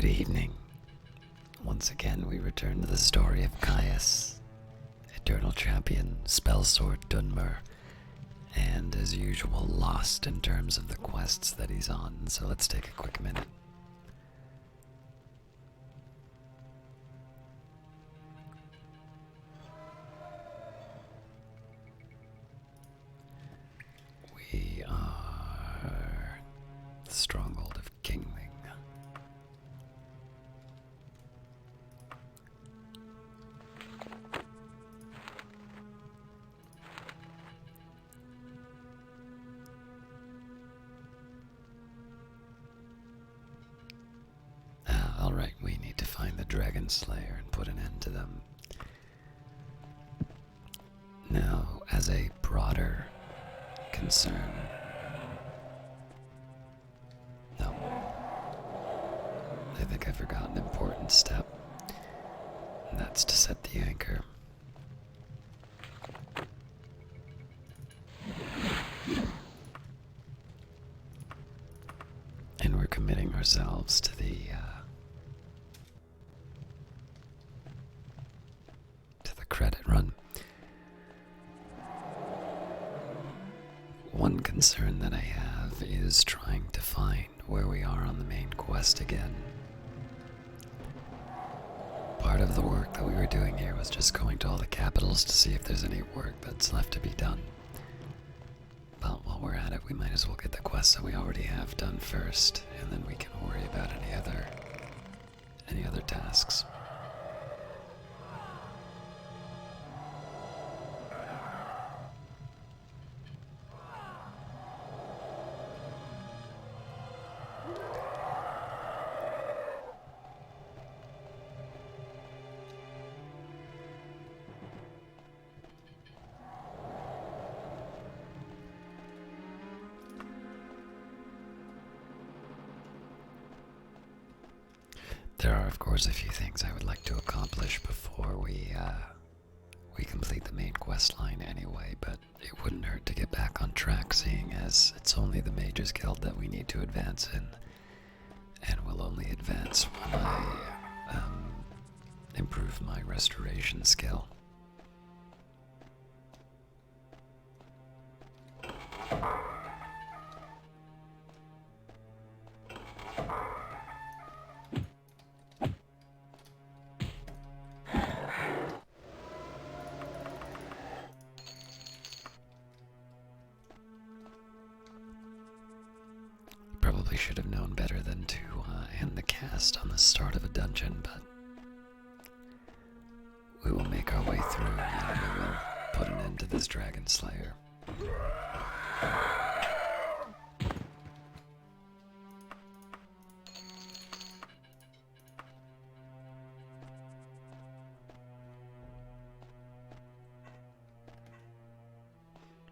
Good evening. Once again, we return to the story of Caius, Eternal Champion, Spellsword Dunmer, and as usual, lost in terms of the quests that he's on, so let's take a quick minute. We are the stronghold of Kingling. Alright, we need to find the Dragon Slayer and put an end to them. Now, as a broader concern... No. I think I forgot an important step. And that's to set the anchor. And we're committing ourselves to the credit run. One concern that I have is trying to find where we are on the main quest again. Part of the work that we were doing here was just going to all the capitals to see if there's any work that's left to be done. But while we're at it, we might as well get the quests that we already have done first, and then we can worry about any other tasks. There are, of course, a few things I would like to accomplish before we complete the main quest line anyway, but it wouldn't hurt to get back on track, seeing as it's only the Mages Guild that we need to advance in, and we'll only advance when I improve my restoration skill. Probably should have known better than to end the cast on the start of a dungeon, but we will make our way through and we will put an end to this Dragon Slayer.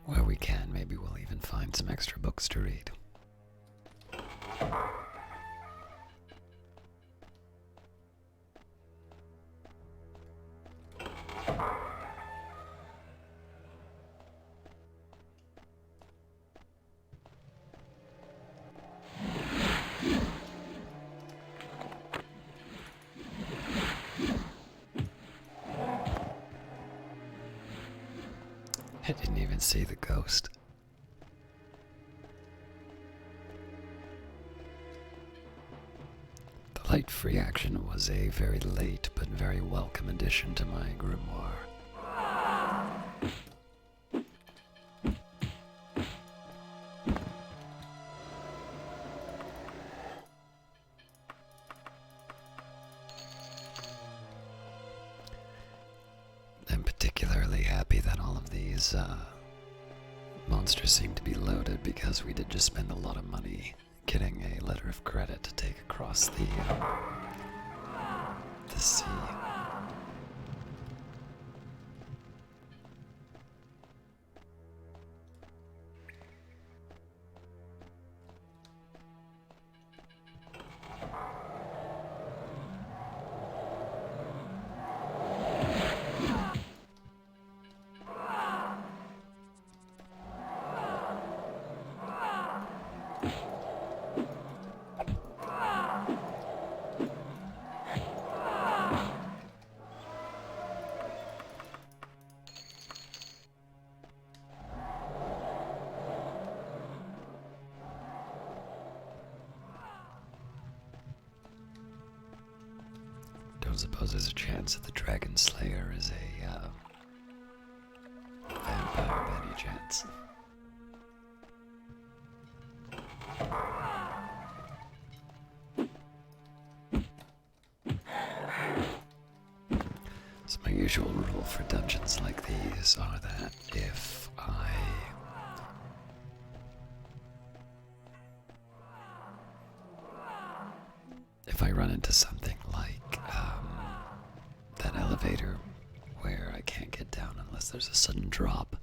Where we can, maybe we'll even find some extra books to read. I didn't even see the ghost. The light-free action was a very late but very welcome addition to my grimoire. I'm particularly happy that all of these monsters seem to be loaded, because we did just spend a lot of money getting a letter of credit to take across the sea. suppose there's a chance that the Dragon Slayer is a vampire by any chance. So my usual rule for dungeons like these are that if I run into something like that elevator where I can't get down unless there's a sudden drop,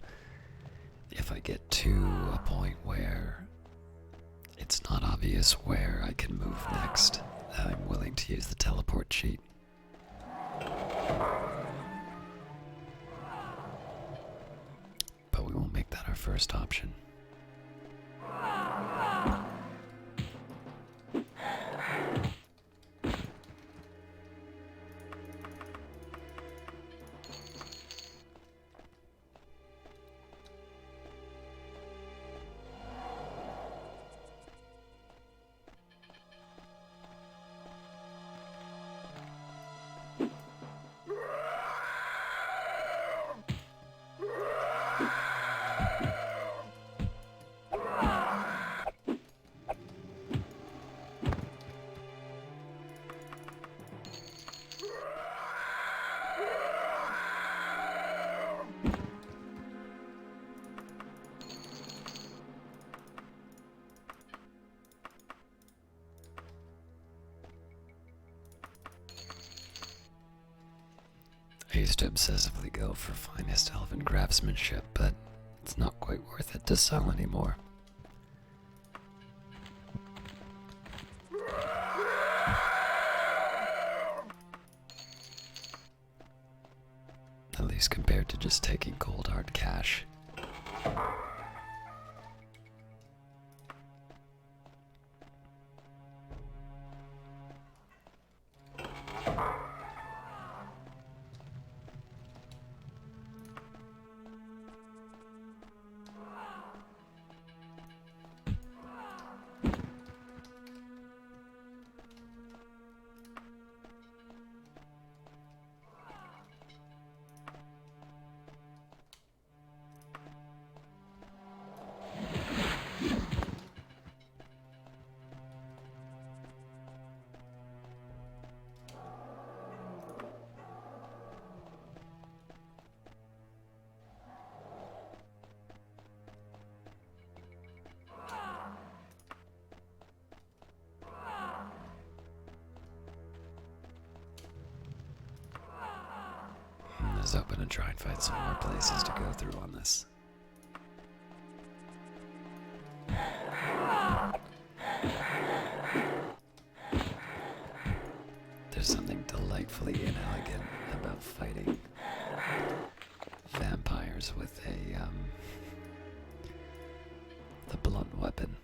if I get to a point where it's not obvious where I can move next, I'm willing to use the teleport cheat. But we won't make that our first option. I used to obsessively go for finest elven craftsmanship, but it's not quite worth it to sell anymore. At least compared to just taking cold hard cash. I was hoping to try and find some more places to go through on this. There's something delightfully inelegant about fighting vampires with the blunt weapon.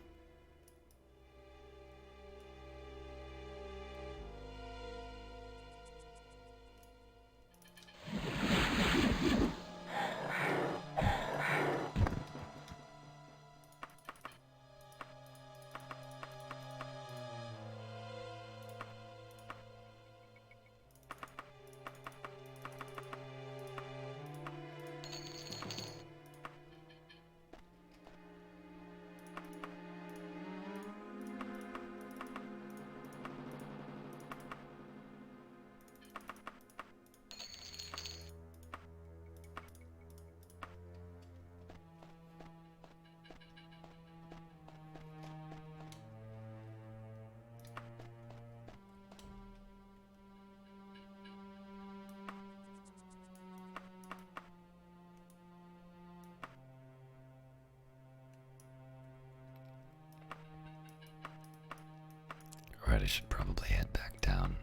Right, I should probably head back down.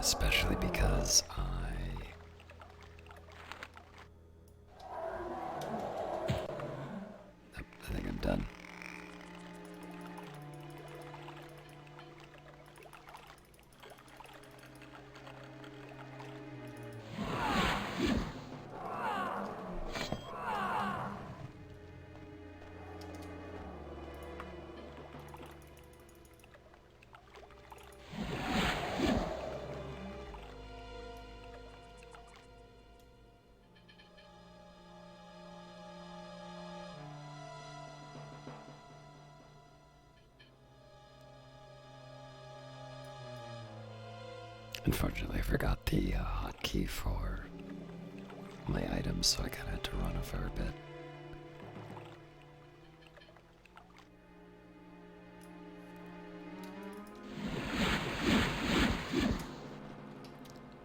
especially because I think I'm done. Unfortunately, I forgot the hotkey for my items, so I kind of had to run a fair bit.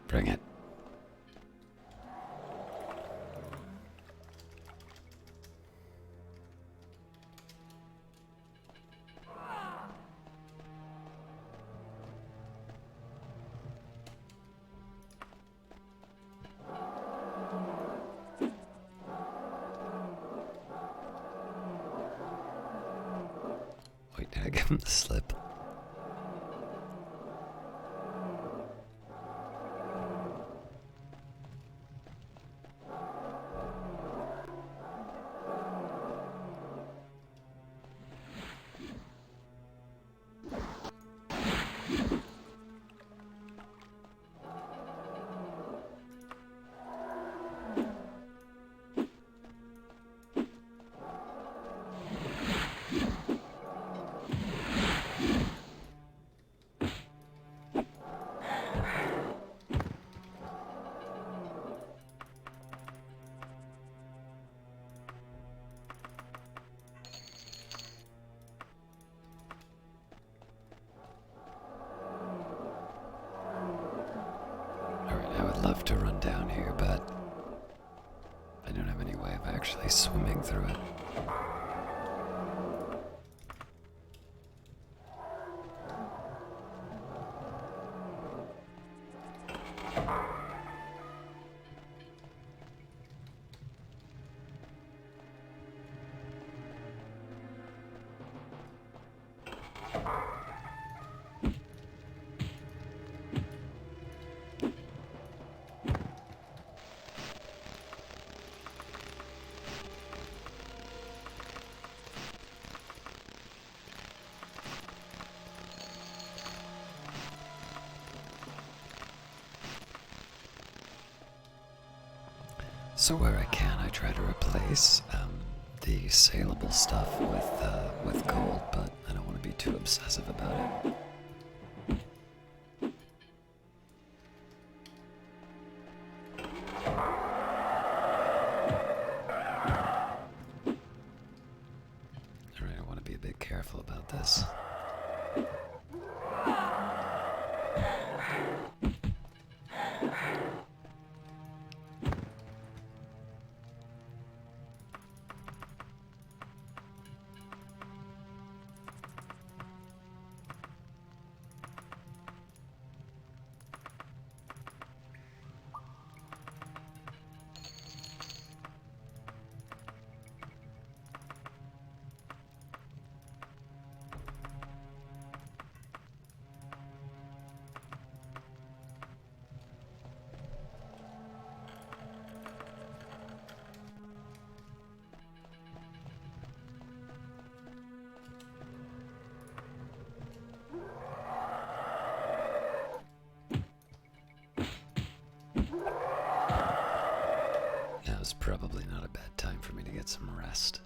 Bring it. Wait, did I give him the slip? Alright, I would love to run down here, but I don't have any way of actually swimming through it. So where I can, I try to replace the saleable stuff with gold, but I don't want to be too obsessive about it. Alright, I want to be a bit careful about this. Now's probably not a bad time for me to get some rest.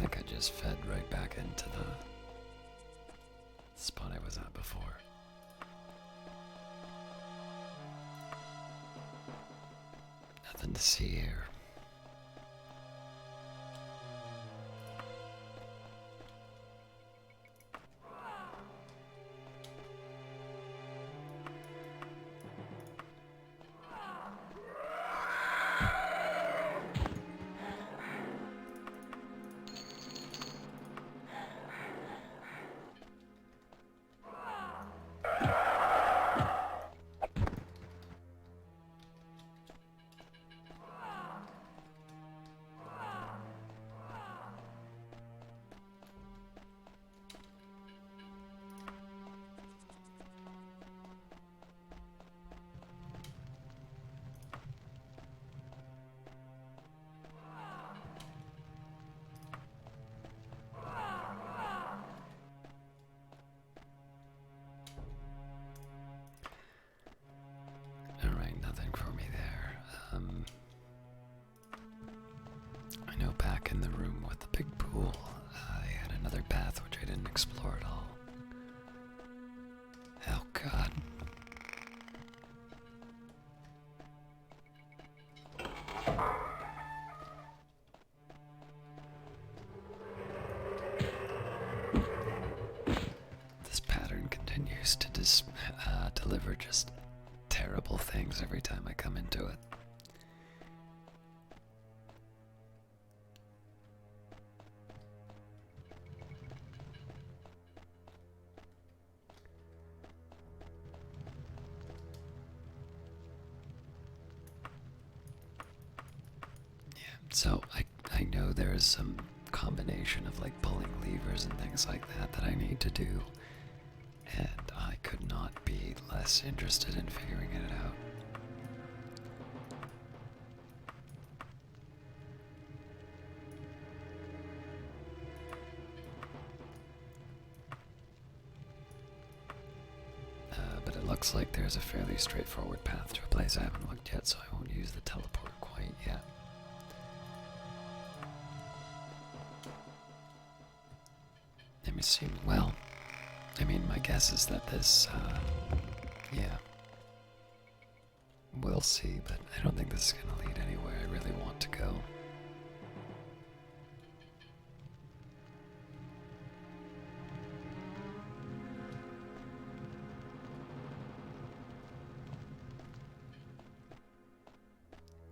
think I just fed right back into the spot I was at before. Nothing to see here. Alright, nothing for me there. I know back in the room with the big pool, I had another path which I didn't explore at all. Oh god. This pattern continues to deliver just terrible things every time I come into it. Yeah, so I know there's some combination of like pulling levers and things like that I need to do, and I could not be less interested in figuring it out. But it looks like there's a fairly straightforward path to a place I haven't looked yet, so I won't use the teleport quite yet. Let me see. Well, I mean, my guess is that this, yeah. We'll see, but I don't think this is going to lead anywhere I really want to go.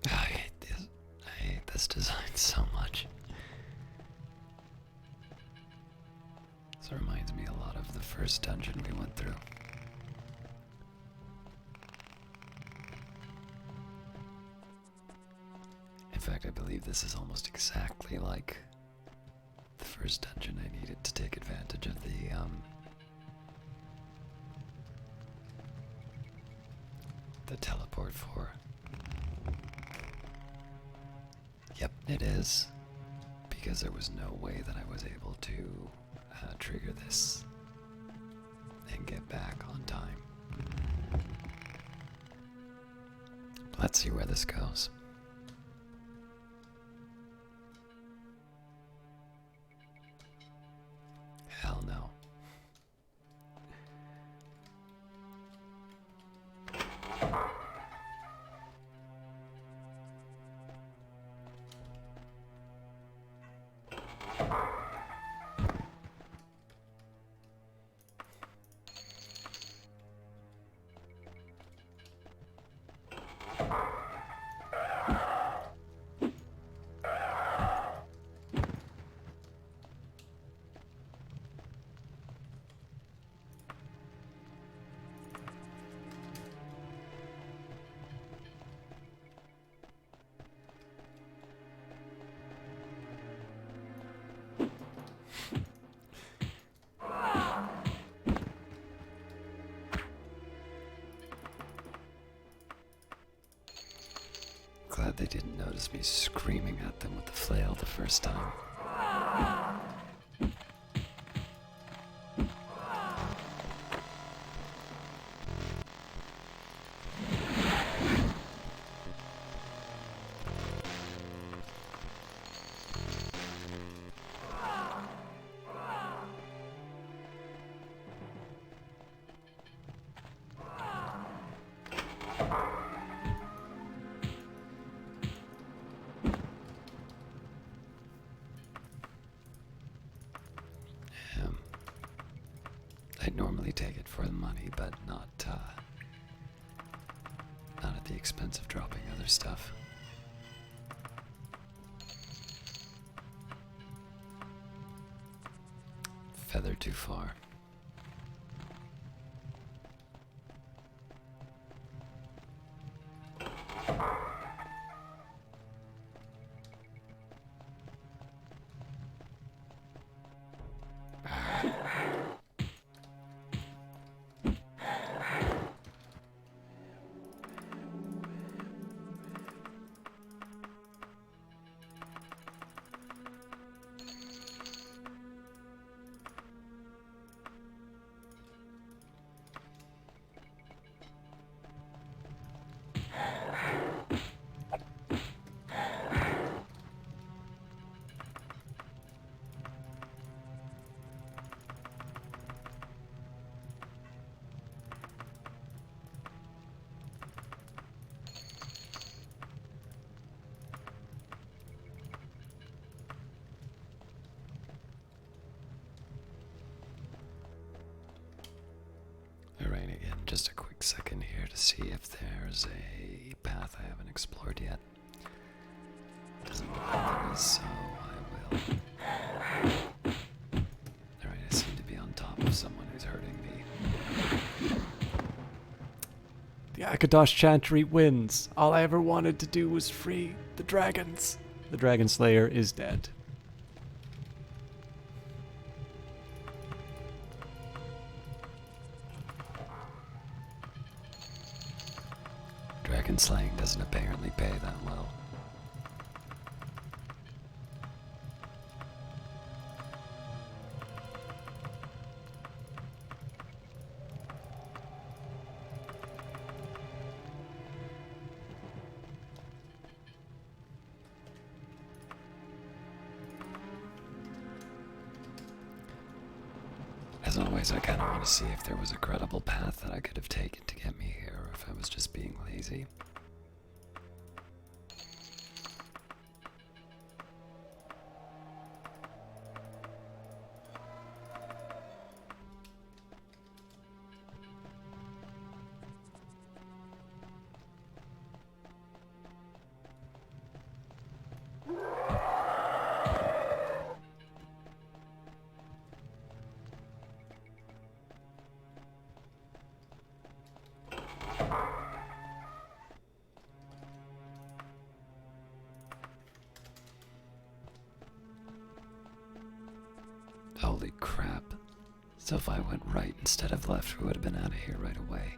I hate this design so much. This reminds me a lot of the first dungeon we went through. In fact, I believe this is almost exactly like the first dungeon I needed to take advantage of the teleport for. Yep, it is. Because there was no way that I was able to trigger this and get back on time. Let's see where this goes. Hell no. Glad they didn't notice me screaming at them with the flail the first time. I'd normally take it for the money, but not at the expense of dropping other stuff. Feather too far. Alright, again, just a quick second here to see if there's a path I haven't explored yet. Doesn't look like there is, so I will. Alright, I seem to be on top of someone who's hurting me. The Akadosh Chantry wins. All I ever wanted to do was free the dragons. The Dragon Slayer is dead. Dragon slaying doesn't apparently pay that well. As always, I kind of want to see if there was a credible path that I could have taken to get me here, or if I was just being lazy. Holy crap. So if I went right instead of left, we would have been out of here right away.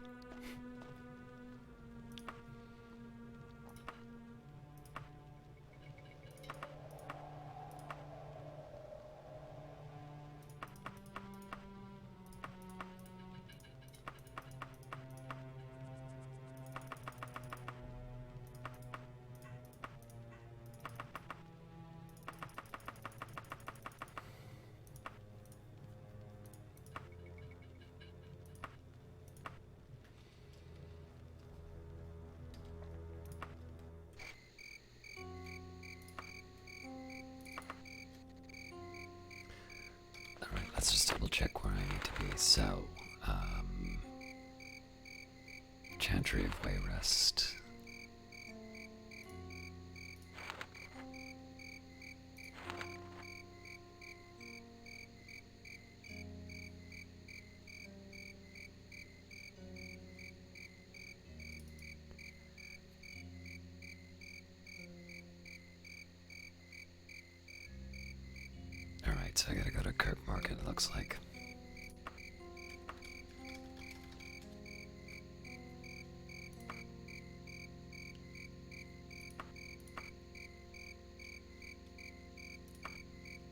Let's just double check where I need to be. So, Chantry of Wayrest. Alright, so I gotta go to Kirk Market, it looks like.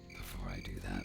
Before I do that,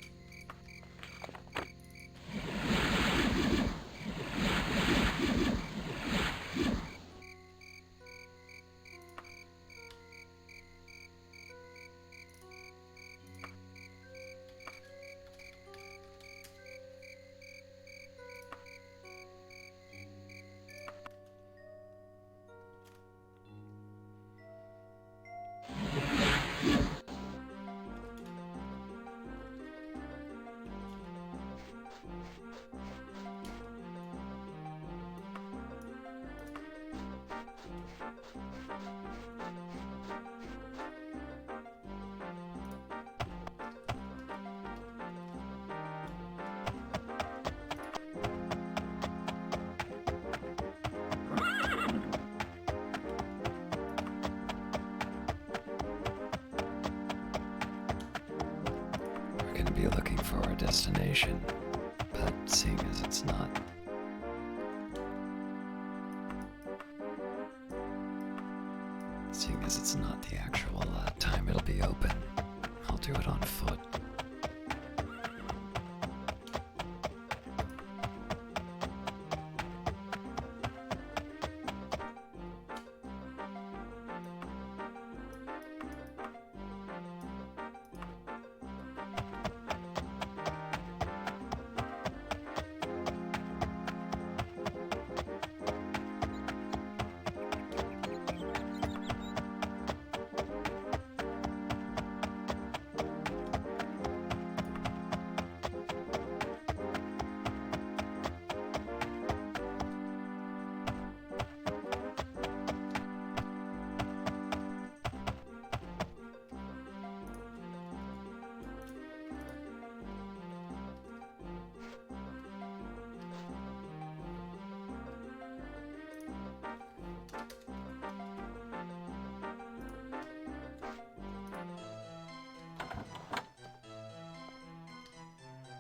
We're going to be looking for our destination, but seeing as it's not the actual time it'll be open, I'll do it on foot.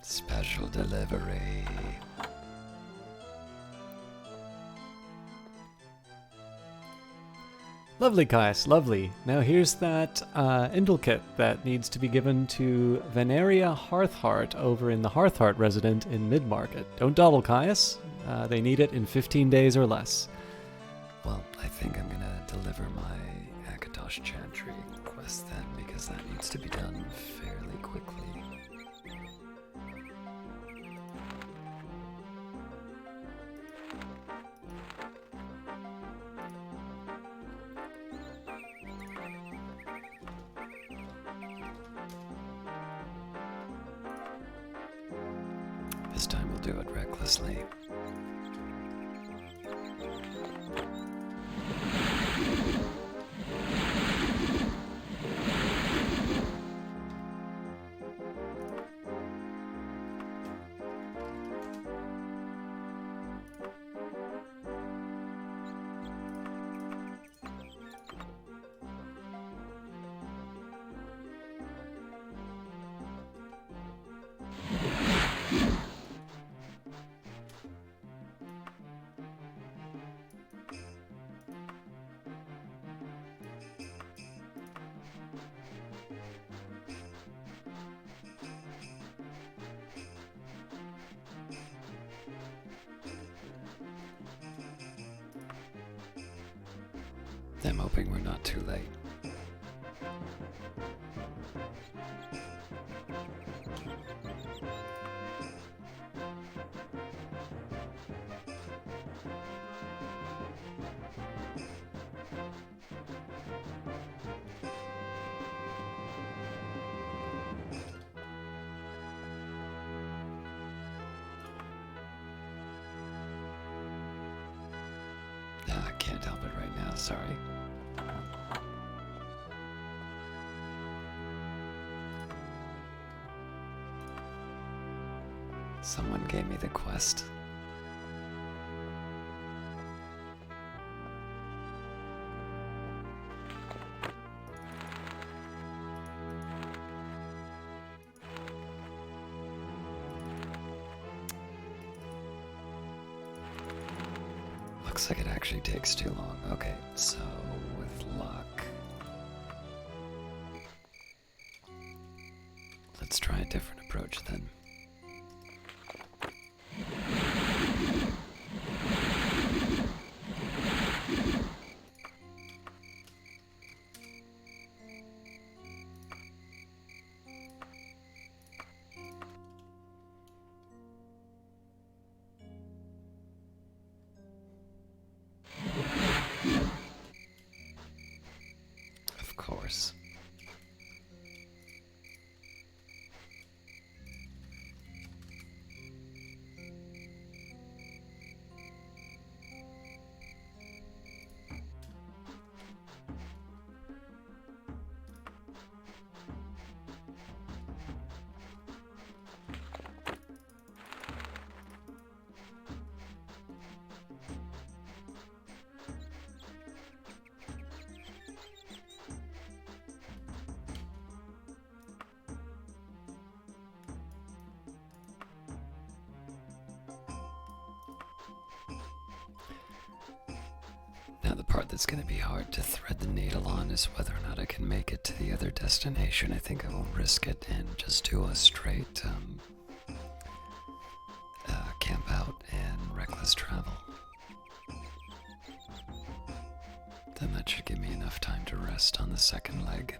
Special delivery. Lovely, Caius, lovely. Now here's that Indel kit that needs to be given to Veneria Hearthheart over in the Hearthheart resident in Mid-Market. Don't dawdle, Caius. They need it in 15 days or less. Well, I think I'm gonna deliver my Akatosh Chantry quest then, because that needs to be done fairly quickly. This time we'll do it recklessly. I'm hoping we're not too late. I can't help it right now, sorry. Someone gave me the quest. Looks like it actually takes too long. Okay, so with luck, let's try a different approach then. Of course. Now the part that's going to be hard to thread the needle on is whether or not I can make it to the other destination. I think I won't risk it and just do a straight camp out and reckless travel. Then that should give me enough time to rest on the second leg.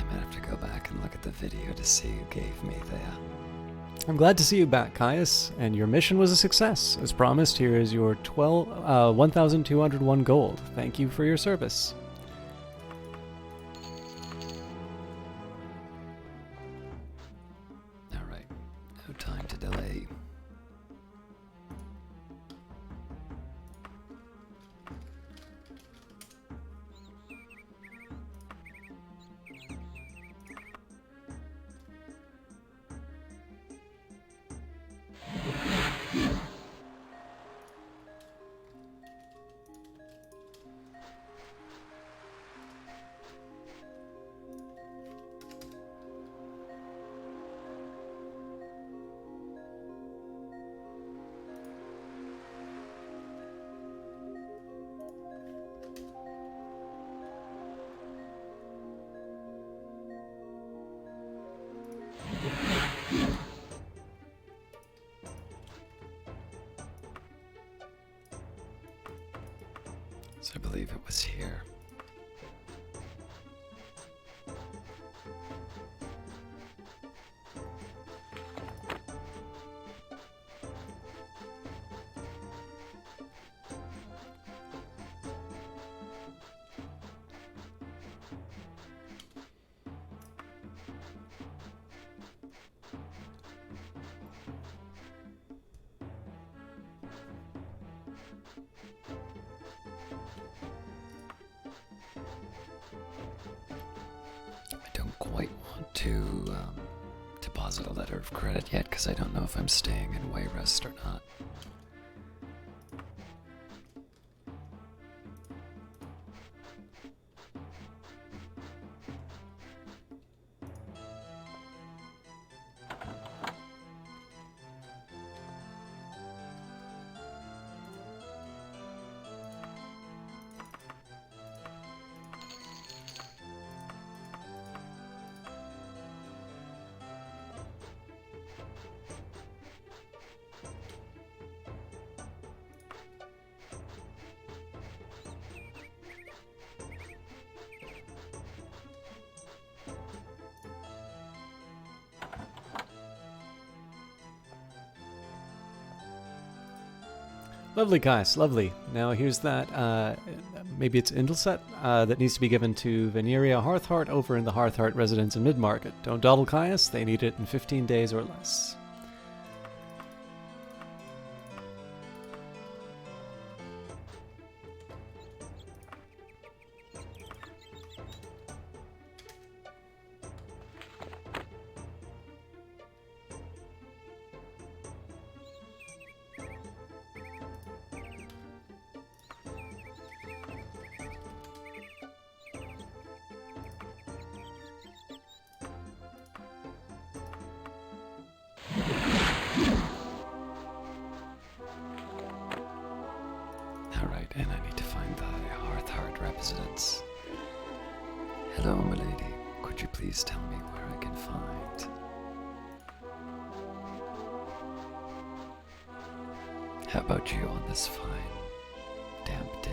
I have to go back and look at the video to see who gave me the... I'm glad to see you back, Caius, and your mission was a success. As promised, here is your 1,201 gold. Thank you for your service. Alright, no time to delay. So I believe it was here. Quite want to deposit a letter of credit yet because I don't know if I'm staying in Wayrest or not. Lovely, Caius, lovely. Now here's that, maybe it's Indleset, that needs to be given to Veneria Hearthheart over in the Hearthheart residence in Mid-Market. Don't dawdle, Caius, they need it in 15 days or less. Alright, and I need to find the Hearthheart residence. Hello, milady. Could you please tell me where I can find... How about you on this fine, damp day?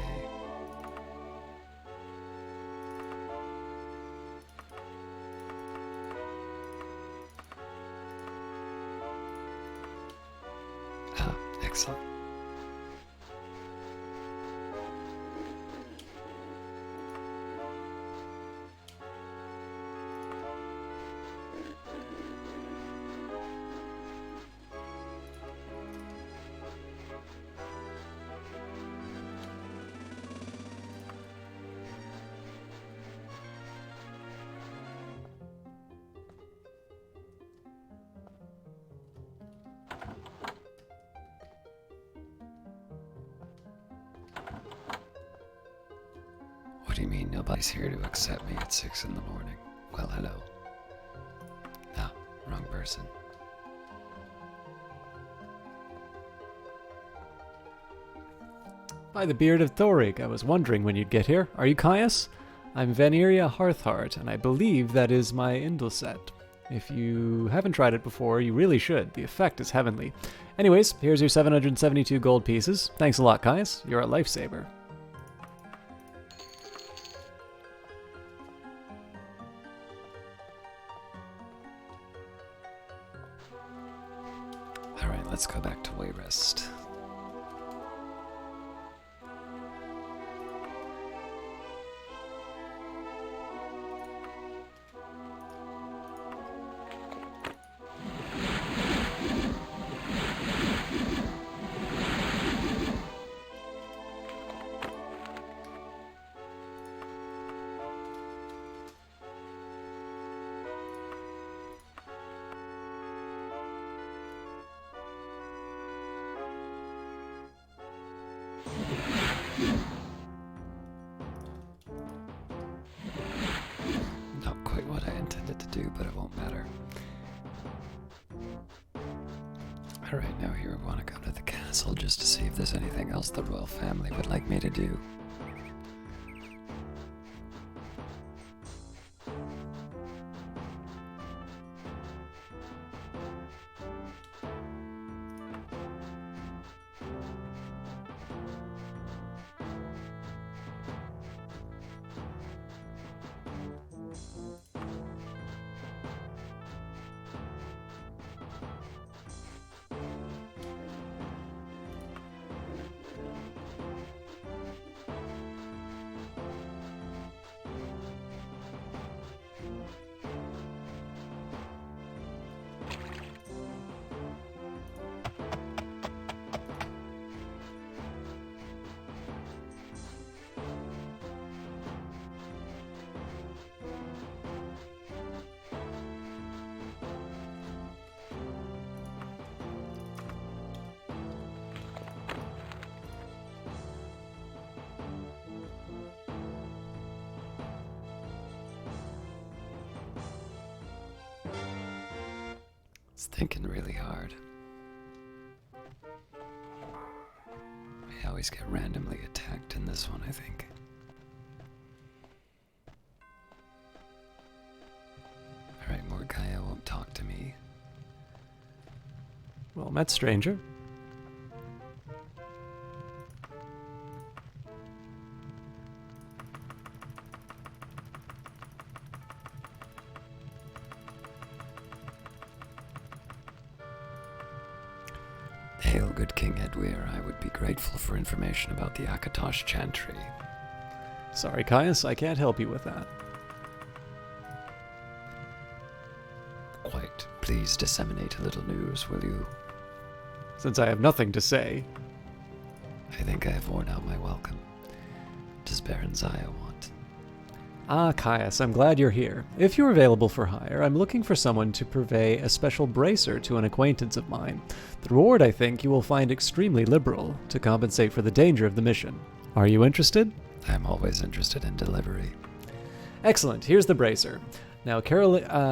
Ah, excellent. What do you mean nobody's here to accept me at 6 in the morning? Well, hello. Ah, wrong person. By the beard of Thorig, I was wondering when you'd get here. Are you Caius? I'm Veneria Hearthheart, and I believe that is my Indle set. If you haven't tried it before, you really should. The effect is heavenly. Anyways, here's your 772 gold pieces. Thanks a lot, Caius. You're a lifesaver. Alright, let's go back to Wayrest. Not quite what I intended to do, but it won't matter. Alright, now here we want to go to the castle just to see if there's anything else the royal family would like me to do. It's thinking really hard. I always get randomly attacked in this one, I think. Alright, Mordecai won't talk to me. Well met, stranger. Hail, good King Edwir. I would be grateful for information about the Akatosh Chantry. Sorry, Caius, I can't help you with that. Quite. Please disseminate a little news, will you? Since I have nothing to say. I think I have worn out my welcome. Does Baron Zaya want? Ah, Caius, I'm glad you're here. If you're available for hire, I'm looking for someone to purvey a special bracer to an acquaintance of mine. The reward, I think, you will find extremely liberal, to compensate for the danger of the mission. Are you interested? I'm always interested in delivery. Excellent, here's the bracer. Now, Caroloria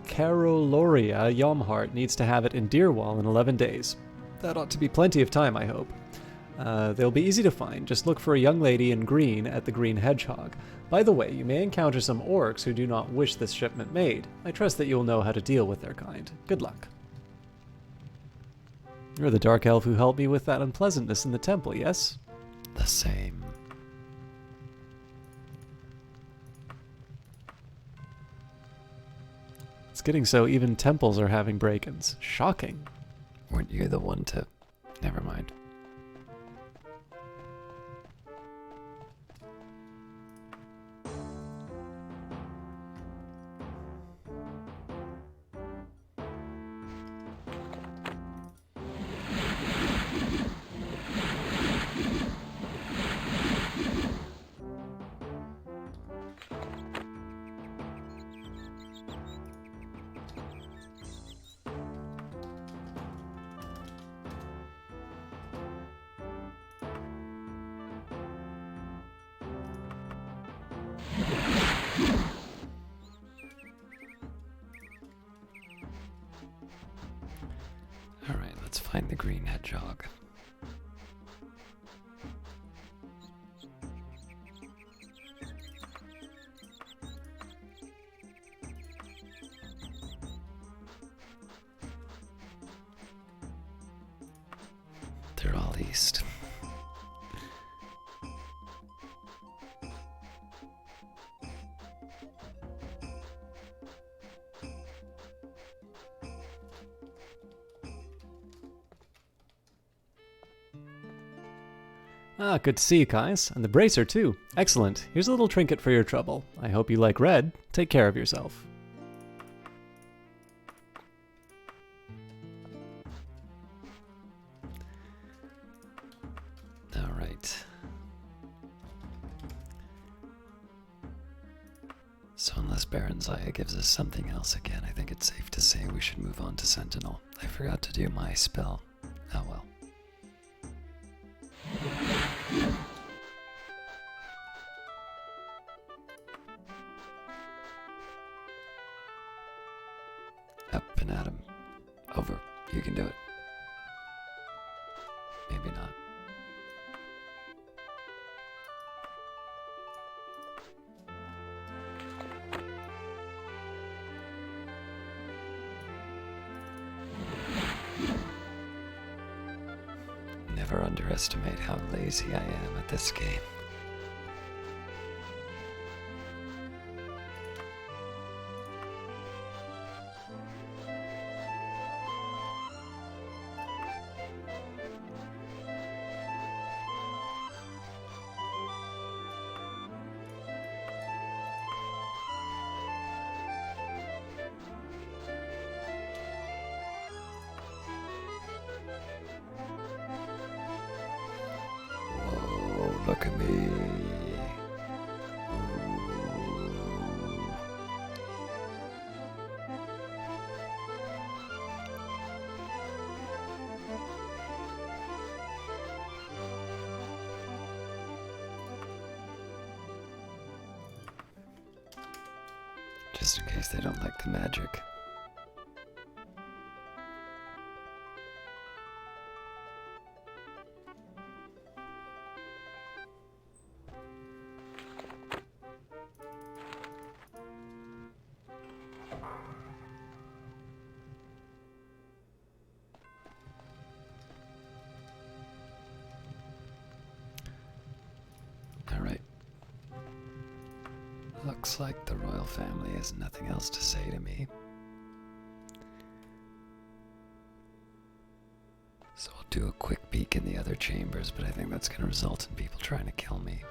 Yomhart needs to have it in Deerwall in 11 days. That ought to be plenty of time, I hope. They'll be easy to find. Just look for a young lady in green at the Green Hedgehog. By the way, you may encounter some orcs who do not wish this shipment made. I trust that you'll know how to deal with their kind. Good luck. You're the dark elf who helped me with that unpleasantness in the temple, yes? The same. It's getting so even temples are having break-ins. Shocking. Weren't you the one to... Never mind. Alright, let's find the Green Hedgehog. They're all east. Ah, good to see you, Caius. And the bracer, too. Excellent. Here's a little trinket for your trouble. I hope you like red. Take care of yourself. Alright. So unless Baron Zaya gives us something else again, I think it's safe to say we should move on to Sentinel. I forgot to do my spell. Oh well. Up and at him. Over. You can do it. Maybe not. Never underestimate how lazy I am at this game. Look at me. Just in case they don't like the magic. Alright. Looks like the royal family has nothing else to say to me. So I'll do a quick peek in the other chambers, but I think that's going to result in people trying to kill me.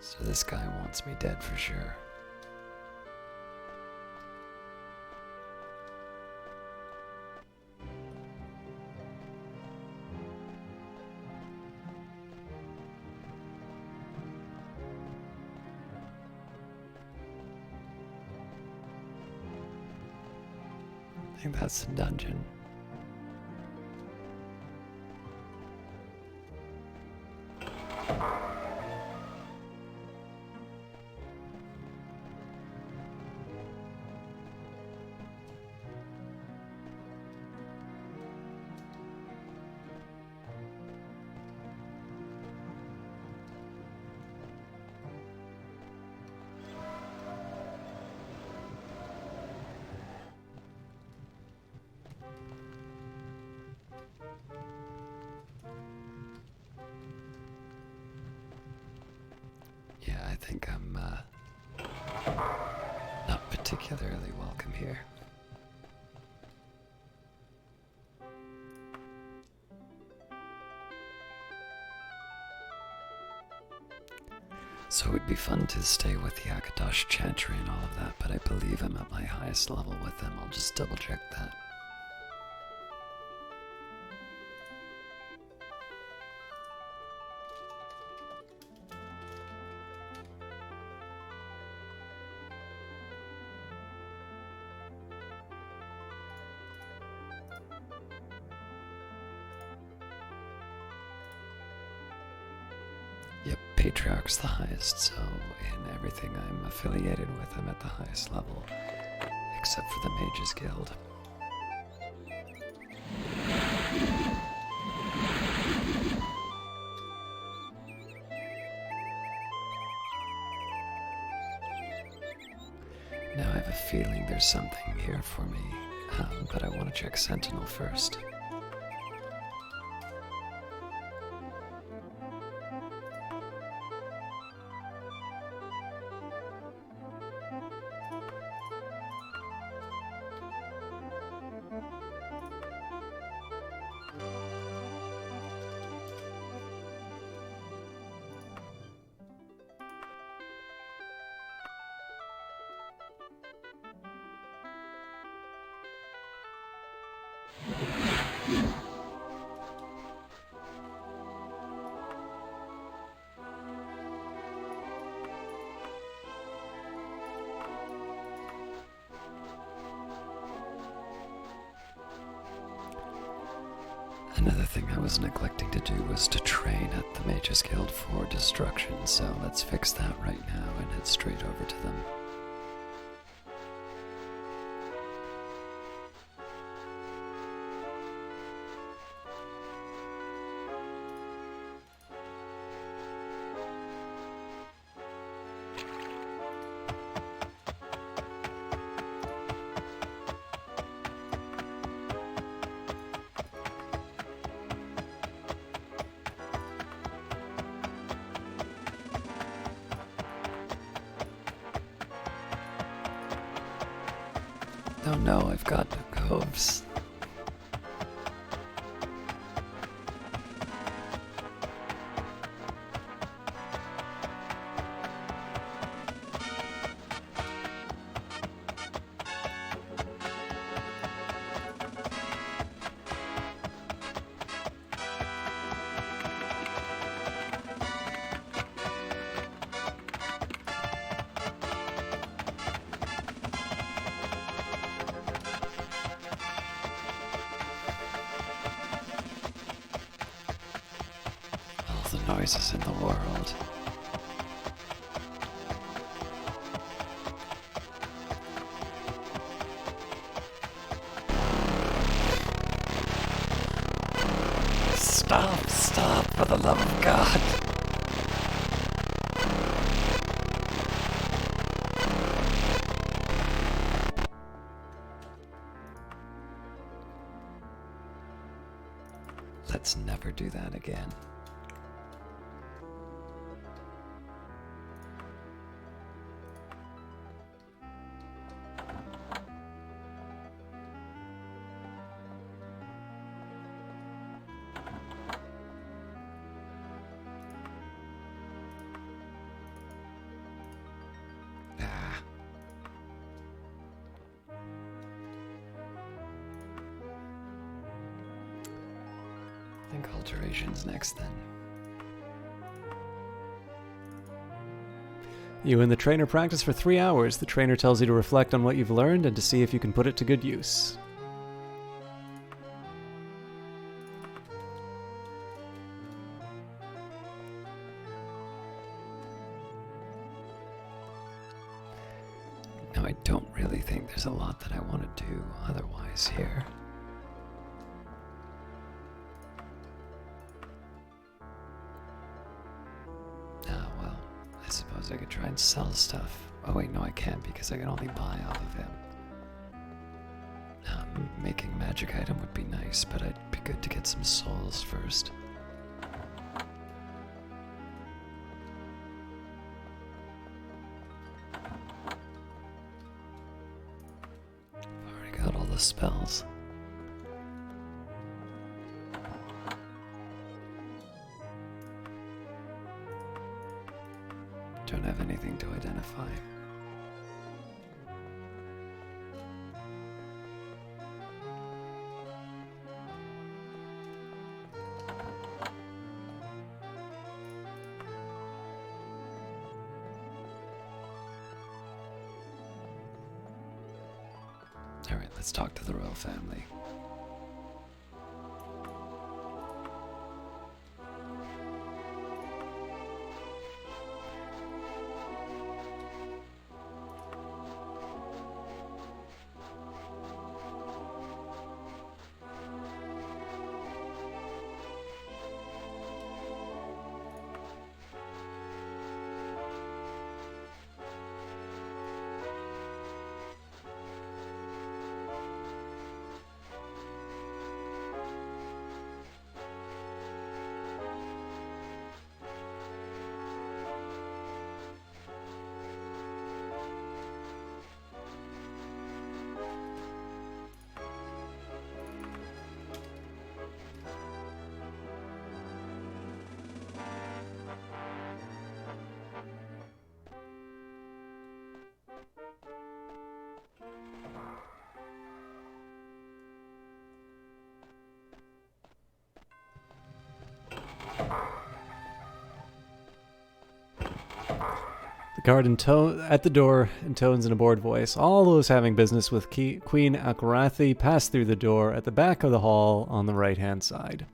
So this guy wants me dead for sure. I think that's the dungeon. think I'm not particularly welcome here. So it would be fun to stay with the Akatosh Chantry and all of that, but I believe I'm at my highest level with them. I'll just double check that. Yep, Patriarch's the highest, so in everything I'm affiliated with, I'm at the highest level, except for the Mages Guild. Now I have a feeling there's something here for me, but I want to check Sentinel first. Another thing I was neglecting to do was to train at the Mages Guild for destruction, so let's fix that right now and head straight over to them. Oh no, I've got no coves. The noises in the world. Stop, for the love of God. Let's never do that again. I think alterations next then. You and the trainer practice for 3 hours. The trainer tells you to reflect on what you've learned and to see if you can put it to good use. Now, I don't really think there's a lot that I want to do otherwise here. I suppose I could try and sell stuff. Oh wait, no I can't because I can only buy off of him. Making a magic item would be nice, but it'd be good to get some souls first. those spells. Don't have anything to identify. Alright, let's talk to the royal family. The guard at the door intones in a bored voice. All those having business with Queen Akrathi pass through the door at the back of the hall on the right-hand side.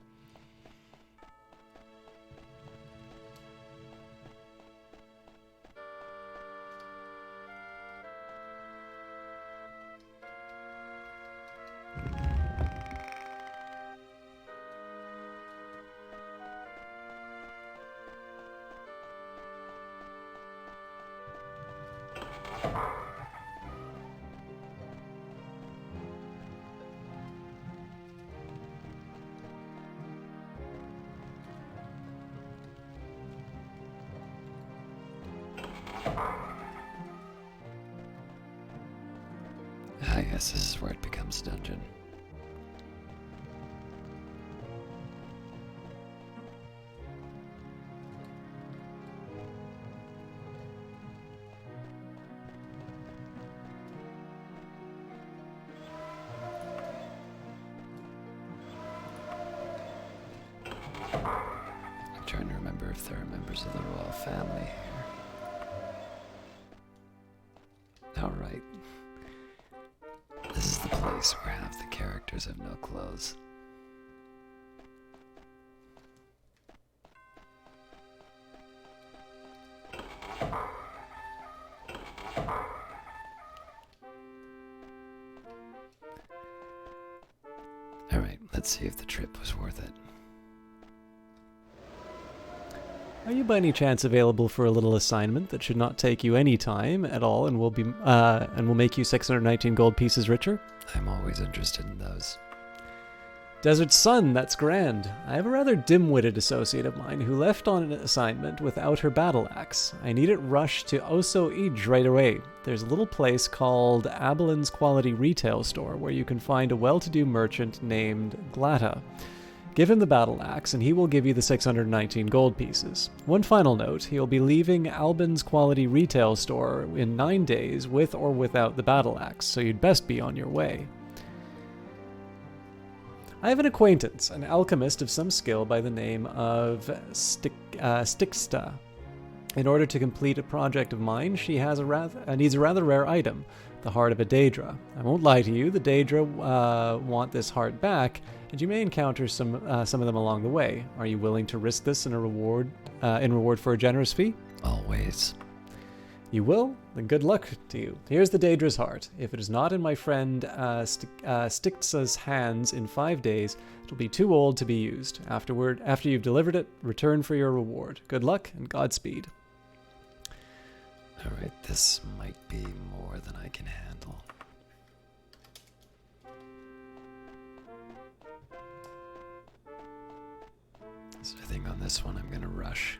Ah, yes, this is where it becomes a dungeon. I'm trying to remember if there are members of the royal family here. All right. This is the place where half the characters have no clothes. Alright, let's see if the trip was worth it. Are you by any chance available for a little assignment that should not take you any time at all and will make you 619 gold pieces richer? I'm always interested in those. Desert Sun, that's grand. I have a rather dim-witted associate of mine who left on an assignment without her battle axe. I need it rushed to Oso Ij right away. There's a little place called Abelin's Quality Retail Store where you can find a well-to-do merchant named Glatta. Give him the battle axe, and he will give you the 619 gold pieces. One final note, he'll be leaving Albin's Quality Retail Store in 9 days with or without the battle axe, so you'd best be on your way. I have an acquaintance, an alchemist of some skill by the name of Stixta. In order to complete a project of mine, she has needs a rather rare item, the heart of a Daedra. I won't lie to you, the Daedra want this heart back, and you may encounter some of them along the way. Are you willing to risk this in reward for a generous fee? Always. You will? Then good luck to you. Here's the Daedra's heart. If it is not in my friend Stixa's hands in 5 days, it'll be too old to be used. After you've delivered it, return for your reward. Good luck and Godspeed. Alright, this might be more than I can handle. So I think on this one I'm gonna rush.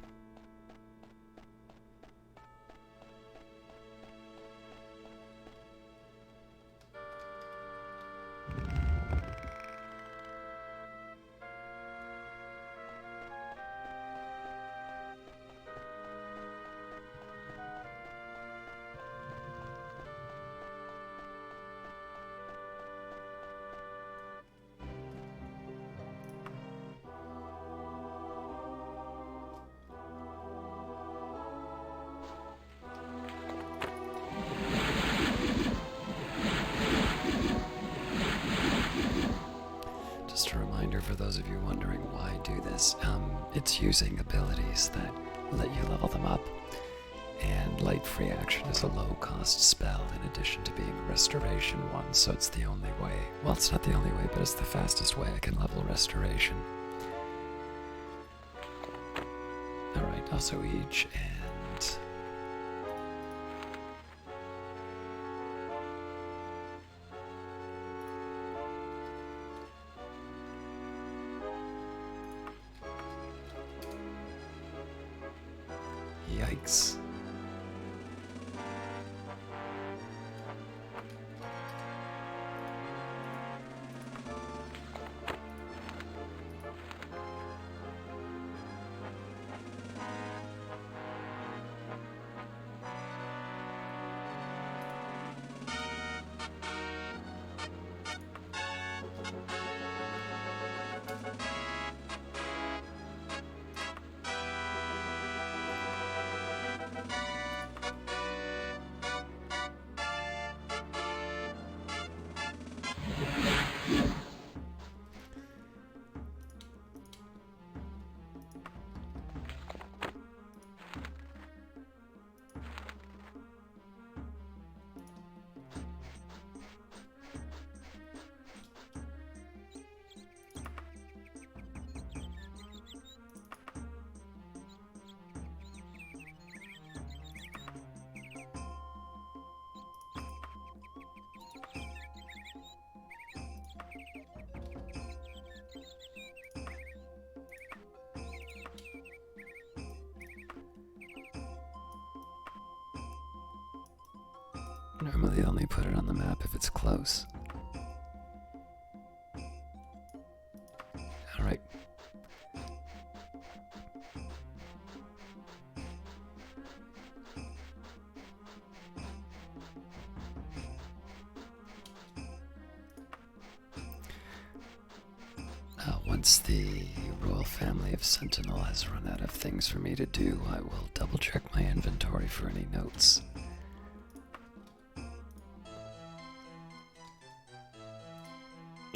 for those of you wondering why I do this, it's using abilities that let you level them up. And Light Free Action is a low-cost spell in addition to being a restoration one, so it's the only way. Well, it's not the only way, but it's the fastest way I can level restoration. Alright, also each, and... Yikes. Normally only put it on the map if it's close. Alright. Once the royal family of Sentinel has run out of things for me to do, I will double check my inventory for any notes.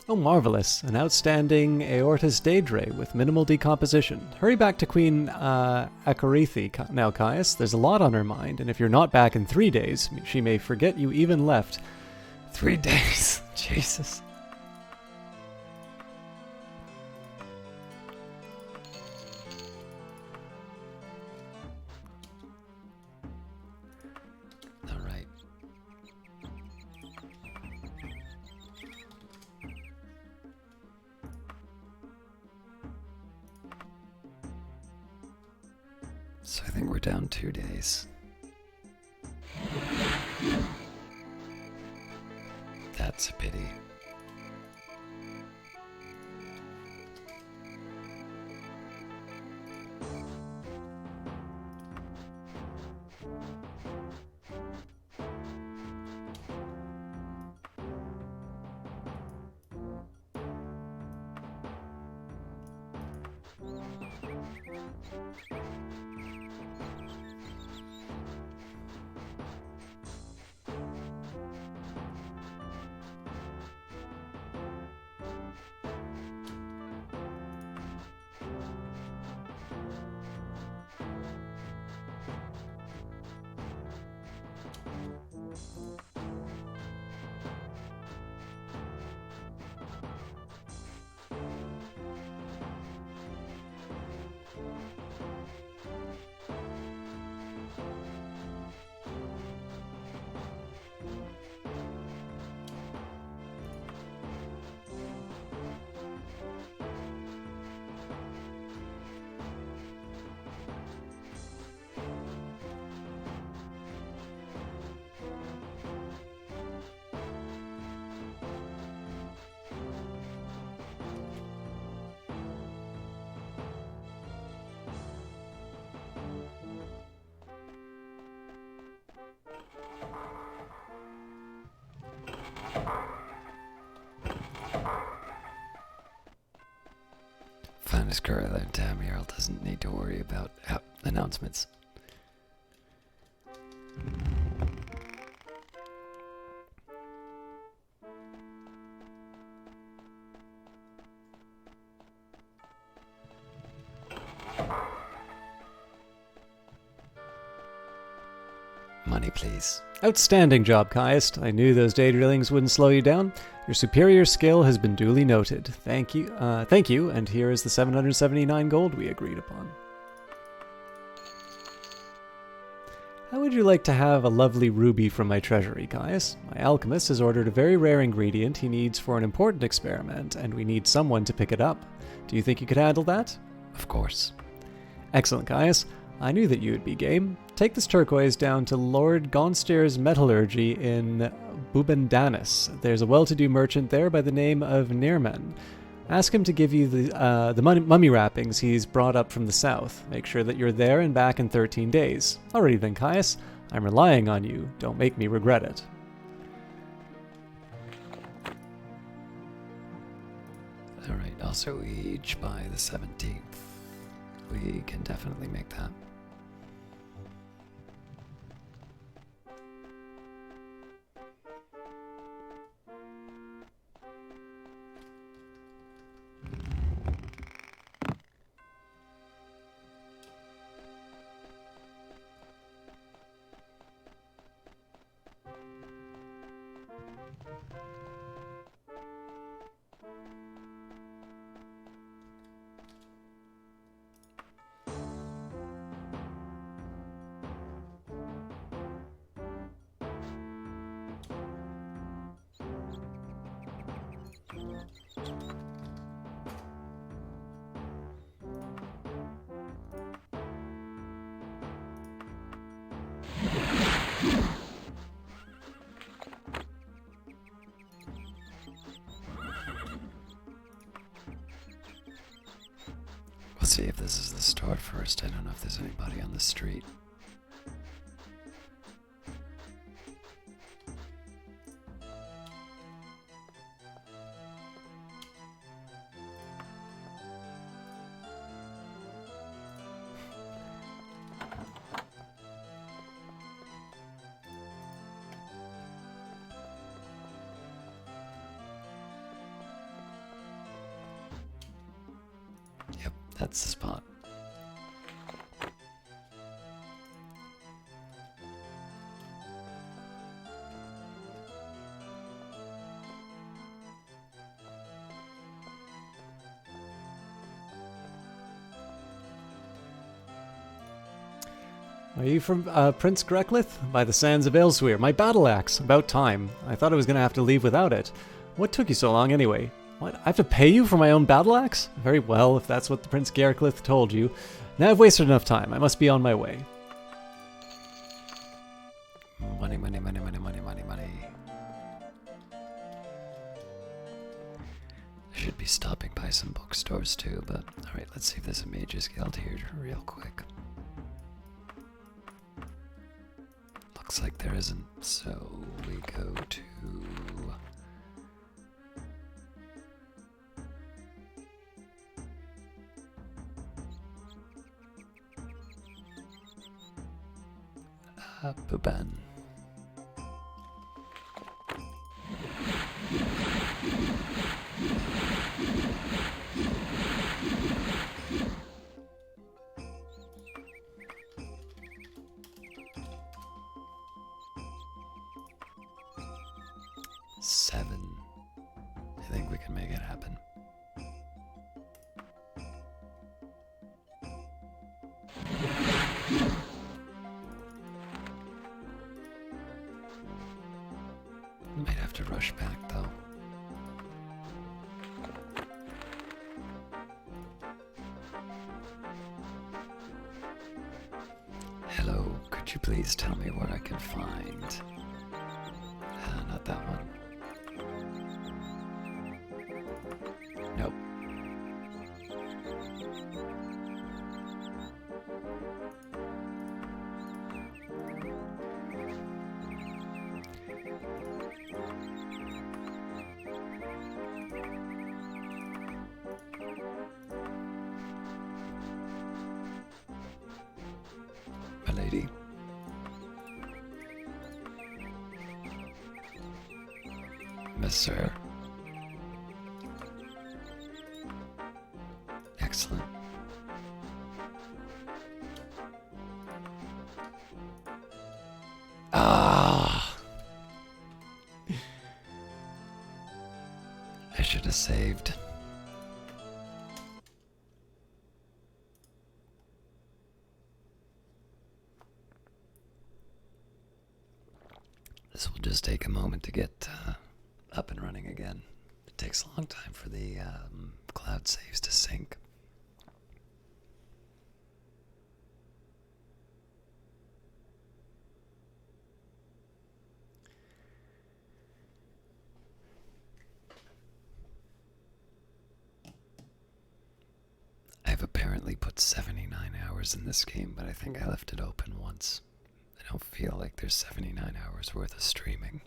Oh, marvelous. An outstanding Aortus Daedra with minimal decomposition. Hurry back to Queen Akarithi now, Caius. There's a lot on her mind, and if you're not back in 3 days, she may forget you even left. 3 days? Jesus. Alright. So I think we're down 2 days. That's a pity. Finest girl there, Tamriel doesn't need to worry about announcements. money, please. Outstanding job, Caius. I knew those day drillings wouldn't slow you down. Your superior skill has been duly noted. Thank you, and here is the 779 gold we agreed upon. How would you like to have a lovely ruby from my treasury, Caius? My alchemist has ordered a very rare ingredient he needs for an important experiment, and we need someone to pick it up. Do you think you could handle that? Of course. Excellent, Caius. I knew that you would be game. Take this turquoise down to Lord Gonstear's metallurgy in Bubendanis. There's a well-to-do merchant there by the name of Nirman. Ask him to give you the mummy wrappings he's brought up from the south. Make sure that you're there and back in 13 days. Alrighty then, Caius. I'm relying on you. Don't make me regret it. Alright, also each by the 17th. We can definitely make that. We'll see if this is the store first. I don't know if there's anybody on the street. Yep, that's the spot. Are you from Prince Greklith? By the sands of Elsewhere. My battle axe. About time. I thought I was going to have to leave without it. What took you so long anyway? What? I have to pay you for my own battle axe? Very well, if that's what the Prince Greklith told you. Now I've wasted enough time. I must be on my way. Money, money, money, money, money, money, money. I should be stopping by some bookstores too, but alright, let's see if there's a Mage's Guild here real quick. Looks like there isn't, so we go to... Buban. Seven. I think we can make it happen. Might have to rush back though. Hello, could you please tell me what I can find? Not that one. Nope. My lady. Sir. Excellent. I should have saved. This will just take a moment to get up and running again. It takes a long time for the cloud saves to sync. I've apparently put 79 hours in this game, but I think I left it open once. I don't feel like there's 79 hours worth of streaming.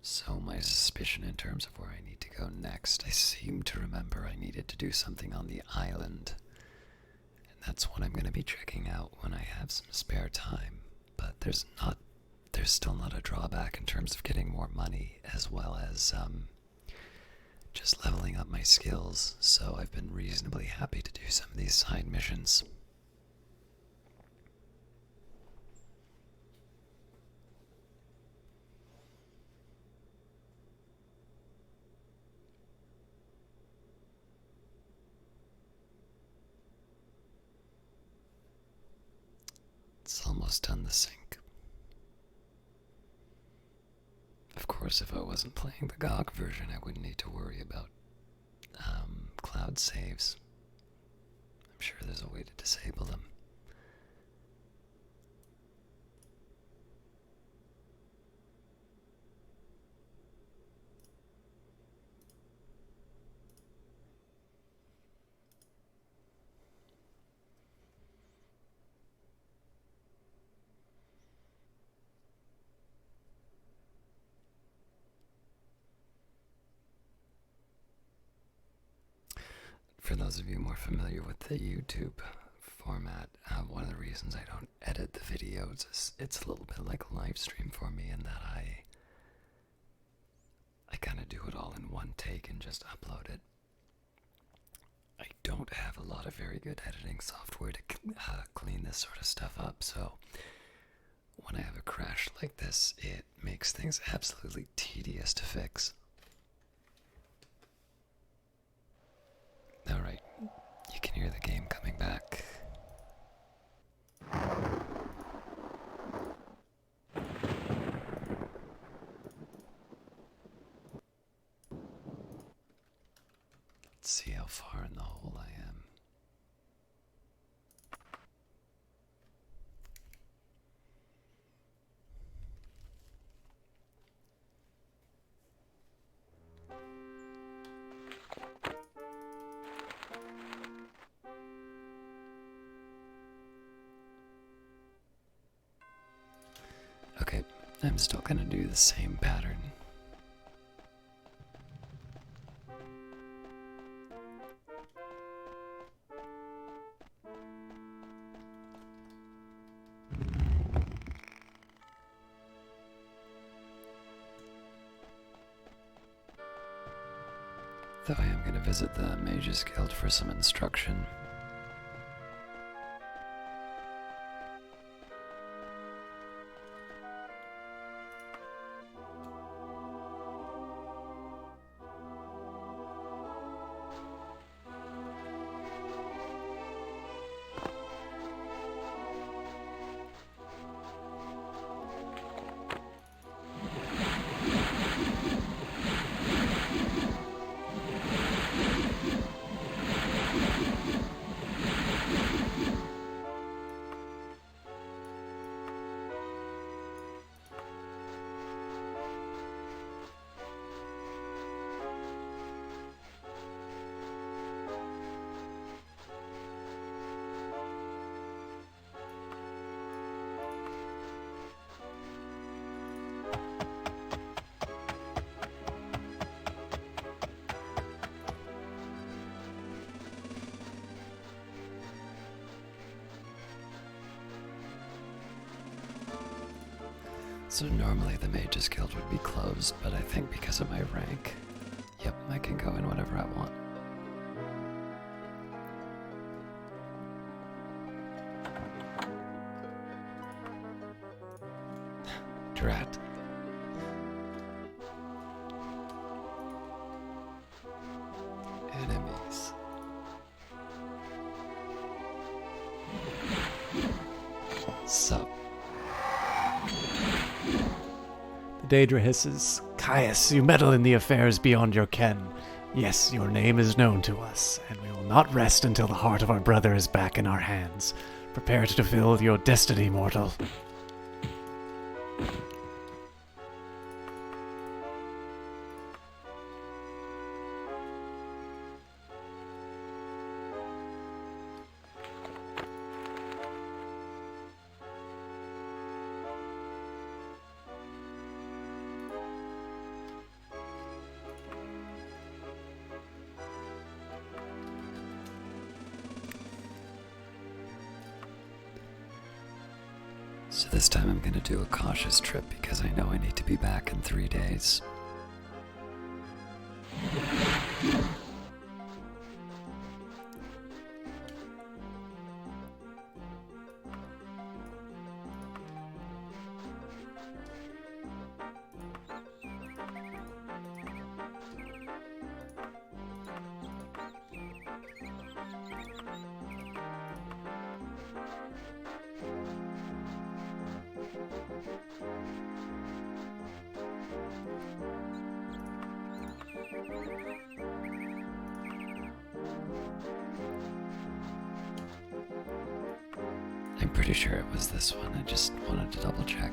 So my suspicion in terms of where I need to go next, I seem to remember I needed to do something on the island. And that's what I'm going to be checking out when I have some spare time. But there's still not a drawback in terms of getting more money, as well as just leveling up my skills. So I've been reasonably happy to do some of these side missions. It's almost done the sync. Of course, if I wasn't playing the GOG version, I wouldn't need to worry about cloud saves. I'm sure there's a way to disable them. For those of you more familiar with the YouTube format, one of the reasons I don't edit the videos is it's a little bit like a live stream for me in that I kind of do it all in one take and just upload it. I don't have a lot of very good editing software to clean this sort of stuff up, so when I have a crash like this, it makes things absolutely tedious to fix. Alright, you can hear the game coming back. Let's see how far in the hole I am. Okay, I'm still gonna do the same pattern. Though I am gonna visit the Mages Guild for some instruction. So normally the Mages Guild would be closed, but I think because of my rank, yep, I can go in whenever I want. Drat. Enemies. Sup? The Daedra hisses, Caius, you meddle in the affairs beyond your ken. Yes, your name is known to us, and we will not rest until the heart of our brother is back in our hands. Prepare to fulfill your destiny, mortal. So this time I'm gonna do a cautious trip because I know I need to be back in 3 days. I'm pretty sure it was this one, I just wanted to double check.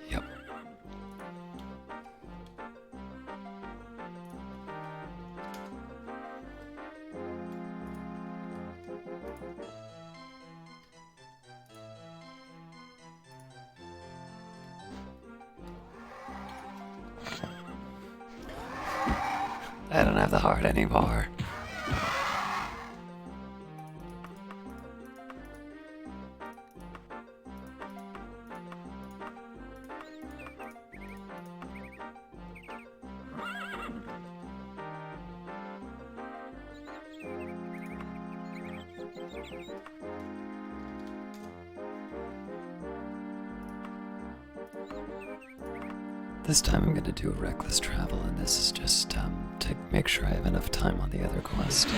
Yep. I don't have the heart anymore. This time I'm gonna do a reckless travel, and this is just to make sure I have enough time on the other quest.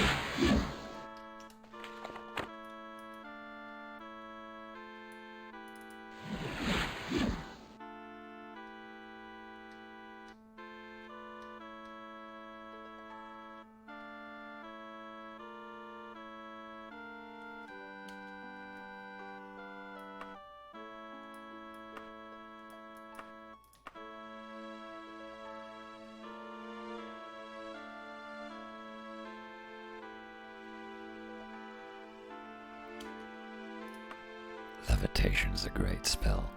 Levitation is a great spell.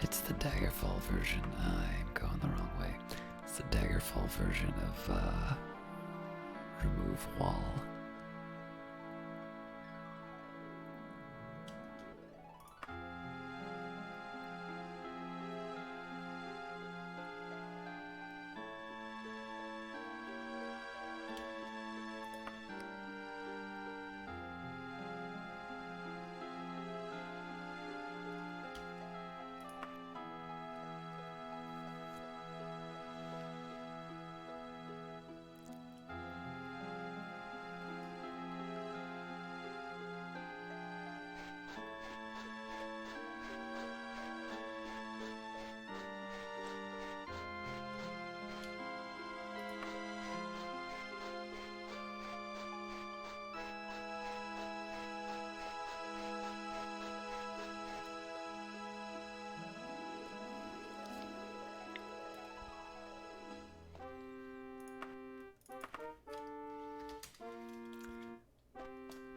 It's the Daggerfall version. I'm going the wrong way. It's the Daggerfall version of Remove Wall.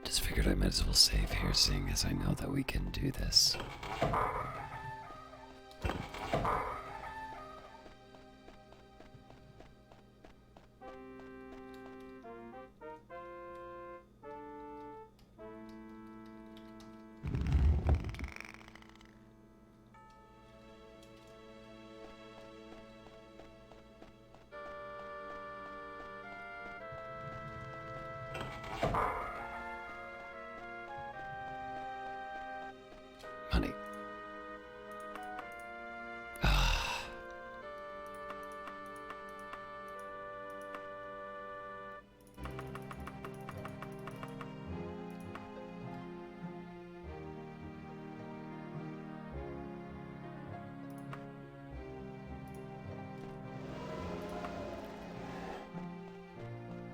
Just figured I might as well save here, seeing as I know that we can do this. Money.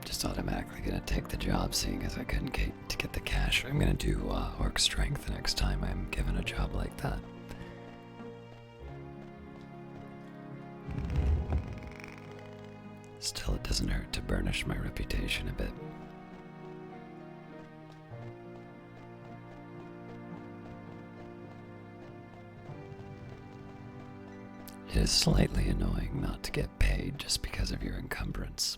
Just automatically gonna take the job, seeing as I couldn't get the cash. I'm gonna do orc strength the next time I'm given a job like that. Still, it doesn't hurt to burnish my reputation a bit. It is slightly annoying not to get paid just because of your encumbrance.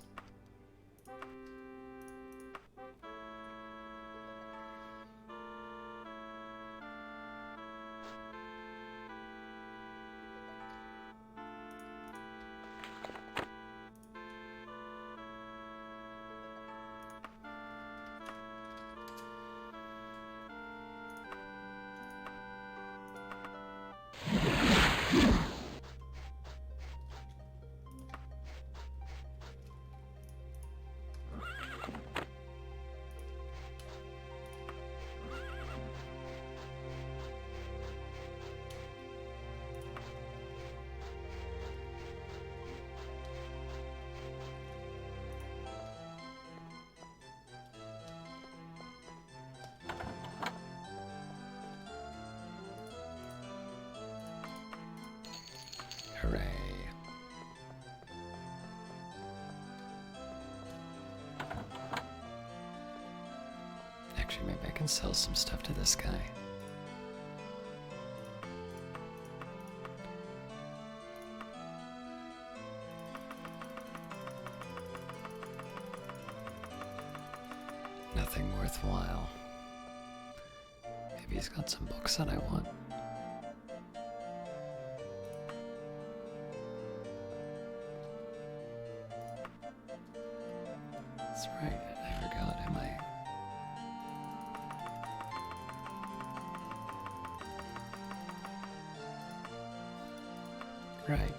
Hooray. Actually, maybe I can sell some stuff to this guy. Nothing worthwhile. Maybe he's got some books that I want. That's right, I forgot, am I? Right.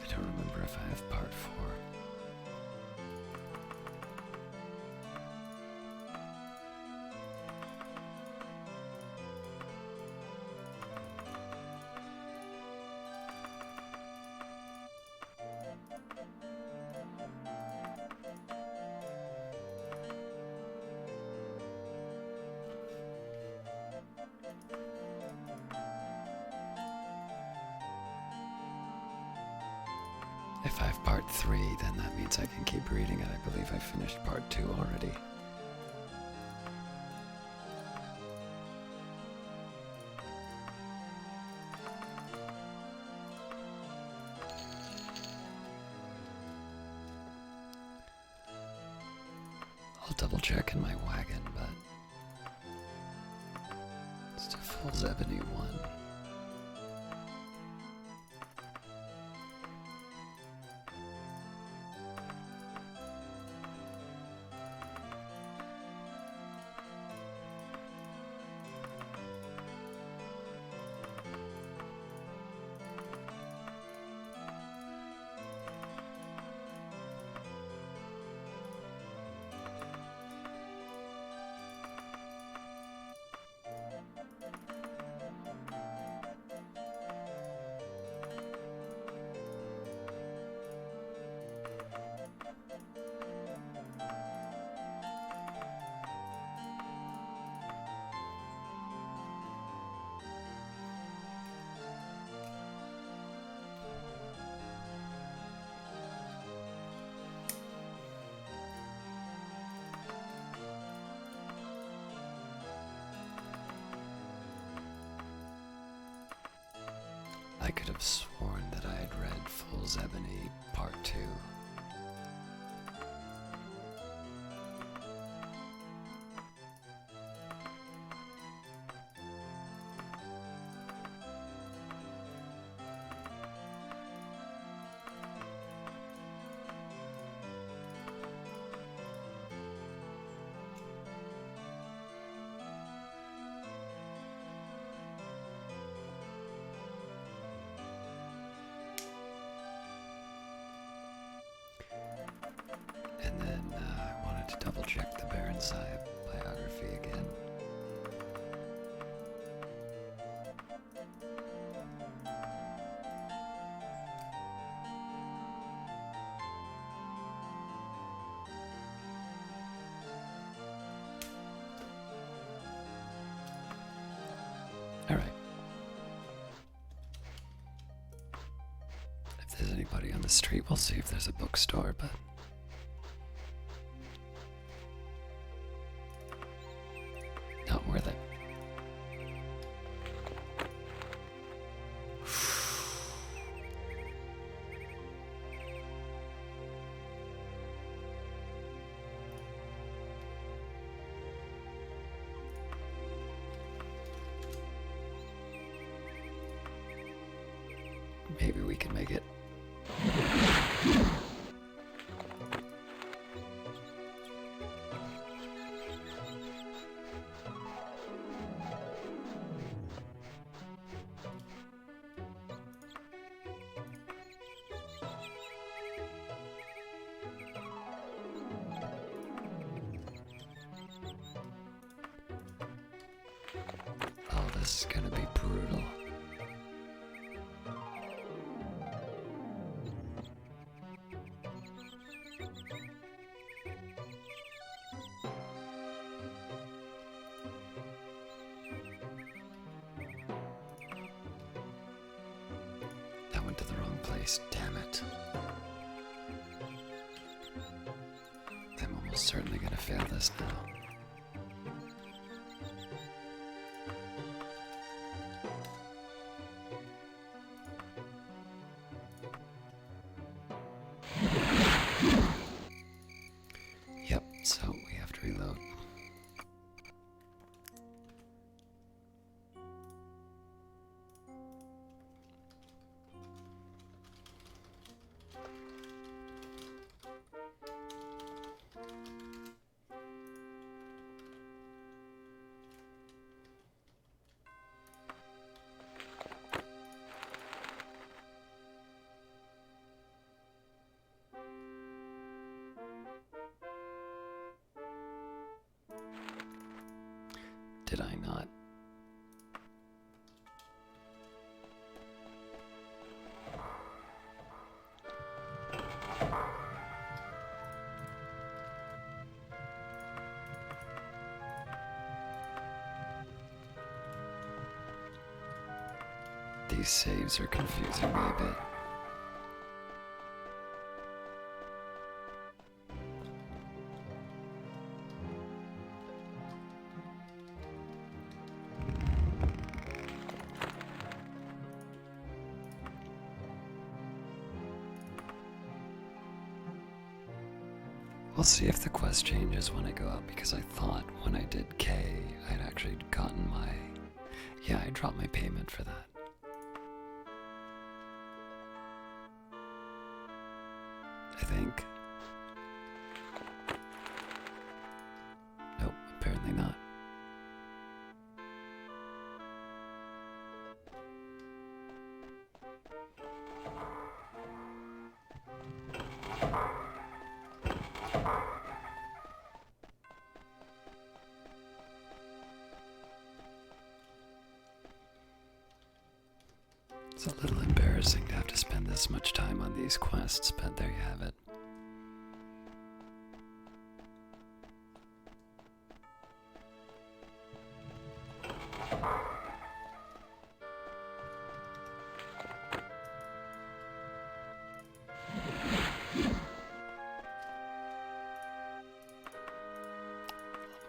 I don't remember if I have part 4. If I have part 3, then that means I can keep reading it. I believe I finished part 2 already. I'll double check in my wagon, but still fulls Ebony 1. I could have sworn that I had read Fool's Ebony Part 2. And then I wanted to double check the Baronside biography again. Alright. If there's anybody on the street, we'll see if there's a bookstore, but not worth it. Maybe we can make it. Oh, this is gonna be brutal. I went to the wrong place, damn it. I'm almost certainly gonna fail this now. Yep, so we have to reload. Did I not? These saves are confusing me a bit. We'll see if the quest changes when I go out, because I thought when I did K, I'd actually gotten my... Yeah, I dropped my payment for that. I think. Nope, apparently not. It's a little embarrassing to have to spend this much time on these quests, but there you have it.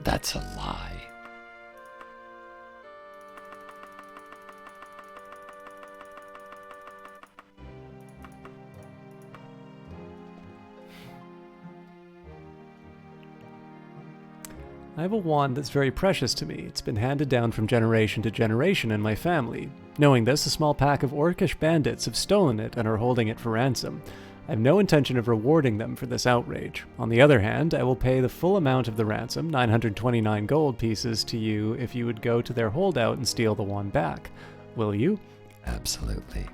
That's a lie. I have a wand that's very precious to me. It's been handed down from generation to generation in my family. Knowing this, a small pack of orcish bandits have stolen it and are holding it for ransom. I have no intention of rewarding them for this outrage. On the other hand, I will pay the full amount of the ransom, 929 gold pieces, to you if you would go to their holdout and steal the wand back. Will you? Absolutely.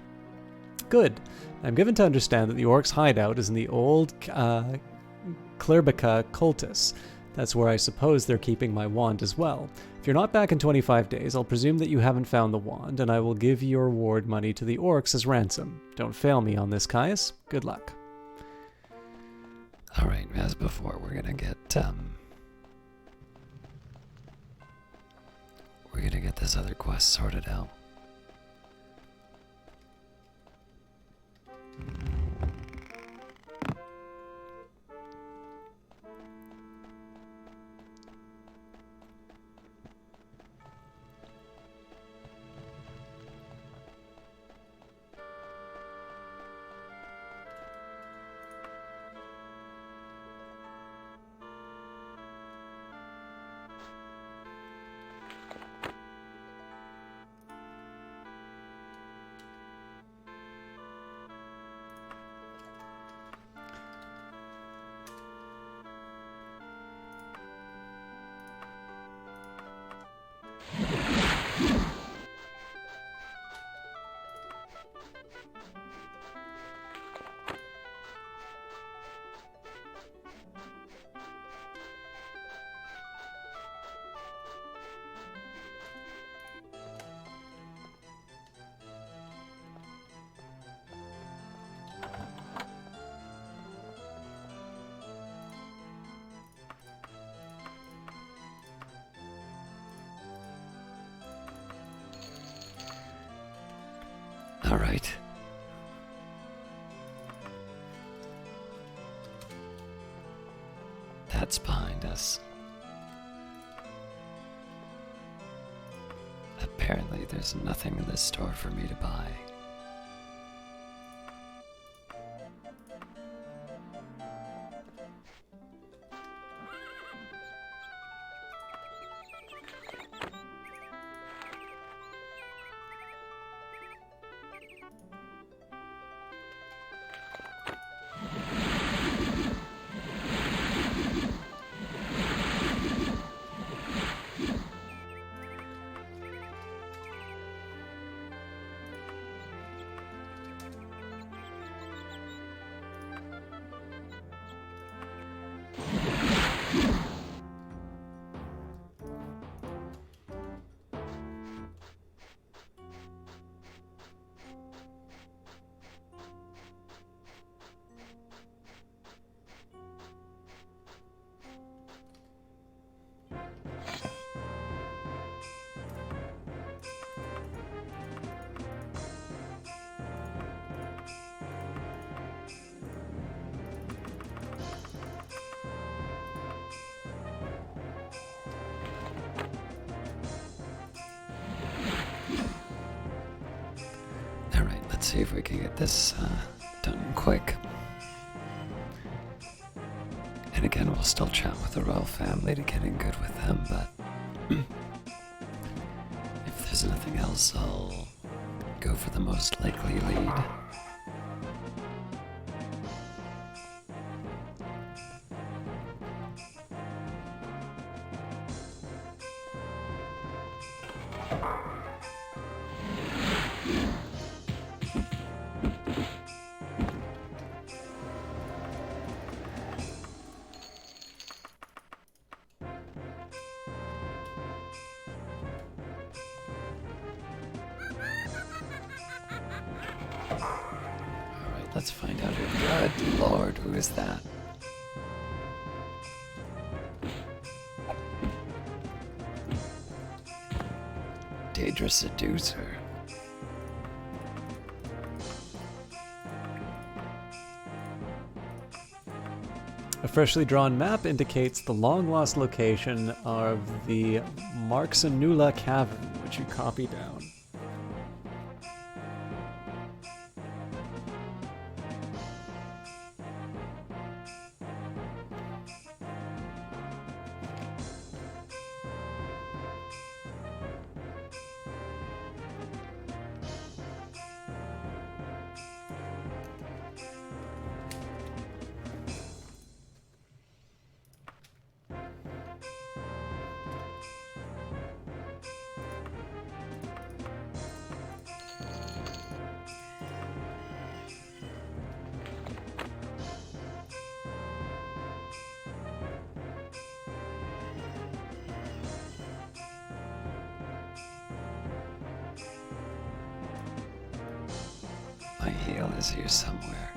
Good. I'm given to understand that the orcs' hideout is in the old Klirbica cultus. That's where I suppose they're keeping my wand as well. If you're not back in 25 days, I'll presume that you haven't found the wand, and I will give your reward money to the orcs as ransom. Don't fail me on this, Caius. Good luck. Alright, as before, we're gonna get this other quest sorted out. Alright. That's behind us. Apparently there's nothing in this store for me to buy. Let's see if we can get this done quick. And again, we'll still chat with the royal family to get in good with them, but if there's nothing else, I'll go for the most likely lead. Let's find out who. Good Lord, who is that? Daedra Seducer. A freshly drawn map indicates the long-lost location of the Marxanula Cavern, which you copy down. My heel is here somewhere.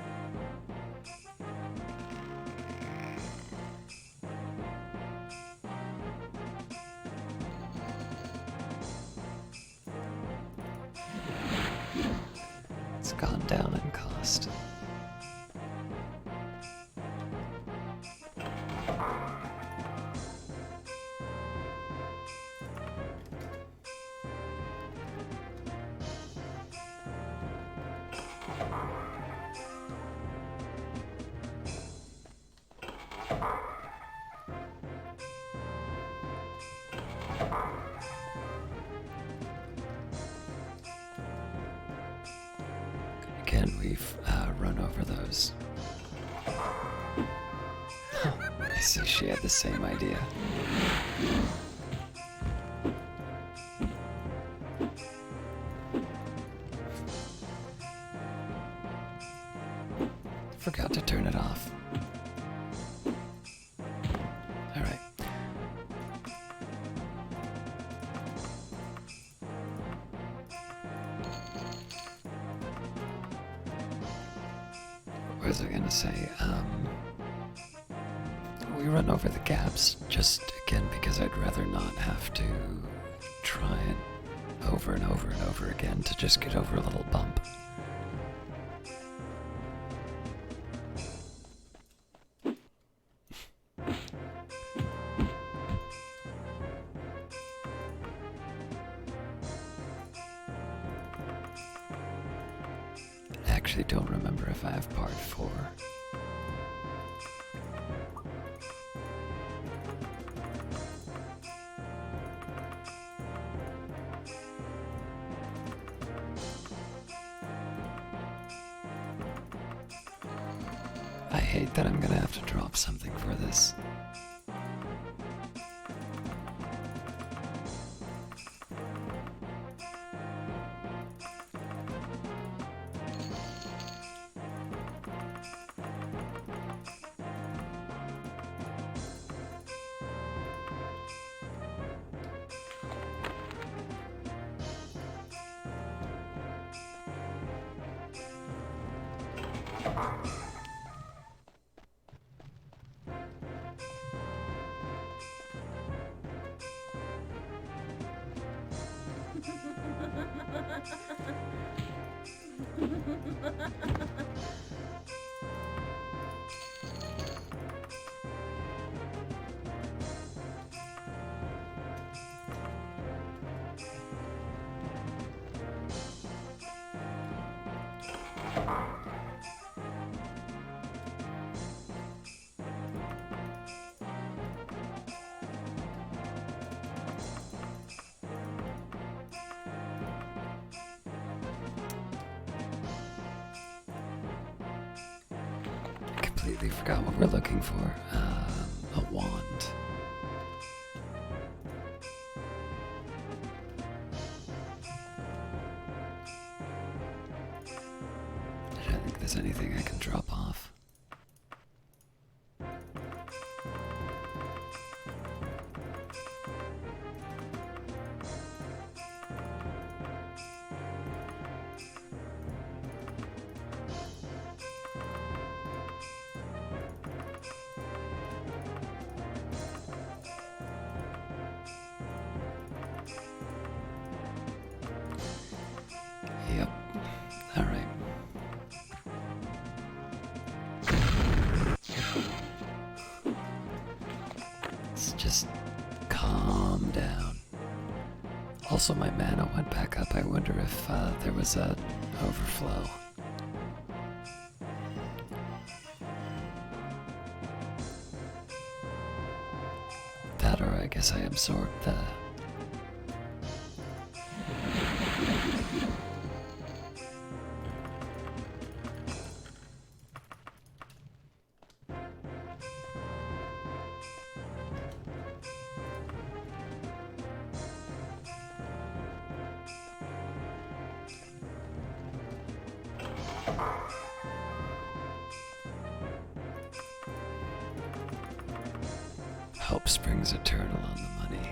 It's gone down in cost. Again, we've run over those. I see she had the same idea. Forgot to turn it off. Alright. What was I gonna say? We run over the gaps just again because I'd rather not have to try it over and over and over again to just get over a little bump. I actually don't remember if I have part 4. I hate that I'm gonna have to drop something for this. Completely forgot what we're looking for. A wand. I don't think there's anything I can drop off. Yep. All right. Let's just calm down. Also, my mana went back up. I wonder if there was a overflow. That, or I guess I absorbed the... Hope springs eternal on the money.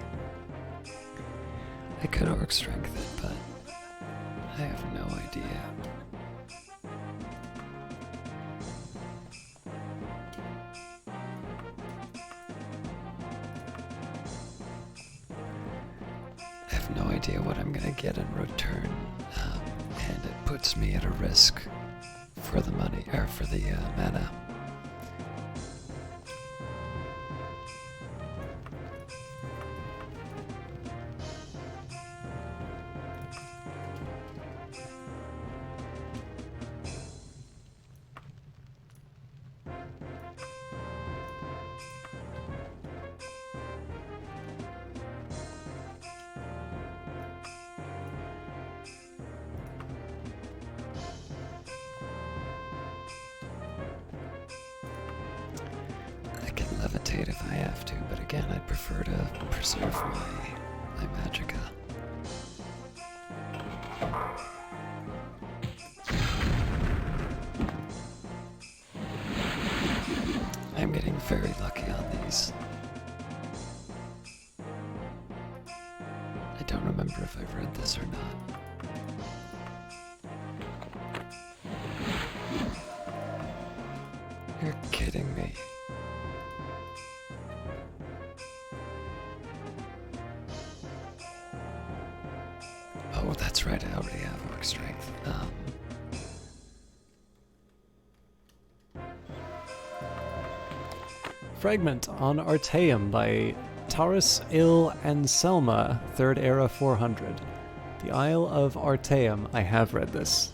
I could orc strength it, but I have no idea. have no idea what I'm gonna get in return, and it puts me at a risk for the money, or for the mana. I can levitate if I have to, but again, I'd prefer to preserve my magicka. I'm getting very lucky on these. I don't remember if I've read this or not. You're kidding me. Oh, that's right, I already have Orc Strength. Fragment on Artaeum by Taurus Il Anselma, 3rd Era 400. The Isle of Artaeum. I have read this.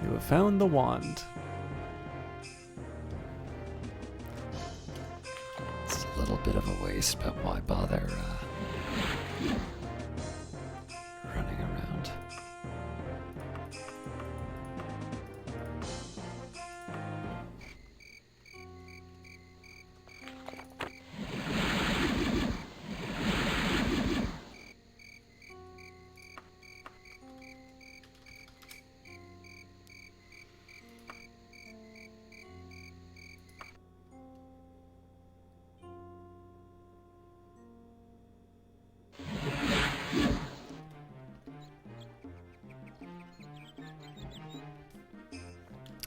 You have found the wand. It's a little bit of a waste, but why bother running around?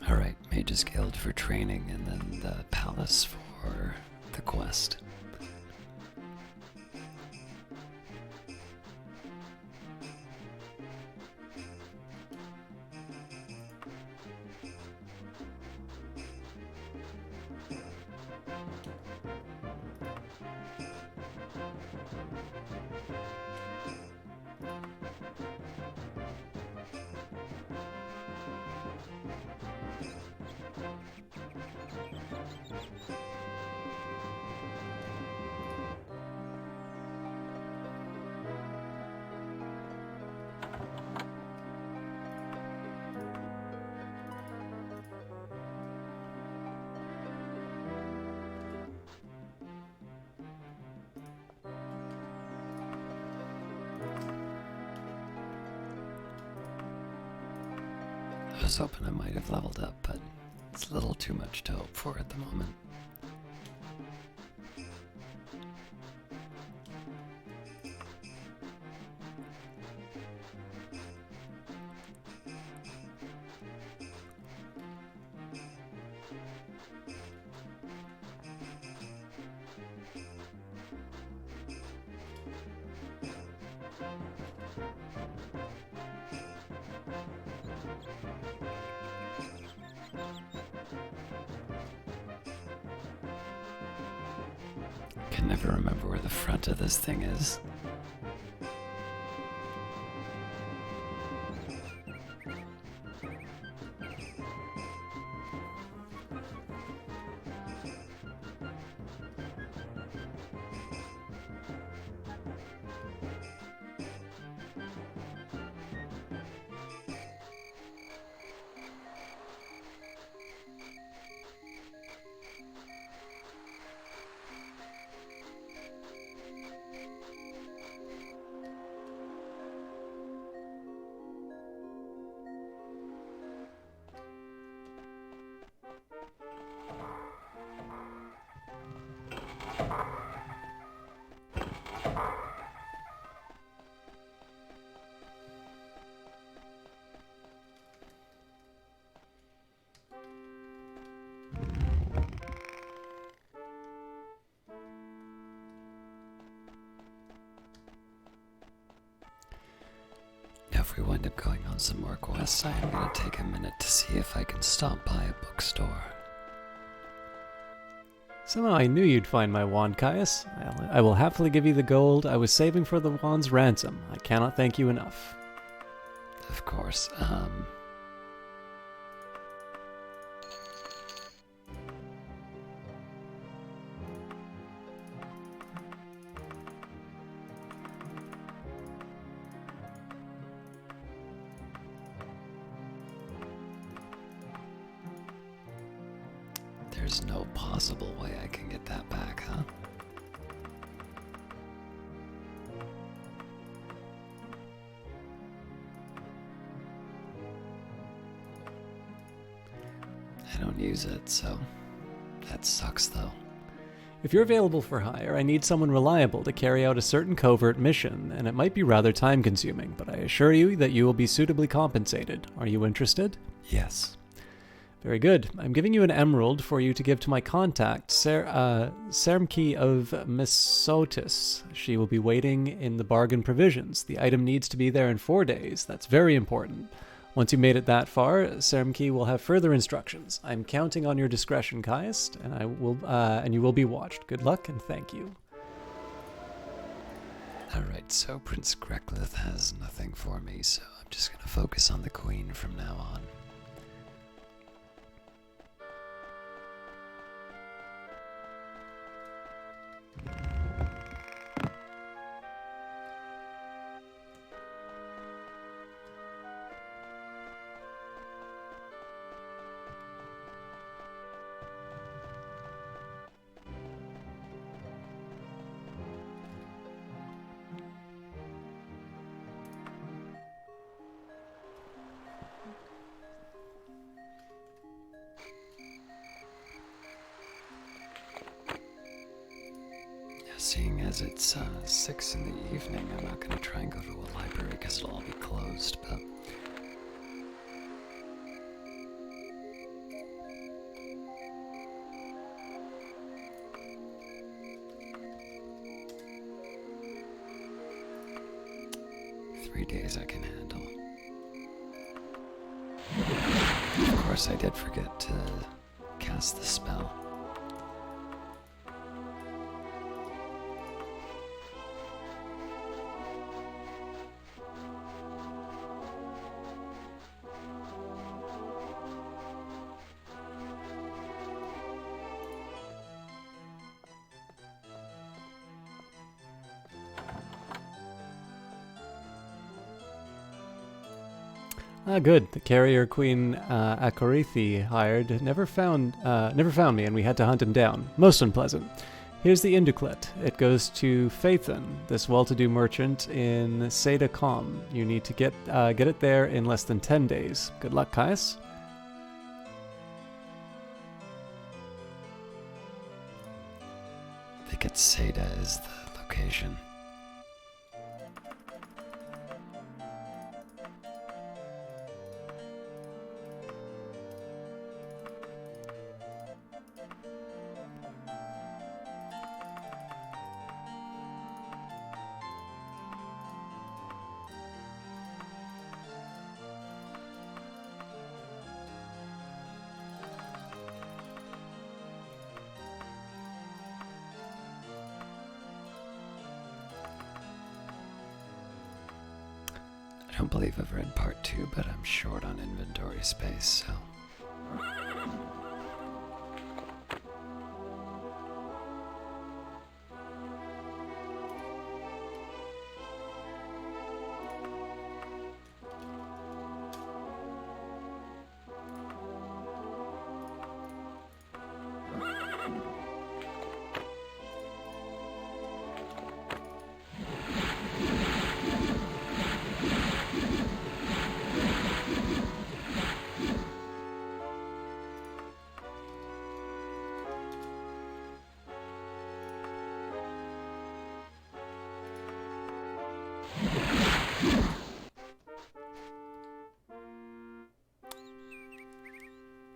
Alright, Mage's Guild for training, and then the Palace for the quest. I was hoping I might have leveled up, but it's a little too much to hope for at the moment. Can never remember where the front of this thing is. if we wind up going on some more quests, I am going to take a minute to see if I can stop by a bookstore. Somehow I knew you'd find my wand, Caius. I will happily give you the gold I was saving for the wand's ransom. I cannot thank you enough. Of course, there's no possible way I can get that back, huh? I don't use it, so that sucks though. If you're available for hire, I need someone reliable to carry out a certain covert mission, and it might be rather time-consuming, but I assure you that you will be suitably compensated. Are you interested? Yes. Very good. I'm giving you an emerald for you to give to my contact, Sermke of Mesotis. She will be waiting in the bargain provisions. The item needs to be there in 4 days. That's very important. Once you made it that far, Sermke will have further instructions. I'm counting on your discretion, Caius, and you will be watched. Good luck and thank you. Alright, so Prince Greklith has nothing for me, so I'm just gonna focus on the Queen from now on. Seeing as it's 6 in the evening, I'm not going to try and go to a library because it'll all be closed, but... "3 days I can handle." Of course, I did forget to cast the spell. Ah, good. The carrier Queen Akorithi hired never found me, and we had to hunt him down. Most unpleasant. Here's the Induclet. It goes to Phaethon, this well-to-do merchant in Seda Com. You need to get it there in less than 10 days. Good luck, Caius. I think it's Seda is the location. I don't believe I've read part 2, but I'm short on inventory space, so...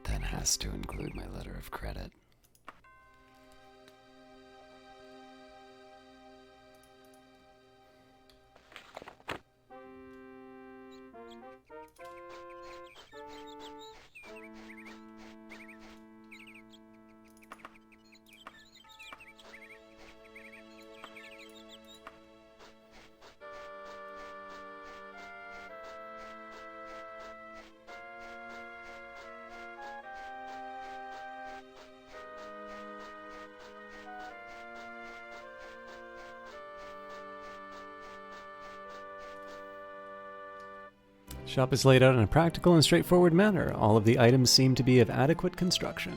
That has to include my letter of credit. Shop is laid out in a practical and straightforward manner. All of the items seem to be of adequate construction.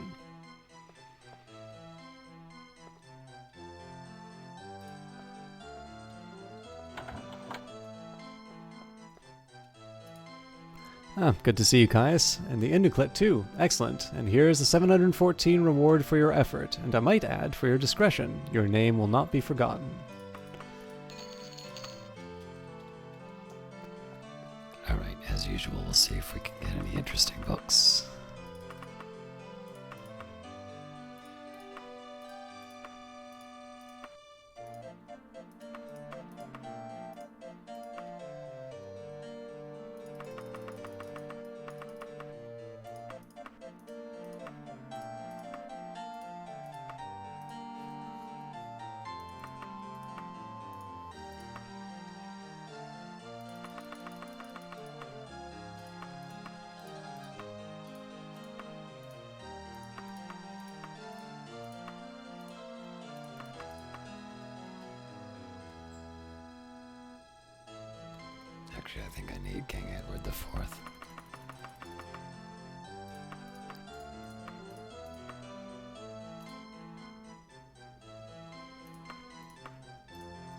Ah, good to see you, Caius. And the Induclet, too. Excellent. And here is the 714 reward for your effort, and I might add, for your discretion. Your name will not be forgotten. Alright, as usual, we'll see if we can get any interesting books. Actually, I think I need King Edward the Fourth.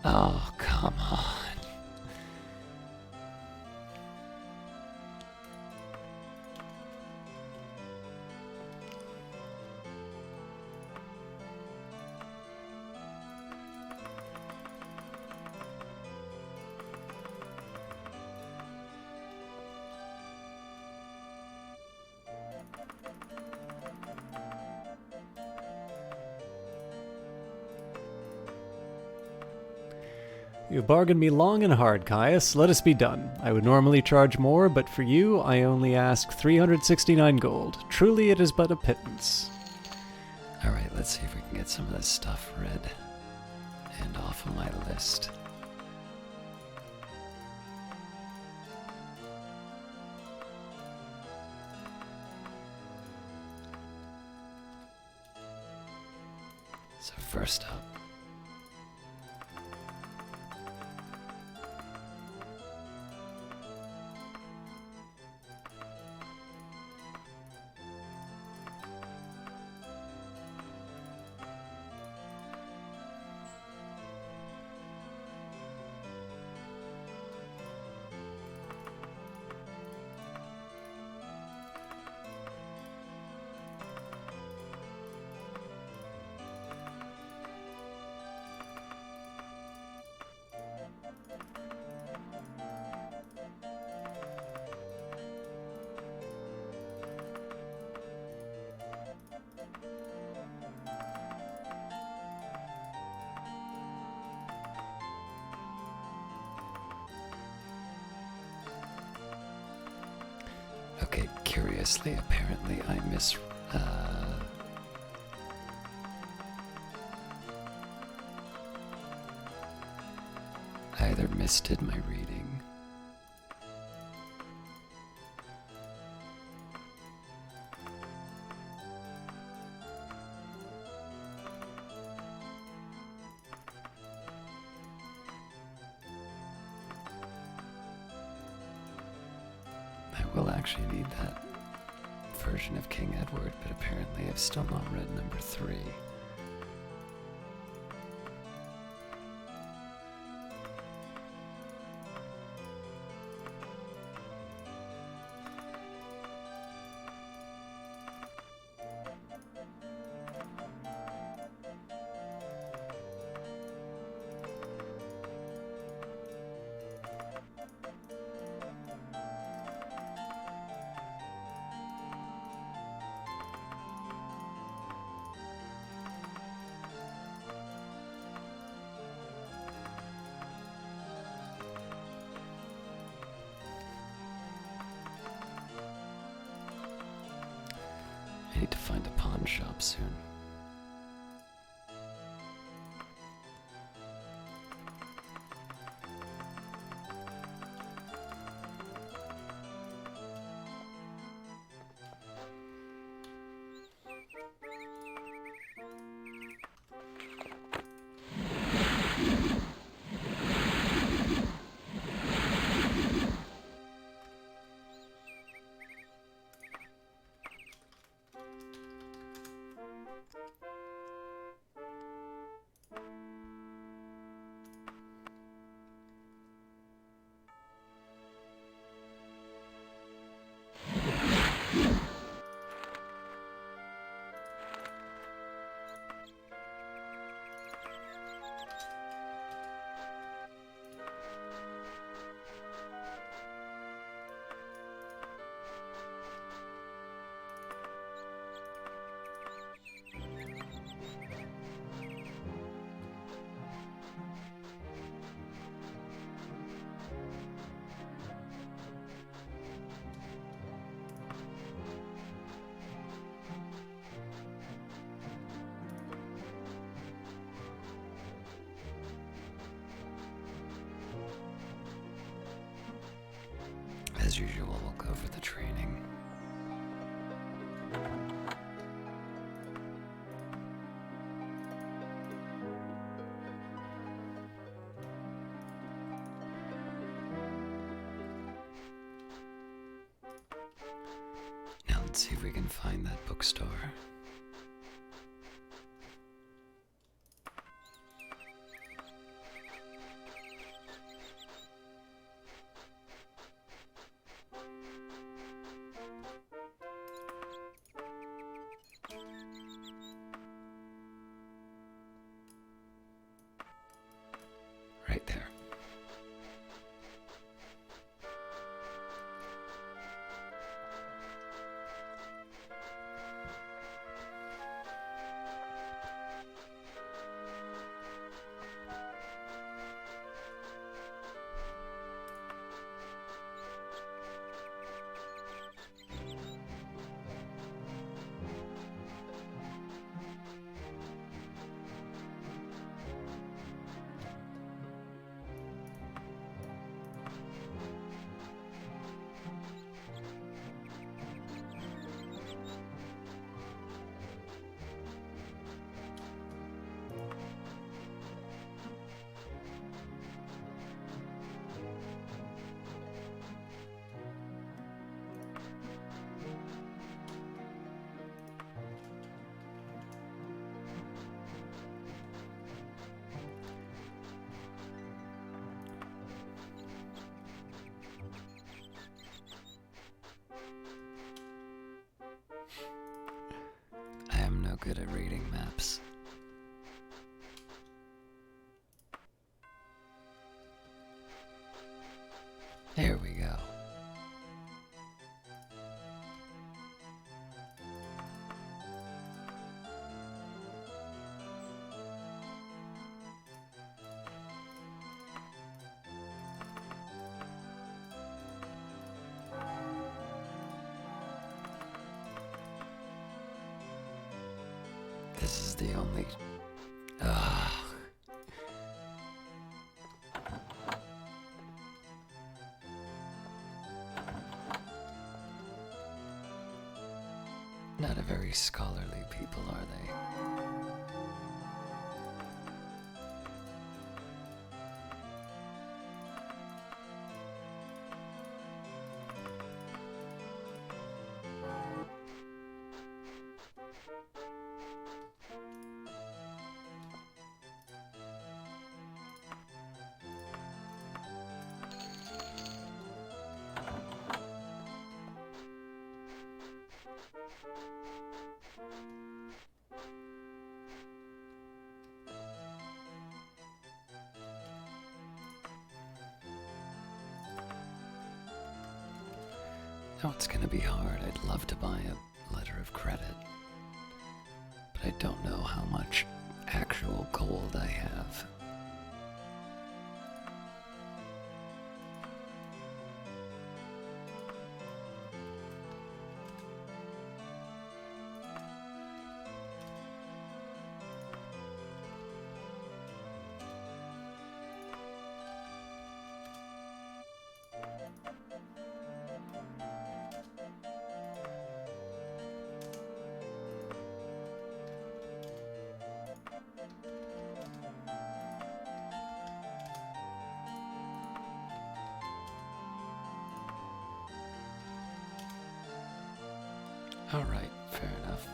Oh, come on. You have bargained me long and hard, Caius. Let us be done. I would normally charge more, but for you I only ask 369 gold. Truly it is but a pittance. Alright, let's see if we can get some of this stuff read and off of my list. So first up, okay, curiously, apparently I I either misdid my reading I will actually need that version of King Edward, but apparently I've still not read number 3. I need to find a pawn shop soon. As usual, we'll go for the training. Now let's see if we can find that bookstore. Right there. I am no good at reading maps. There we go. This is the only... Not a very scholarly people, are they? No, it's gonna be hard. I'd love to buy a letter of credit, but I don't know how much actual gold I have. All right, fair enough.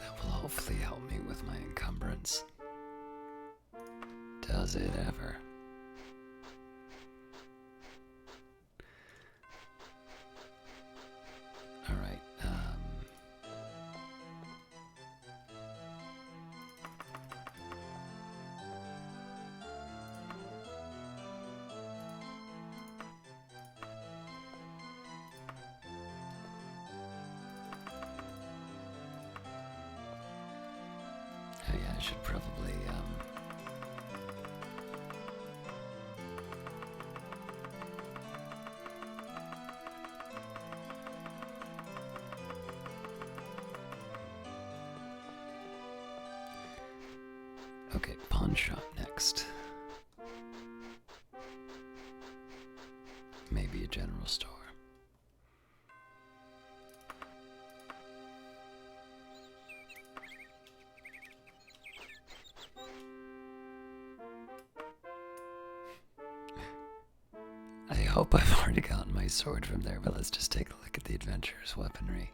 That will hopefully help me with my encumbrance. Does it ever? All right. Oh yeah, I should probably, Okay, pawn shop next. Maybe a general store. I hope I've already gotten my sword from there, but let's just take a look at the adventurer's weaponry.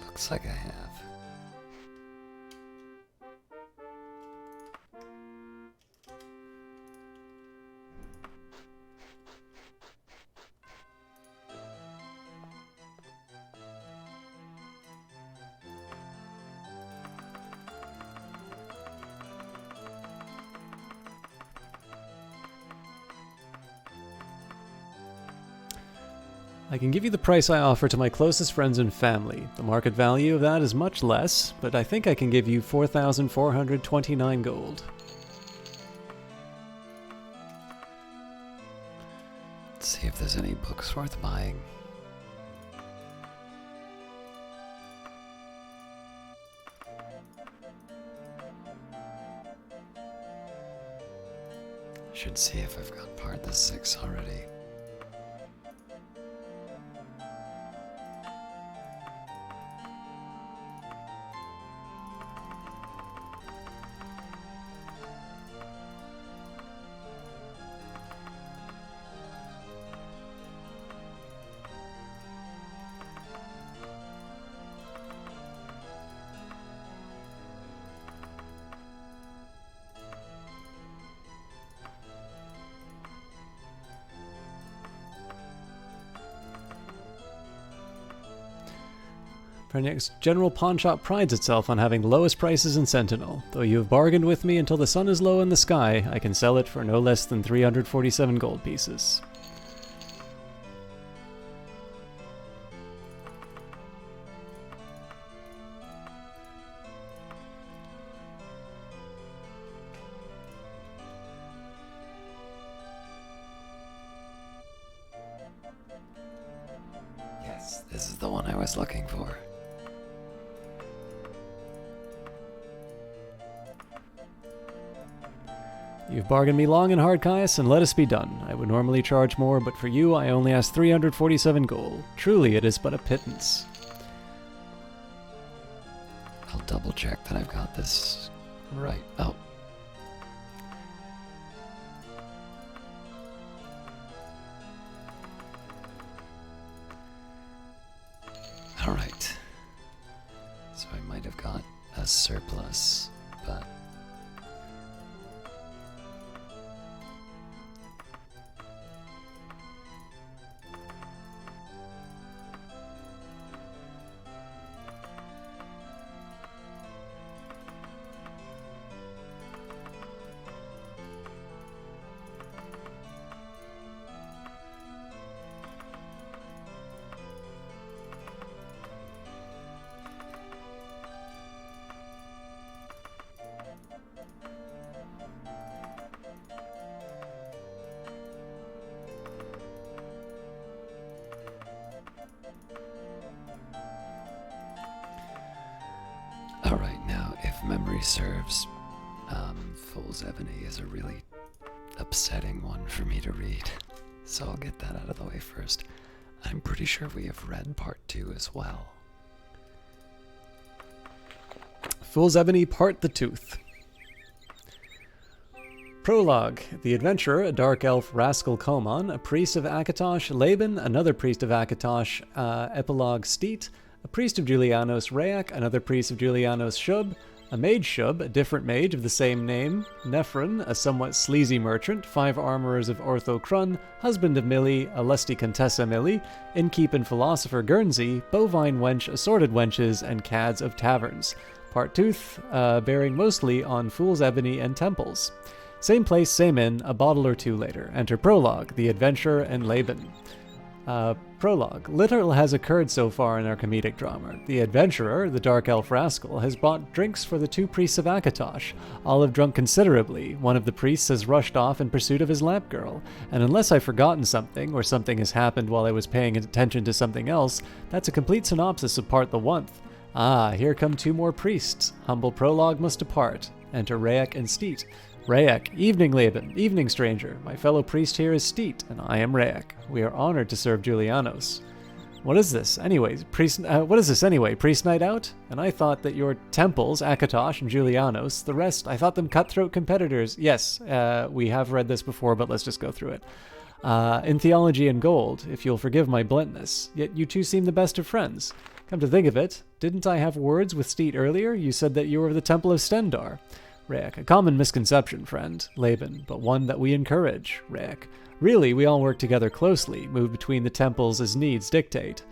Looks like I have. I can give you the price I offer to my closest friends and family. The market value of that is much less, but I think I can give you 4,429 gold. Let's see if there's any books worth buying. Should see if I've got part the 6 already. Prenyk's general pawn shop prides itself on having the lowest prices in Sentinel. Though you have bargained with me until the sun is low in the sky, I can sell it for no less than 347 gold pieces. Yes, this is the one I was looking for. You've bargained me long and hard, Caius, and let us be done. I would normally charge more, but for you I only ask 347 gold. Truly, it is but a pittance. I'll double check that I've got this right. Oh. Alright. So I might have got a surplus, but alright, now, if memory serves, Fool's Ebony is a really upsetting one for me to read, so I'll get that out of the way first. I'm pretty sure we have read part 2 as well. Fool's Ebony, Part the Tooth. Prologue. The adventurer, a dark elf Rascal Komon, a priest of Akatosh Laban, another priest of Akatosh Epilogue Steet, a priest of Julianos Rayak, another priest of Julianos Shub, a mage Shub, a different mage of the same name, Nephron, a somewhat sleazy merchant, 5 armorers of Ortho Krun, husband of Millie, a lusty Contessa Millie, innkeep and philosopher Guernsey, bovine wench, assorted wenches, and cads of taverns. Part Tooth, bearing mostly on Fool's Ebony and temples. Same place, same inn, a bottle or two later. Enter Prologue, the adventurer and Laban. Prologue. Little has occurred so far in our comedic drama. The adventurer, the dark elf rascal, has bought drinks for the 2 priests of Akatosh. All have drunk considerably. One of the priests has rushed off in pursuit of his lamp girl. And unless I've forgotten something, or something has happened while I was paying attention to something else, that's a complete synopsis of part the 1th. Ah, here come 2 more priests. Humble prologue must depart. Enter Rayek and Steet. Rayek, evening Laban, evening stranger. My fellow priest here is Steet, and I am Rayek. We are honored to serve Julianos. What is this, anyways? Priest night out? And I thought that your temples, Akatosh and Julianos, the rest, I thought them cutthroat competitors. Yes, we have read this before, but let's just go through it. In theology and gold, if you'll forgive my bluntness, yet you 2 seem the best of friends. Come to think of it, didn't I have words with Steet earlier? You said that you were of the Temple of Stendar. Rayek, a common misconception, friend. Laban, but one that we encourage. Rayek, really, we all work together closely, move between the temples as needs dictate.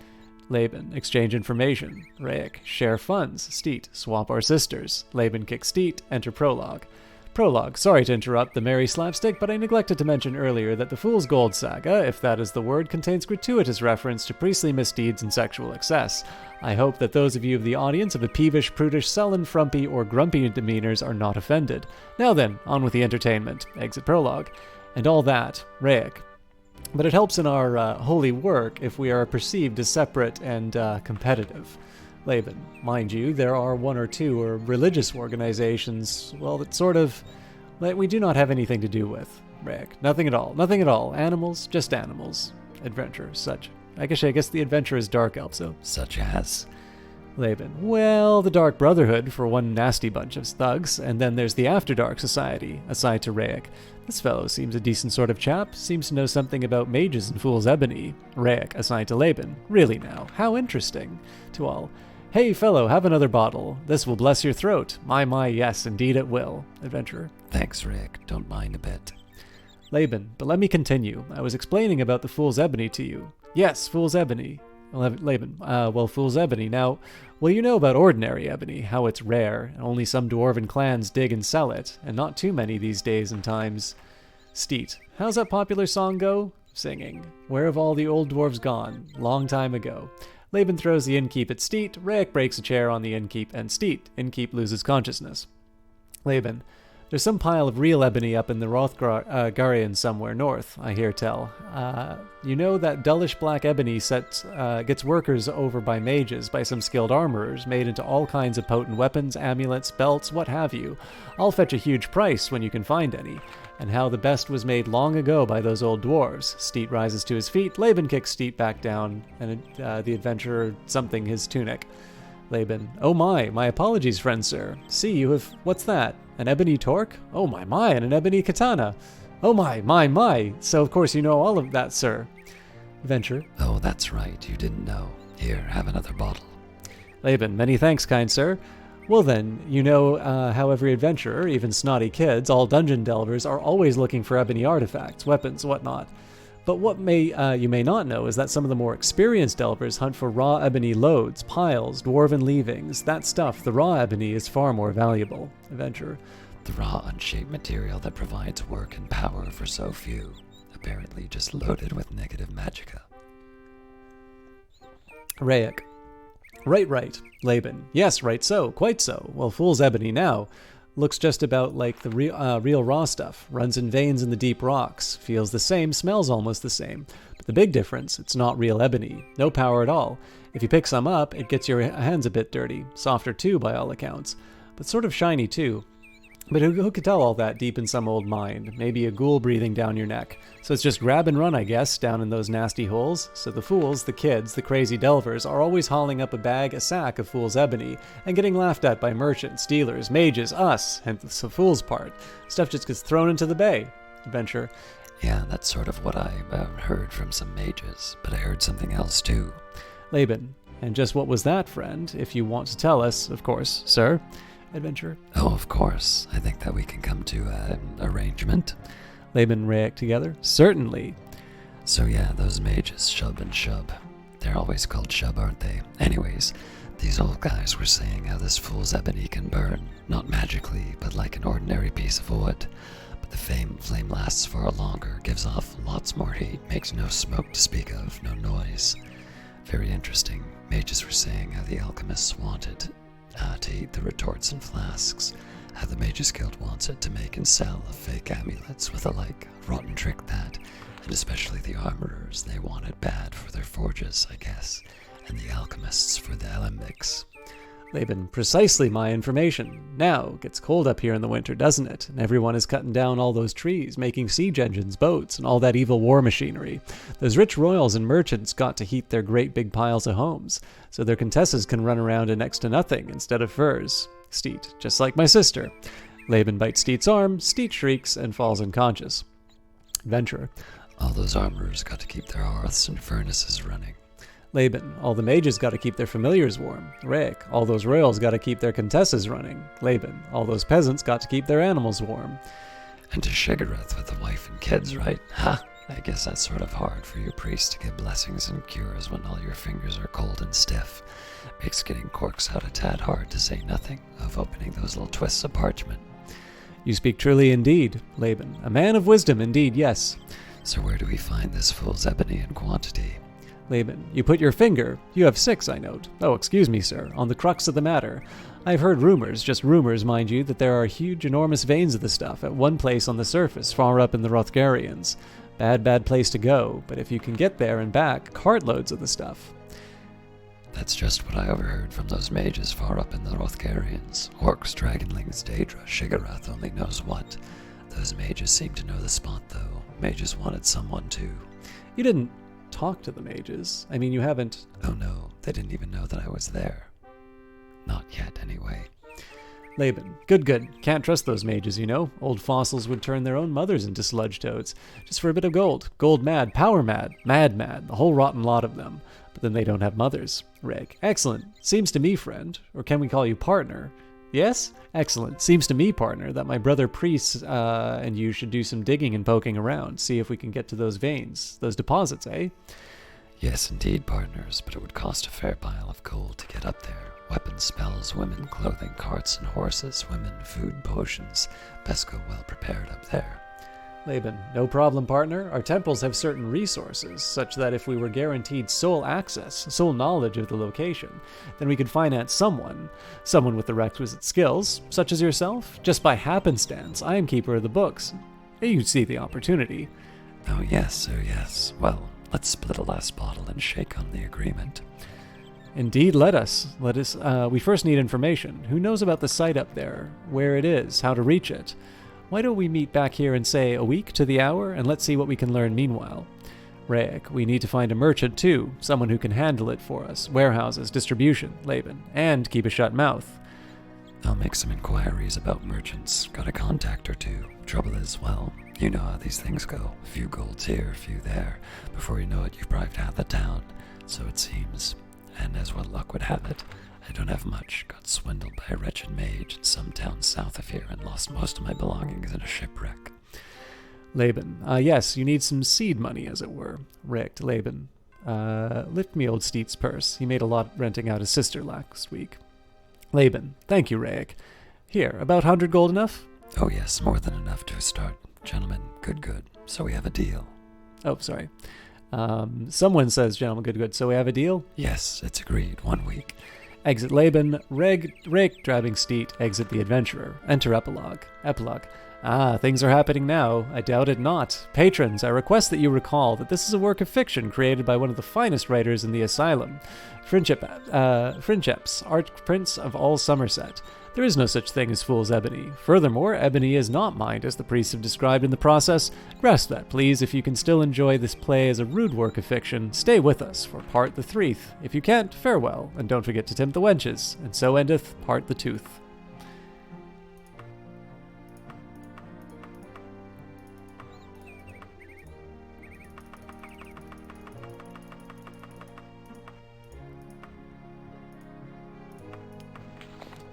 Laban, exchange information. Rayek, share funds. Steet, swap our sisters. Laban kicks Steet, enter prologue. Prologue. Sorry to interrupt the merry slapstick, but I neglected to mention earlier that the Fool's Gold saga, if that is the word, contains gratuitous reference to priestly misdeeds and sexual excess. I hope that those of you of the audience of a peevish, prudish, sullen, frumpy, or grumpy demeanors are not offended. Now then, on with the entertainment. Exit prologue. And all that, Rayek. But it helps in our holy work if we are perceived as separate and competitive. Laban, mind you, there are 1 or 2 religious organizations, well, that sort of, we do not have anything to do with. Rayek, nothing at all, nothing at all. Animals, just animals. Adventure, such. I guess the adventure is dark elf, so. Such as? Laban, well, the Dark Brotherhood for one nasty bunch of thugs, and then there's the After Dark Society, aside to Rayek. This fellow seems a decent sort of chap, seems to know something about mages and Fool's Ebony. Rayek, assigned to Laban, really now, how interesting. To all, hey fellow, have another bottle. This will bless your throat. My, yes, indeed it will. Adventurer. Thanks, Rick. Don't mind a bit. Laban, but let me continue. I was explaining about the Fool's Ebony to you. Yes, Fool's Ebony. Laban, Fool's Ebony. Now, well, you know about ordinary ebony, how it's rare, and only some dwarven clans dig and sell it, and not too many these days and times. Steet, how's that popular song go? Singing. Where have all the old dwarves gone? Long time ago. Laban throws the innkeep at Steet, Rayek breaks a chair on the innkeep, and Steet. Innkeep loses consciousness. Laban, there's some pile of real ebony up in the Rothgarian somewhere north, I hear tell. You know that dullish black ebony gets workers over by mages, by some skilled armorers, made into all kinds of potent weapons, amulets, belts, what have you. I'll fetch a huge price when you can find any. And how the best was made long ago by those old dwarves. Steet rises to his feet, Laban kicks Steet back down, and the adventurer something his tunic. Laban, oh my apologies, friend sir. See, you have, what's that? An ebony torque? Oh my, and an ebony katana. Oh my. So of course you know all of that, sir. Adventurer. Oh, that's right, you didn't know. Here, have another bottle. Laban, many thanks, kind sir. Well then, you know how every adventurer, even snotty kids, all dungeon delvers, are always looking for ebony artifacts, weapons, whatnot. But what you may not know is that some of the more experienced delvers hunt for raw ebony loads, piles, dwarven leavings. That stuff, the raw ebony, is far more valuable. Adventurer. The raw, unshaped material that provides work and power for so few, apparently just loaded with negative magicka. Rayek. Right. Laban. Yes, right so, quite so. Well, Fool's Ebony now looks just about like the real raw stuff. Runs in veins in the deep rocks. Feels the same, smells almost the same. But the big difference, it's not real ebony. No power at all. If you pick some up, it gets your hands a bit dirty. Softer too, by all accounts. But sort of shiny too. But who could tell all that deep in some old mine? Maybe a ghoul breathing down your neck. So it's just grab and run, I guess, down in those nasty holes. So the fools, the kids, the crazy delvers, are always hauling up a sack of Fool's Ebony, and getting laughed at by merchants, dealers, mages, us, and the fool's part. Stuff just gets thrown into the bay. Adventure. Yeah, that's sort of what I heard from some mages, but I heard something else too. Laban. And just what was that, friend? If you want to tell us, of course, sir. Adventure. Oh, of course. I think that we can come to an arrangement. Laban and Rayek together. Certainly. So yeah, those mages, Shub and Shub. They're always called Shub, aren't they? Anyways, these old guys were saying how this Fool's Ebony can burn. Not magically, but like an ordinary piece of wood. But The flame lasts far longer, gives off lots more heat, makes no smoke to speak of, no noise. Very interesting. Mages were saying how the alchemists wanted to eat the retorts and flasks, how the Mages Guild wants it to make and sell fake amulets with a rotten trick that, and especially the armorers, they want it bad for their forges, I guess, and the alchemists for the alembics. Laban, precisely my information. Now, it gets cold up here in the winter, doesn't it? And everyone is cutting down all those trees, making siege engines, boats, and all that evil war machinery. Those rich royals and merchants got to heat their great big piles of homes, so their contesses can run around in next to nothing instead of furs. Steet, just like my sister. Laban bites Steet's arm, Steet shrieks and falls unconscious. Adventurer. All those armorers got to keep their hearths and furnaces running. Laban, all the mages got to keep their familiars warm. Rick, all those royals got to keep their contesses running. Laban, all those peasants got to keep their animals warm. And to Shigarath with a wife and kids, right? Ha! I guess that's sort of hard for you priests to give blessings and cures when all your fingers are cold and stiff. Makes getting corks out a tad hard, to say nothing of opening those little twists of parchment. You speak truly indeed, Laban. A man of wisdom indeed, yes. So where do we find this fool's ebony in quantity? Laban, you put your finger, you have 6, I note. Oh, excuse me, sir, on the crux of the matter. I've heard rumors, just rumors, mind you, that there are huge, enormous veins of the stuff at one place on the surface, far up in the Rothgarians. Bad place to go, but if you can get there and back, cartloads of the stuff. That's just what I overheard from those mages far up in the Rothgarians. Orcs, dragonlings, Daedra, Shigarath only knows what. Those mages seem to know the spot, though. Mages wanted someone to... You didn't talk to the mages. I mean, you haven't... Oh no, they didn't even know that I was there. Not yet, anyway. Laban, good. Can't trust those mages, you know. Old fossils would turn their own mothers into sludge toads, just for a bit of gold. Gold mad, power mad, mad, the whole rotten lot of them. But then they don't have mothers. Reg, excellent. Seems to me, friend, or can we call you partner? Yes? Excellent. Seems to me, partner, that my brother priests and you should do some digging and poking around, see if we can get to those veins, those deposits, eh? Yes, indeed, partners, but it would cost a fair pile of gold to get up there. Weapons, spells, women, clothing, carts and horses, women, food, potions. Best go well prepared up there. Laban, no problem, partner. Our temples have certain resources, such that if we were guaranteed sole access, sole knowledge of the location, then we could finance someone with the requisite skills, such as yourself. Just by happenstance, I am keeper of the books. You see the opportunity. Oh yes. Well, let's split a last bottle and shake on the agreement. Indeed, let us. We first need information. Who knows about the site up there? Where it is? How to reach it? Why don't we meet back here in, say, a week to the hour, and let's see what we can learn meanwhile. Raek, we need to find a merchant, too. Someone who can handle it for us. Warehouses, distribution, Laban. And keep a shut mouth. I'll make some inquiries about merchants. Got a contact or two. Trouble is, well, you know how these things go. A few golds here, a few there. Before you know it, you've bribed half the town. So it seems. And as what luck would have it, I don't have much. Got swindled by a wretched mage in some town south of here and lost most of my belongings in a shipwreck. Laban, yes, you need some seed money, as it were. Rick, Laban, lift me old Steet's purse. He made a lot renting out his sister last week. Laban, thank you, Raek. Here, about 100 gold enough? Oh yes, more than enough to start. Gentlemen, good. So we have a deal. Oh, sorry. Someone says, gentlemen, good. So we have a deal? Yes, it's agreed. 1 week. Exit Laban, Rake, driving Steet, exit the adventurer. Enter epilogue. Epilogue. Ah, things are happening now. I doubt it not. Patrons, I request that you recall that this is a work of fiction created by one of the finest writers in the asylum. Frinceps, Archprince of all Somerset. There is no such thing as fool's ebony. Furthermore, ebony is not mined as the priests have described in the process. Grasp that, please. If you can still enjoy this play as a rude work of fiction, stay with us for part the threeth. If you can't, farewell, and don't forget to tempt the wenches. And so endeth part the tooth.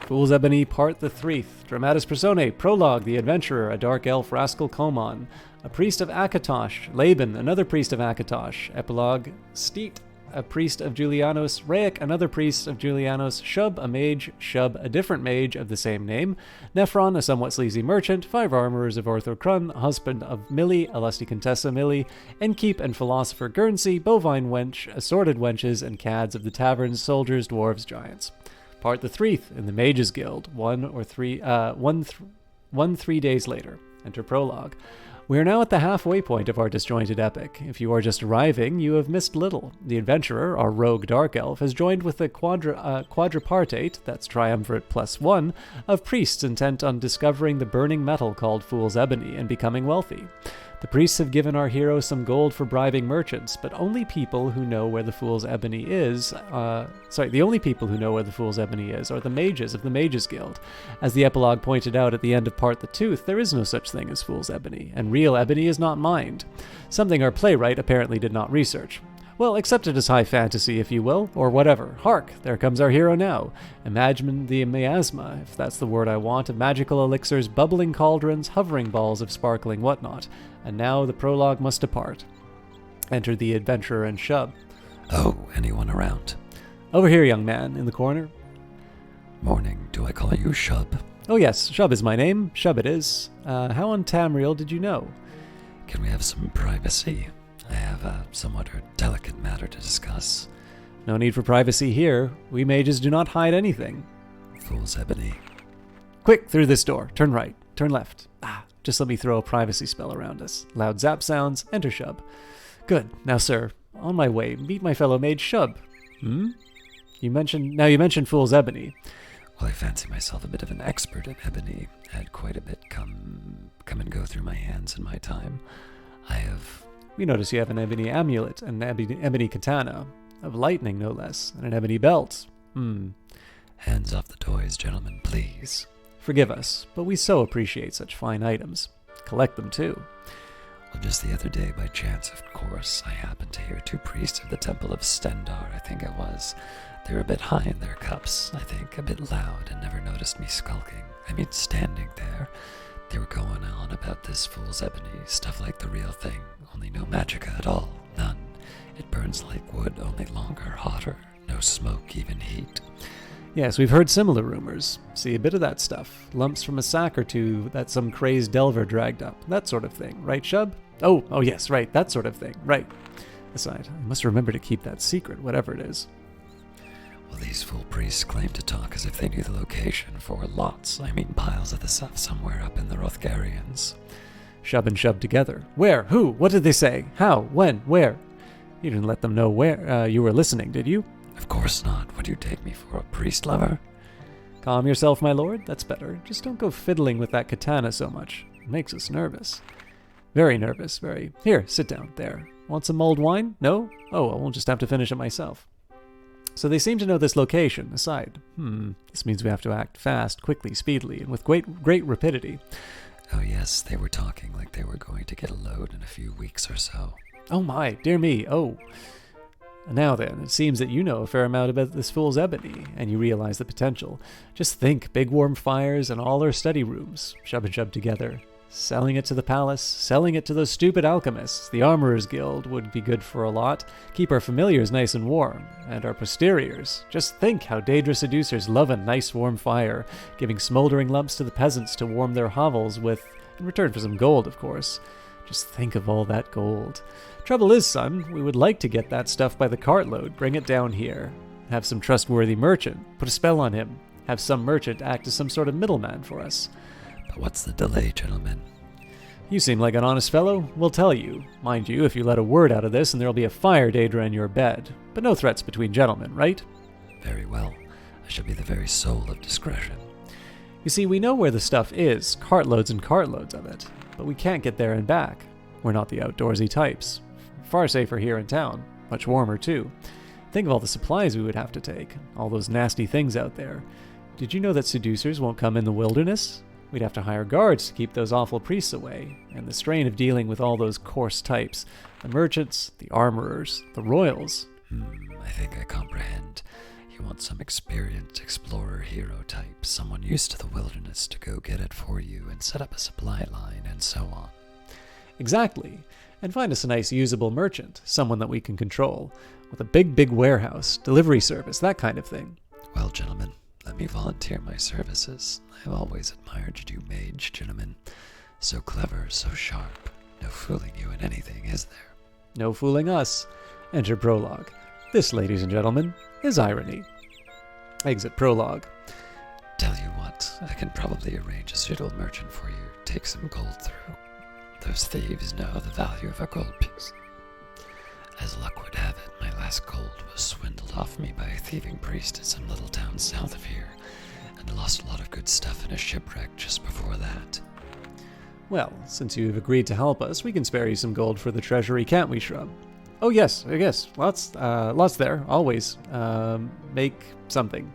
Fool's Ebony, Part the Threeth. Dramatis Personae. Prologue, the adventurer, a dark elf rascal Koman. A priest of Akatosh. Laban, another priest of Akatosh. Epilogue, Steet. a priest of Julianos, Raek, another priest of Julianos, Shub, a mage, Shub, a different mage of the same name, Nephron, a somewhat sleazy merchant, 5 armorers of Arthur Crun, husband of Millie, a lusty Contessa Millie, Enkeep and philosopher Guernsey, bovine wench, assorted wenches, and cads of the taverns, soldiers, dwarves, giants. Part the 3 in the Mages Guild, 3 days later. Enter prologue. We are now at the halfway point of our disjointed epic. If you are just arriving, you have missed little. The adventurer, our rogue dark elf, has joined with the quadripartite, that's triumvirate +1, of priests intent on discovering the burning metal called Fool's Ebony and becoming wealthy. The priests have given our hero some gold for bribing merchants, but only people who know where the Fool's Ebony is, the only people who know where the Fool's Ebony is are the mages of the Mages Guild. As the epilogue pointed out at the end of Part the Tooth, there is no such thing as Fool's Ebony, and real ebony is not mined. Something our playwright apparently did not research. Well, accept it as high fantasy, if you will, or whatever. Hark, there comes our hero now. Imagine the miasma, if that's the word I want, of magical elixirs, bubbling cauldrons, hovering balls of sparkling whatnot. And now the prologue must depart. Enter the adventurer and Shub. Oh, anyone around? Over here, young man, in the corner. Morning. Do I call you Shub? Oh yes, Shub is my name. Shub it is. How on Tamriel did you know? Can we have some privacy? I have a somewhat delicate matter to discuss. No need for privacy here. We mages do not hide anything. Fool's Ebony. Quick, through this door. Turn right. Turn left. Just let me throw a privacy spell around us. Loud zap sounds. Enter Shub. Good. Now, sir, on my way, meet my fellow mage Shub. You mentioned Fool's Ebony. Well, I fancy myself a bit of an expert in ebony. Had quite a bit come and go through my hands in my time. We notice you have an ebony amulet, an ebony katana, of lightning no less, and an ebony belt. Hands off the toys, gentlemen, please. Forgive us, but we so appreciate such fine items. Collect them too. Well, just the other day, by chance, of course, I happened to hear 2 priests of the Temple of Stendar, I think it was. They were a bit high in their cups, I think, a bit loud, and never noticed me skulking. Standing there. They were going on about this Fool's Ebony, stuff like the real thing, only no magicka at all, none. It burns like wood, only longer, hotter, no smoke, even heat. Yes, we've heard similar rumors. See a bit of that stuff. Lumps from a sack or two that some crazed delver dragged up. That sort of thing. Right, Shub? Oh yes, right, that sort of thing. Right. Aside, I must remember to keep that secret, whatever it is. Well, these fool priests claim to talk as if they knew the location for lots. Piles of the stuff somewhere up in the Rothgarians. Shub and Shub together. Where? Who? What did they say? How? When? Where? You didn't let them know where you were listening, did you? Of course not. Would you take me for a priest lover? Calm yourself, my lord. That's better. Just don't go fiddling with that katana so much. It makes us nervous. Very nervous, very. Here, sit down. There. Want some mulled wine? No? Oh, we'll just have to finish it myself. So they seem to know this location. Aside. This means we have to act fast, quickly, speedily, and with great rapidity. Oh yes, they were talking like they were going to get a load in a few weeks or so. Oh my, dear me, oh. Now then, it seems that you know a fair amount about this Fool's Ebony, and you realize the potential. Just think, big warm fires and all our study rooms, Shub and Shub together. Selling it to the palace, selling it to those stupid alchemists. The Armorers Guild would be good for a lot. Keep our familiars nice and warm. And our posteriors. Just think how Daedra seducers love a nice warm fire, giving smoldering lumps to the peasants to warm their hovels with, in return for some gold, of course. Just think of all that gold. Trouble is, son, we would like to get that stuff by the cartload, bring it down here. Have some trustworthy merchant, put a spell on him. Have some merchant act as some sort of middleman for us. But what's the delay, gentlemen? You seem like an honest fellow. We'll tell you. Mind you, if you let a word out of this, and there'll be a fire, Daedra, in your bed. But no threats between gentlemen, right? Very well. I shall be the very soul of discretion. You see, we know where the stuff is, cartloads and cartloads of it. But we can't get there and back. We're not the outdoorsy types. Far safer here in town. Much warmer, too. Think of all the supplies we would have to take. All those nasty things out there. Did you know that seducers won't come in the wilderness? We'd have to hire guards to keep those awful priests away. And the strain of dealing with all those coarse types. The merchants, the armorers, the royals. I think I comprehend. You want some experienced explorer hero type. Someone used to the wilderness to go get it for you and set up a supply line and so on. Exactly. And find us a nice usable merchant, someone that we can control. with a big warehouse, delivery service, that kind of thing. Well, gentlemen, let me volunteer my services. I have always admired you mage gentlemen. So clever, so sharp. No fooling you in anything, is there? No fooling us. Enter prologue. This, ladies and gentlemen, is irony. Exit prologue. Tell you what, I can probably arrange a suitable merchant for you. Take some gold through. Those thieves know the value of a gold piece. As luck would have it, my last gold was swindled off me by a thieving priest in some little town south of here, and I lost a lot of good stuff in a shipwreck just before that. Well, since you've agreed to help us, we can spare you some gold for the treasury, can't we, Shrub? Oh yes, I guess. Lots there, always. Make something.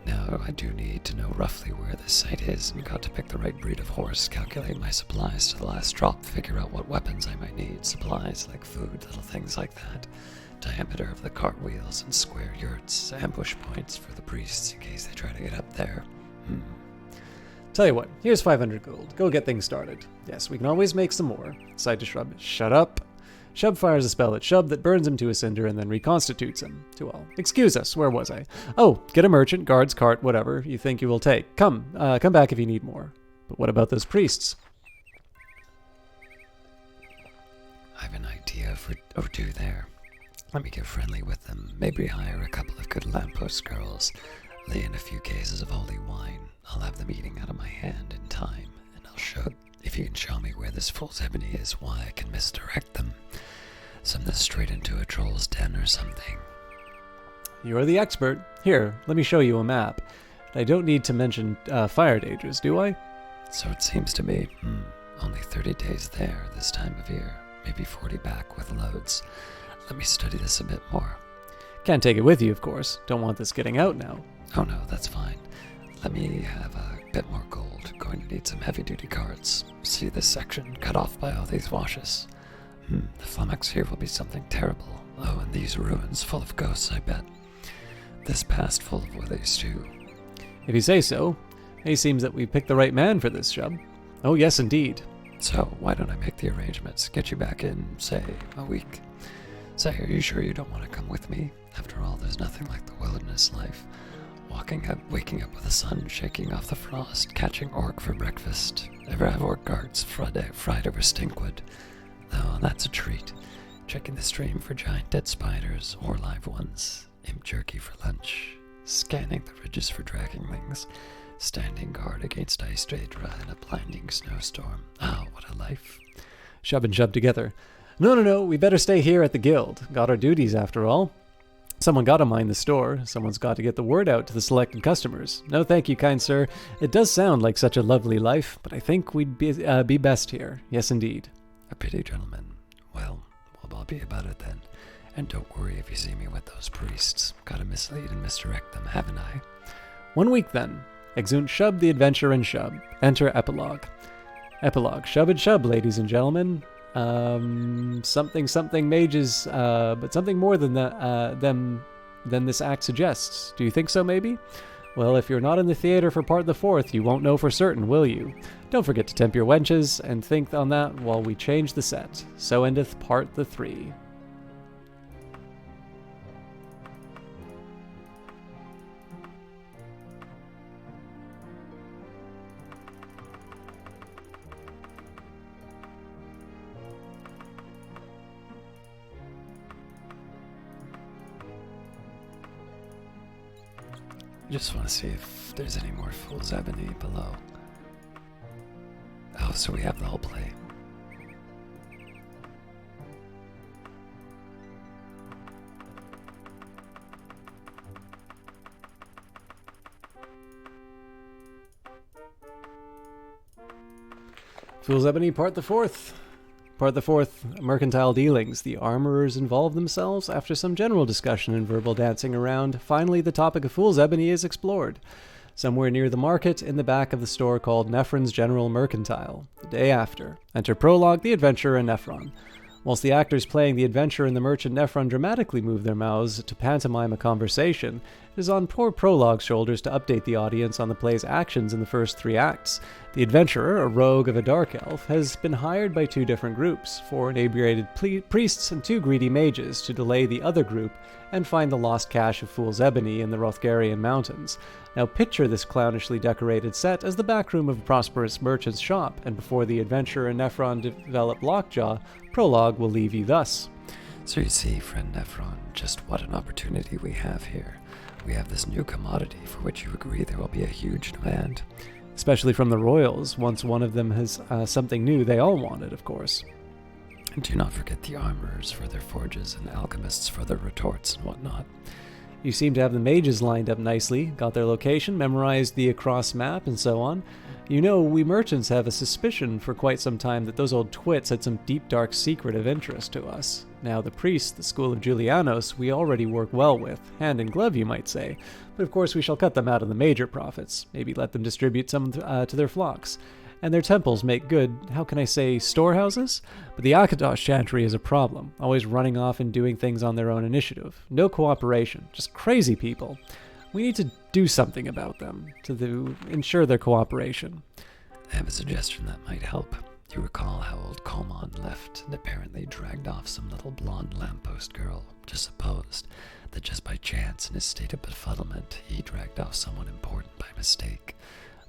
Now, I do need to know roughly where this site is, and got to pick the right breed of horse, calculate my supplies to the last drop, figure out what weapons I might need, supplies like food, little things like that, diameter of the cartwheels and square yurts, ambush points for the priests in case they try to get up there. Tell you what, here's 500 gold. Go get things started. Yes, we can always make some more. Side to Shrub. Shut up. Shub fires a spell at Shub that burns him to a cinder and then reconstitutes him. To all. Excuse us, where was I? Oh, get a merchant, guards, cart, whatever you think you will take. Come back if you need more. But what about those priests? I have an idea or two there. Let me get friendly with them. Maybe hire a couple of good lamppost girls. Lay in a few cases of holy wine. I'll have them eating out of my hand in time, and I'll show. If you can show me where this fool's Ebony is, why I can misdirect them. Send this straight into a troll's den or something. You're the expert. Here, let me show you a map. I don't need to mention fire dangers, do I? So it seems to me. Only 30 days there this time of year. Maybe 40 back with loads. Let me study this a bit more. Can't take it with you, of course. Don't want this getting out now. Oh no, that's fine. Let me have a bit more gold. Going to need some heavy-duty carts. See this section cut off by all these washes. The flummox here will be something terrible. Oh, and these ruins full of ghosts, I bet. This past full of willies, too. If you say so. It seems that we picked the right man for this, Shub. Oh, yes, indeed. So, why don't I make the arrangements? Get you back in, say, a week. Say, are you sure you don't want to come with me? After all, there's nothing like the wilderness life. Waking up with the sun shaking off the frost, catching orc for breakfast. Ever have orc guards fried over stinkwood? Oh, that's a treat. Checking the stream for giant dead spiders or live ones. Imp jerky for lunch. Scanning the ridges for dragonlings. Standing guard against Ice Daedra in a blinding snowstorm. Oh, what a life. Shub and Shub together. No, we better stay here at the guild. Got our duties after all. Someone got to mind the store. Someone's got to get the word out to the selected customers. No thank you, kind sir. It does sound like such a lovely life, but I think we'd be best here. Yes, indeed. A pity, gentlemen. Well, I'll be about it then. And don't worry if you see me with those priests. Gotta mislead and misdirect them, haven't I? 1 week then. Exeunt Shub the Adventurer and Shub. Enter Epilogue. Epilogue. Shub and Shub, ladies and gentlemen. Something mages, but something more than than this act suggests. Do you think so, maybe? Well, if you're not in the theater for part the fourth, you won't know for certain, will you? Don't forget to tempt your wenches, and think on that while we change the set. So endeth part the 3. I just want to see if there's any more Fool's Ebony below. Oh, so we have the whole play. Fool's Ebony, part the 4th. Part the 4th, mercantile dealings. The armorers involve themselves after some general discussion and verbal dancing around. Finally, the topic of Fool's Ebony is explored. Somewhere near the market, in the back of the store called Nephron's General Mercantile. The day after. Enter prologue, the adventurer and Nephron. Whilst the actors playing the adventurer and the merchant Nephron dramatically move their mouths to pantomime a conversation, It is on poor Prologue's shoulders to update the audience on the play's actions in the first 3 acts. The adventurer, a rogue of a dark elf, has been hired by 2 different groups, 4 inebriated priests and 2 greedy mages, to delay the other group and find the lost cache of Fool's Ebony in the Rothgarian Mountains. Now picture this clownishly decorated set as the backroom of a prosperous merchant's shop, and before the adventurer and Nephron develop lockjaw, Prologue will leave you thus. So you see, friend Nephron, just what an opportunity we have here. We have this new commodity for which you agree there will be a huge demand. Especially from the royals, once one of them has something new they all wanted, of course. And do not forget the armorers for their forges and alchemists for their retorts and whatnot. You seem to have the mages lined up nicely, got their location, memorized the across map, and so on. You know, we merchants have a suspicion for quite some time that those old twits had some deep dark secret of interest to us. Now the priests, the school of Julianos, we already work well with, hand in glove you might say, but of course we shall cut them out of the major profits, maybe let them distribute some to their flocks. And their temples make good, how can I say, storehouses? But the Akatosh chantry is a problem, always running off and doing things on their own initiative. No cooperation, just crazy people. We need to do something about them, to ensure their cooperation. I have a suggestion that might help. You recall how old Komon left and apparently dragged off some little blonde lamppost girl. Just supposed that just by chance, in his state of befuddlement, he dragged off someone important by mistake.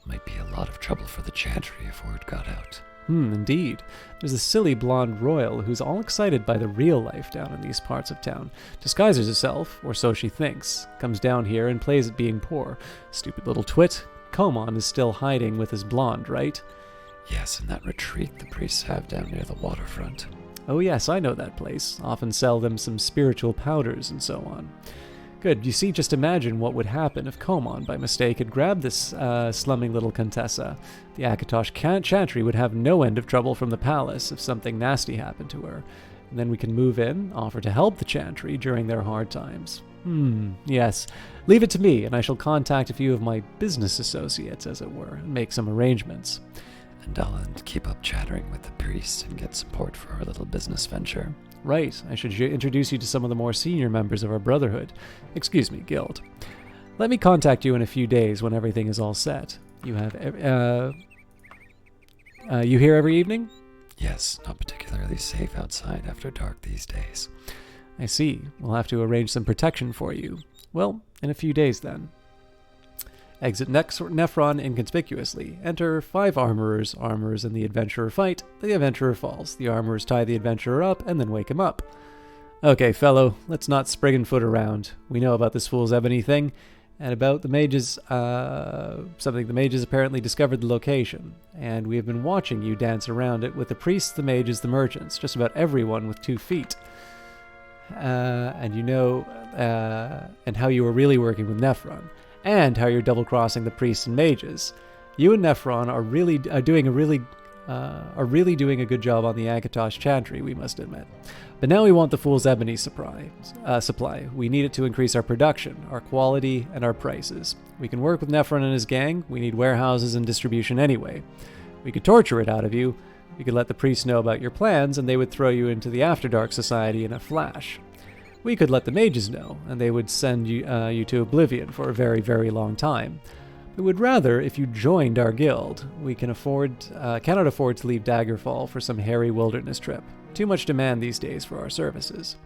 Might be a lot of trouble for the chantry if word got out. Indeed. There's a silly blonde royal who's all excited by the real life down in these parts of town. Disguises herself, or so she thinks. Comes down here and plays at being poor. Stupid little twit. Komon is still hiding with his blonde, right? Yes, in that retreat the priests have down near the waterfront. Oh yes, I know that place. Often sell them some spiritual powders and so on. Good. You see, just imagine what would happen if Komon, by mistake, had grabbed this slumming little Contessa. The Akatosh chantry would have no end of trouble from the palace if something nasty happened to her. And then we can move in, offer to help the chantry during their hard times. Yes. Leave it to me, and I shall contact a few of my business associates, as it were, and make some arrangements. And I'll keep up chattering with the priests and get support for our little business venture. Right, I should introduce you to some of the more senior members of our brotherhood. Excuse me, guild. Let me contact you in a few days when everything is all set. You have, you here every evening? Yes, not particularly safe outside after dark these days. I see. We'll have to arrange some protection for you. Well, in a few days then. Exit Nephron inconspicuously. Enter 5 armorers. Armorers and the adventurer fight. The adventurer falls. The armorers tie the adventurer up and then wake him up. Okay, fellow, let's not sprig and foot around. We know about this Fool's Ebony thing, and about the mages, something the mages apparently discovered the location, and we have been watching you dance around it with the priests, the mages, the merchants, just about everyone with 2 feet. And you know, and how you were really working with Nephron. And how you're double-crossing the priests and mages. You and Nephron are really doing a good job on the Akatosh chantry, we must admit. But now we want the Fool's Ebony supply. We need it to increase our production, our quality, and our prices. We can work with Nephron and his gang. We need warehouses and distribution anyway. We could torture it out of you. We could let the priests know about your plans, and they would throw you into the After Dark Society in a flash. We could let the mages know, and they would send you to oblivion for a very, very long time. We would rather if you joined our guild. We cannot afford to leave Daggerfall for some hairy wilderness trip. Too much demand these days for our services.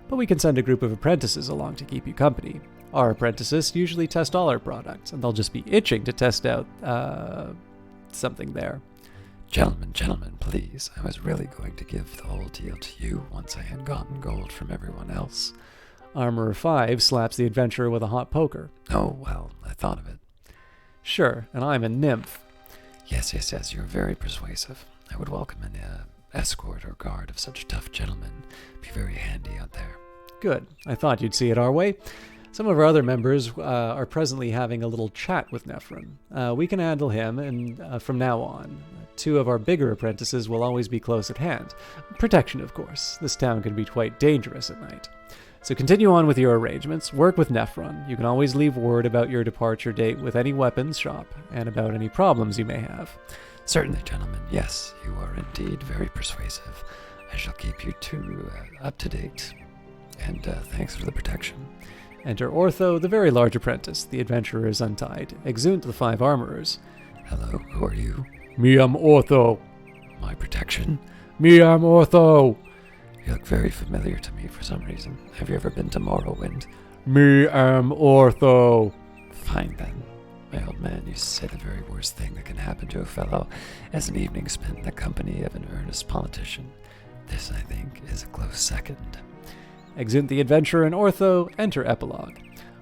But we can send a group of apprentices along to keep you company. Our apprentices usually test all our products, and they'll just be itching to test out something there. Gentlemen, please. I was really going to give the whole deal to you once I had gotten gold from everyone else. Armorer 5 slaps the adventurer with a hot poker. Oh, well, I thought of it. Sure, and I'm a nymph. Yes, you're very persuasive. I would welcome an escort or guard of such tough gentlemen. Be very handy out there. Good. I thought you'd see it our way. Some of our other members are presently having a little chat with Nephron. We can handle him, and from now on, 2 of our bigger apprentices will always be close at hand. Protection, of course. This town can be quite dangerous at night. So continue on with your arrangements. Work with Nephron. You can always leave word about your departure date with any weapons shop, and about any problems you may have. Certainly, gentlemen. Yes, you are indeed very persuasive. I shall keep you 2 up to date. And thanks for the protection. Enter Ortho, the very large apprentice. The adventurer is untied. Exeunt the 5 armorers. Hello, who are you? Me am Ortho. My protection? Me am Ortho. You look very familiar to me for some reason. Have you ever been to Morrowind? Me am Ortho. Fine then. My old man used to say the very worst thing that can happen to a fellow is an evening spent in the company of an earnest politician. This, I think, is a close second. Exeunt the adventurer and Ortho. Enter Epilogue.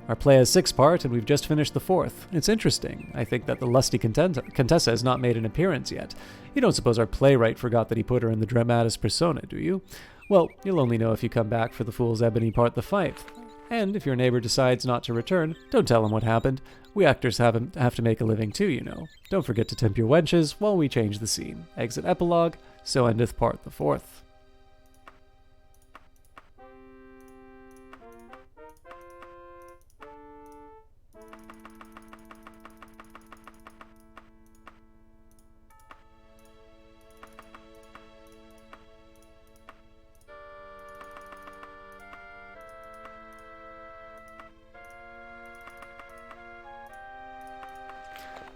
Our play has 6 parts, and we've just finished the 4th. It's interesting. I think that the lusty Contessa has not made an appearance yet. You don't suppose our playwright forgot that he put her in the dramatis persona, do you? Well, you'll only know if you come back for the Fool's Ebony part the 5th. And if your neighbor decides not to return, don't tell him what happened. We actors have to make a living too, you know. Don't forget to tempt your wenches while we change the scene. Exit Epilogue. So endeth part the 4th.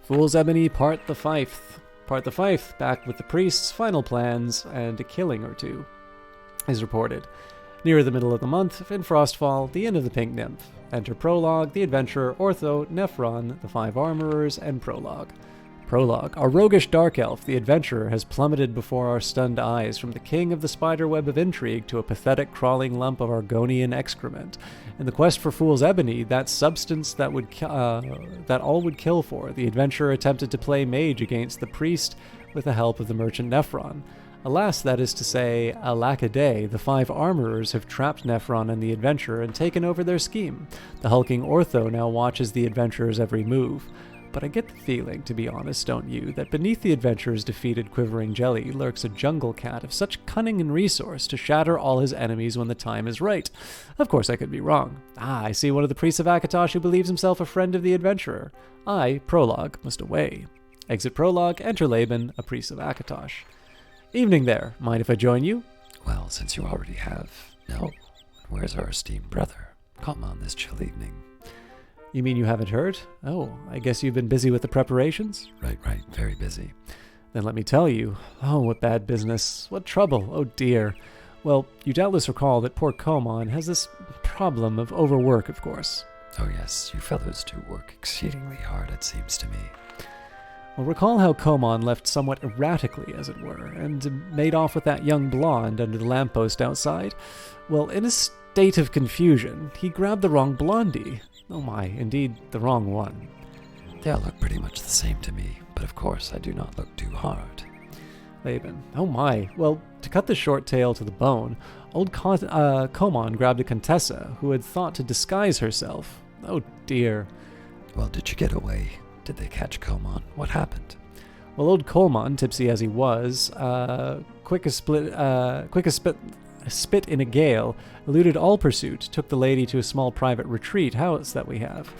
Fool's Ebony, Part the 5th. Part the 5th, back with the priest's final plans and a killing or two, is reported. Near the middle of the month, in Frostfall, the Inn of the Pink Nymph. Enter Prologue, the Adventurer, Ortho, Nephron, the 5 Armorers, and Prologue. Prologue. Our roguish dark elf, the Adventurer, has plummeted before our stunned eyes from the king of the spiderweb of intrigue to a pathetic crawling lump of Argonian excrement. In the quest for Fool's Ebony, that substance that all would kill for, the Adventurer attempted to play mage against the priest with the help of the merchant Nephron. Alas, that is to say, alack-a-day, the 5 Armorers have trapped Nephron and the Adventurer and taken over their scheme. The hulking Ortho now watches the Adventurer's every move. But I get the feeling, to be honest, don't you, that beneath the Adventurer's defeated quivering jelly lurks a jungle cat of such cunning and resource to shatter all his enemies when the time is right. Of course I could be wrong. I see one of the priests of Akatosh who believes himself a friend of the Adventurer. I, Prologue, must away. Exit Prologue, enter Laban, a priest of Akatosh. Evening there. Mind if I join you? Well, since you already have. No. Where's our esteemed brother? Come on this chill evening. You mean you haven't heard? Oh, I guess you've been busy with the preparations? Right, very busy. Then let me tell you. Oh, what bad business. What trouble. Oh dear. Well, you doubtless recall that poor Komon has this problem of overwork, of course. Oh yes, you fellows do work exceedingly hard, it seems to me. Well, recall how Komon left somewhat erratically, as it were, and made off with that young blonde under the lamppost outside? Well, in a state of confusion, he grabbed the wrong blondie. Oh my, indeed, the wrong one. They all look pretty much the same to me, but of course I do not look too hard. Laban. Oh my. Well, to cut the short tale to the bone, old Komon grabbed a Contessa who had thought to disguise herself. Oh dear. Well, did you get away? Did they catch Komon? What happened? Well, old Komon, tipsy as he was, quick as spit in a gale, eluded all pursuit, took the lady to a small private retreat house that we have.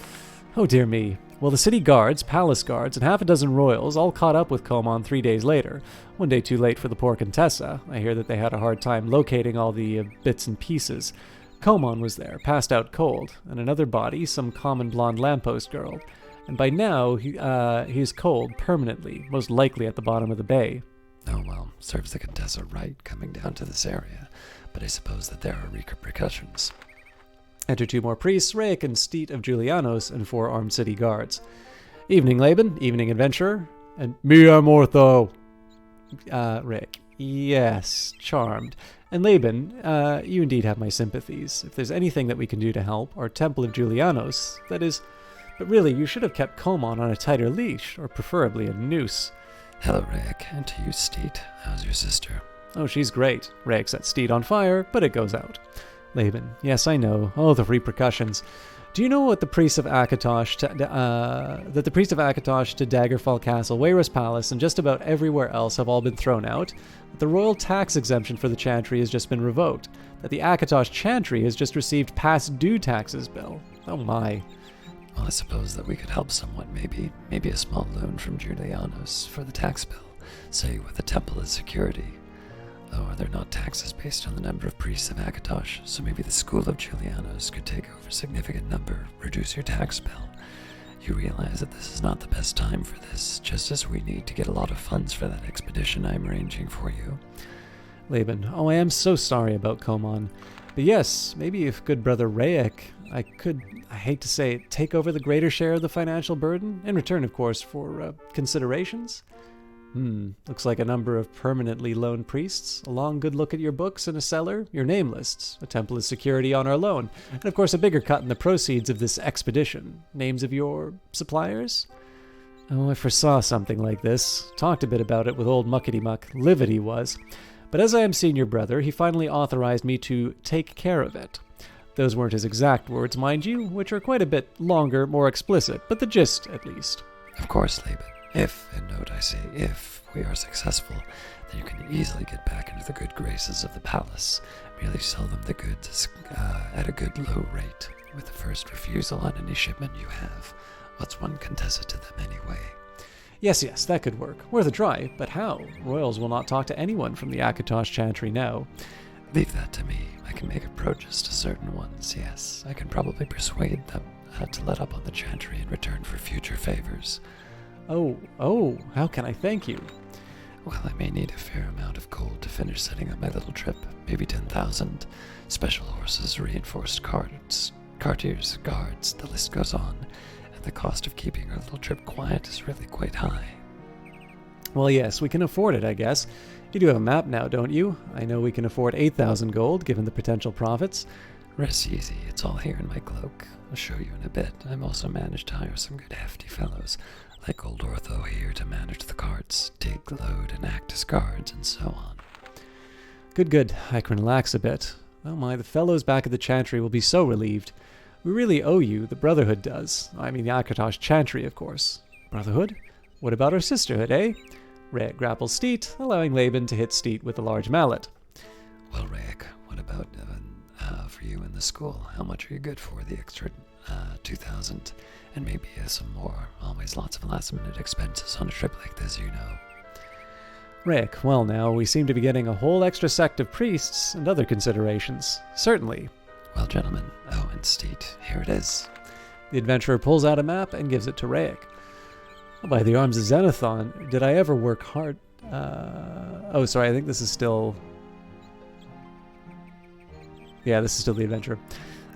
Oh dear me. Well, the city guards, palace guards, and half a dozen royals all caught up with Komon 3 days later. One day too late for the poor Contessa. I hear that they had a hard time locating all the bits and pieces. Komon was there, passed out cold, and another body, some common blonde lamppost girl. And by now, he is cold permanently, most likely at the bottom of the bay. Oh well, serves the Contessa right coming down to this area, but I suppose that there are repercussions. Enter 2 more priests, Raic and Steet of Julianos, and 4 armed city guards. Evening, Laban. Evening, adventurer. And me am Ortho. Raic. Yes, charmed. And Laban, you indeed have my sympathies. If there's anything that we can do to help, our Temple of Julianos, that is... But really, you should have kept Komon on a tighter leash, or preferably a noose. Hello, Raic, and to you, Steet. How's your sister? Oh, she's great. Raic set Steet on fire, but it goes out. Laban. Yes, I know. Oh, the repercussions. Do you know what the priests of Akatosh to Daggerfall Castle, Wayra's Palace, and just about everywhere else have all been thrown out? That the royal tax exemption for the chantry has just been revoked. That the Akatosh chantry has just received past due taxes bill. Oh my. Well, I suppose that we could help somewhat, maybe. Maybe a small loan from Julianos for the tax bill, say with the temple as security. Or they're not taxes based on the number of priests of Akatosh, so maybe the School of Julianos could take over a significant number, reduce your tax bill. You realize that this is not the best time for this, just as we need to get a lot of funds for that expedition I'm arranging for you. Laban, oh, I am so sorry about Komon. But yes, maybe if good brother Rayek, I could, I hate to say it, take over the greater share of the financial burden, in return, of course, for considerations. Looks like a number of permanently loaned priests, a long good look at your books and a cellar, your name lists, a temple as security on our loan, and of course a bigger cut in the proceeds of this expedition. Names of your suppliers? Oh, I foresaw something like this. Talked a bit about it with old Muckety-Muck, livid he was. But as I am senior brother, he finally authorized me to take care of it. Those weren't his exact words, mind you, which are quite a bit longer, more explicit, but the gist, at least. Of course, Laban. If, and note I say if, we are successful, then you can easily get back into the good graces of the palace. Merely sell them the goods at a good low rate, with the first refusal on any shipment you have. What's one contessa to them anyway? Yes, that could work. Worth a try, but how? Royals will not talk to anyone from the Akatosh Chantry now. Leave that to me. I can make approaches to certain ones, yes. I can probably persuade them to let up on the Chantry in return for future favors. Oh, how can I thank you? Well, I may need a fair amount of gold to finish setting up my little trip. Maybe 10,000. Special horses, reinforced courtiers, guards, the list goes on. And the cost of keeping our little trip quiet is really quite high. Well, yes, we can afford it, I guess. You do have a map now, don't you? I know we can afford 8,000 gold, given the potential profits. Rest easy, it's all here in my cloak. I'll show you in a bit. I've also managed to hire some good hefty fellows, like old Ortho here, to manage the carts, dig, load, and act as guards, and so on. Good. I can relax a bit. Oh my, the fellows back at the Chantry will be so relieved. We really owe you, the Brotherhood does. I mean the Akatosh Chantry, of course. Brotherhood? What about our sisterhood, eh? Rayek grapples Steet, allowing Laban to hit Steet with a large mallet. Well, Rayek, what about for you in the school? How much are you good for? The extra 2,000, and maybe some more. Always lots of last-minute expenses on a trip like this, you know. Rayek, well now, we seem to be getting a whole extra sect of priests and other considerations. Certainly. Well, gentlemen, and Steet, here it is. The adventurer pulls out a map and gives it to Rayek. By the arms of Xenothon, did I ever work hard? I think this is still... Yeah, this is still the adventurer.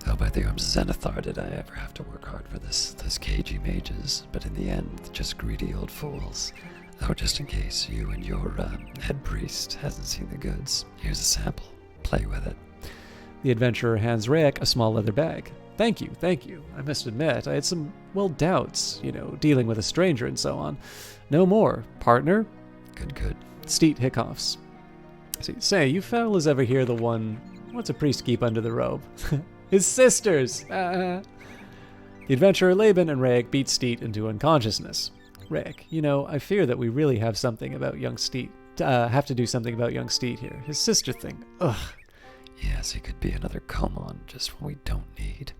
Oh, by the arms of Xenothar, did I ever have to work hard for those cagey mages, but in the end, just greedy old fools. Oh, just in case you and your head priest hasn't seen the goods, here's a sample. Play with it. The adventurer hands Rayek a small leather bag. Thank you. I must admit, I had some, doubts, dealing with a stranger and so on. No more. Partner? Good. Steet hiccoughs. Say, you fellas ever hear the one, what's a priest keep under the robe? His sisters! The adventurer Laban and Rayek beat Steet into unconsciousness. Rayek, I fear that we really have something about young Steet. Have to do something about young Steet here. His sister thing. Ugh. Yes, he could be another Komon, just what we don't need.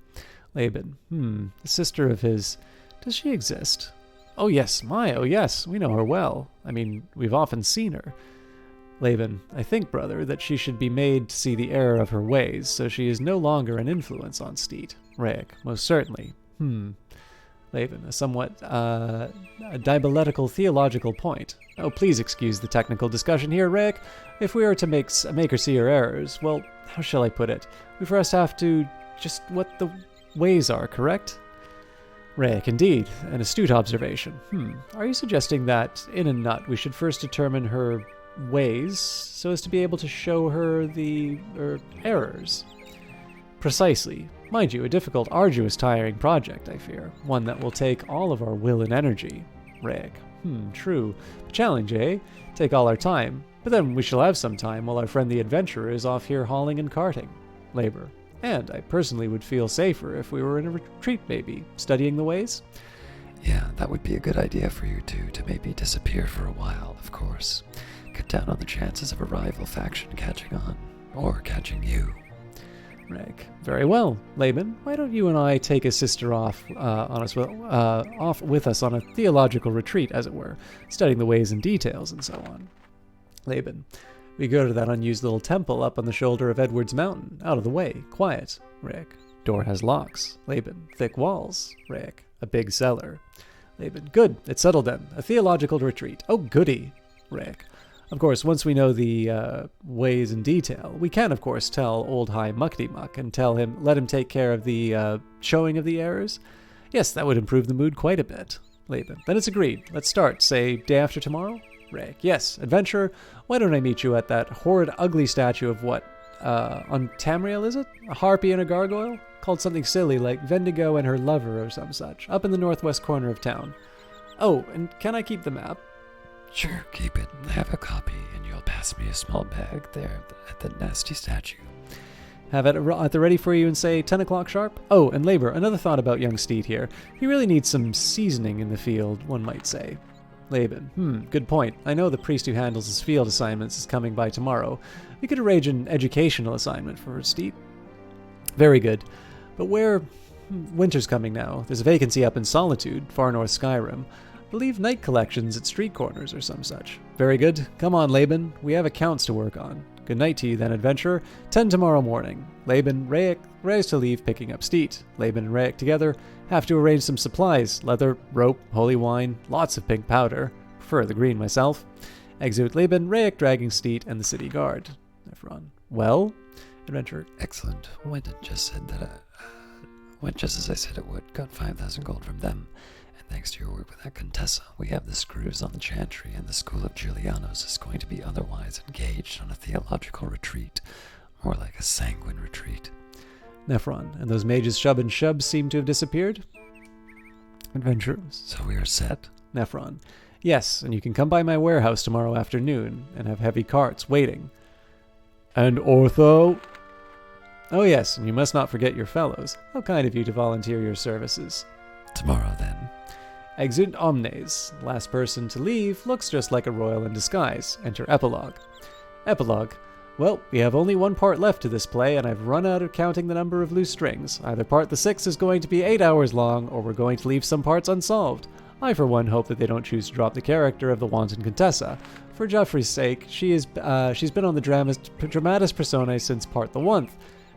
Laban, the sister of his, does she exist? Oh yes, we know her well. I mean, we've often seen her. Laban, I think, brother, that she should be made to see the error of her ways, so she is no longer an influence on Steet. Rayek, most certainly. Laban, a somewhat, a diaboletical theological point. Oh, please excuse the technical discussion here, Rayek. If we are to make her see her errors, well, how shall I put it? We first have to just what the ways are, correct? Rayek, indeed, an astute observation. Are you suggesting that, in a nut, we should first determine her ways so as to be able to show her the errors? Precisely. Mind you, a difficult, arduous, tiring project, I fear. One that will take all of our will and energy. Rayek. True. Challenge, eh? Take all our time. But then we shall have some time while our friend the adventurer is off here hauling and carting. Labor. And I personally would feel safer if we were in a retreat, maybe, studying the ways. Yeah, that would be a good idea for you two, to maybe disappear for a while, of course. Cut down on the chances of a rival faction catching on. Or catching you. Rayek. Very well, Laban. Why don't you and I take a sister off with us on a theological retreat, as it were, studying the ways and details and so on. Laban. We go to that unused little temple up on the shoulder of Edward's Mountain. Out of the way. Quiet. Rick. Door has locks. Laban. Thick walls. Rick. A big cellar. Laban. Good. It's settled then. A theological retreat. Oh, goody. Rick. Of course, once we know the ways in detail, we can, of course, tell old High Muckety Muck and let him take care of the showing of the errors. Yes, that would improve the mood quite a bit. Laban. Then it's agreed. Let's start. Say, day after tomorrow? Rick. Yes. Adventurer, why don't I meet you at that horrid, ugly statue of what? On Tamriel, is it? A harpy and a gargoyle? Called something silly like Vendigo and her lover or some such, up in the northwest corner of town. Oh, and can I keep the map? Sure, keep it. I have a copy, and you'll pass me a small bag there at the nasty statue. Have it at the ready for you and say 10 o'clock sharp? Oh, and Labor, another thought about young Steed here. He really needs some seasoning in the field, one might say. Laban. Good point. I know the priest who handles his field assignments is coming by tomorrow. We could arrange an educational assignment for Steed. Very good. But winter's coming now. There's a vacancy up in Solitude, far north Skyrim. I believe night collections at street corners or some such. Very good. Come on, Laban. We have accounts to work on. Good night to you then, adventurer. 10 tomorrow morning. Laban, Rayek, raise to leave picking up Steed. Laban and Rayek together have to arrange some supplies. Leather, rope, holy wine, lots of pink powder. Prefer the green myself. Exit Laban, Rayek dragging Steed and the city guard. Nephron. Well? Adventurer. Excellent. Went just as I said it would. Got 5,000 gold from them. And thanks to your work with that Contessa, we have the screws on the chantry, and the school of Julianos is going to be otherwise engaged on a theological retreat. More like a sanguine retreat. Nephron. And those mages Shub and Shub seem to have disappeared? Adventurers. So we are set? Nephron. Yes, and you can come by my warehouse tomorrow afternoon and have heavy carts waiting. And Ortho? Oh yes, and you must not forget your fellows. How kind of you to volunteer your services. Tomorrow, then. Exit Omnes. Last person to leave looks just like a royal in disguise. Enter Epilogue. Epilogue. Well, we have only one part left to this play, and I've run out of counting the number of loose strings. Either part the 6 is going to be 8 hours long, or we're going to leave some parts unsolved. I, for one, hope that they don't choose to drop the character of the wanton Contessa. For Joffrey's sake, she's been on the dramatis personae since part the 1th.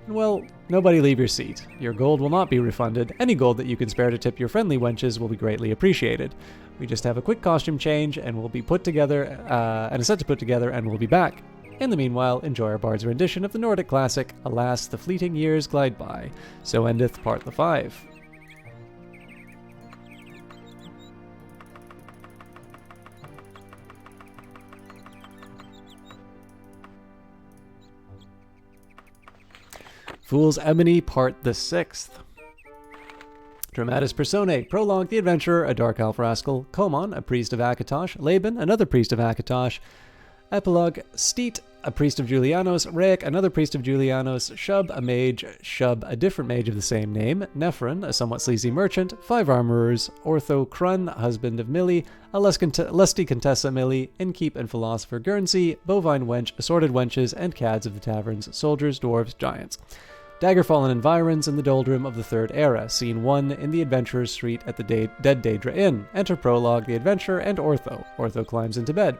And well, nobody leave your seat. Your gold will not be refunded. Any gold that you can spare to tip your friendly wenches will be greatly appreciated. We just have a quick costume change, and we'll be put together, and a set to put together, and we'll be back. In the meanwhile, enjoy our bard's rendition of the Nordic classic, Alas, the Fleeting Years Glide By. So endeth part the 5. Fool's Ebony, part the 6th. Dramatis Personae. Prologue, the adventurer, a dark elf rascal. Komon, a priest of Akatosh. Laban, another priest of Akatosh. Epilogue, Steet, a priest of Julianos. Rayek, another priest of Julianos. Shub, a mage. Shub, a different mage of the same name. Nephron, a somewhat sleazy merchant. 5 armorers. Ortho Krun, husband of Millie. A lusty Contessa Millie. Innkeep and philosopher Guernsey. Bovine wench, assorted wenches, and cads of the taverns. Soldiers, dwarves, giants. Daggerfall and environs in the doldrum of the Third Era. Scene 1 in the Adventurer's Suite at the Dead Daedra Inn. Enter Prologue, the adventurer, and Ortho. Ortho climbs into bed.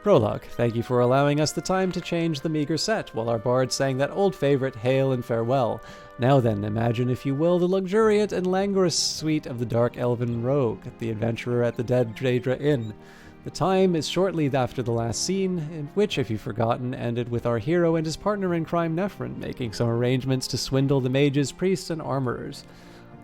Prologue. Thank you for allowing us the time to change the meager set, while our bard sang that old favorite, Hail and Farewell. Now then, imagine, if you will, the luxuriant and languorous suite of the dark elven rogue, the adventurer at the Dead Daedra Inn. The time is shortly after the last scene, in which, if you've forgotten, ended with our hero and his partner in crime Nephron making some arrangements to swindle the mages, priests, and armorers.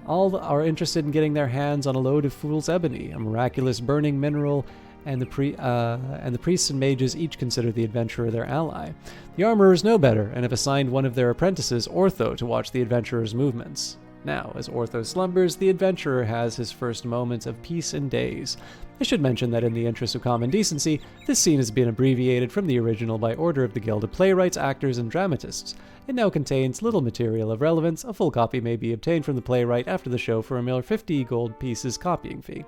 All are interested in getting their hands on a load of Fool's Ebony, a miraculous burning mineral, and the priests and mages each consider the adventurer their ally. The armorers know better, and have assigned one of their apprentices, Ortho, to watch the adventurer's movements. Now, as Ortho slumbers, the adventurer has his first moments of peace and daze. I should mention that in the interest of common decency, this scene has been abbreviated from the original by order of the Guild of Playwrights, Actors, and Dramatists. It now contains little material of relevance. A full copy may be obtained from the playwright after the show for a mere 50 gold pieces copying fee.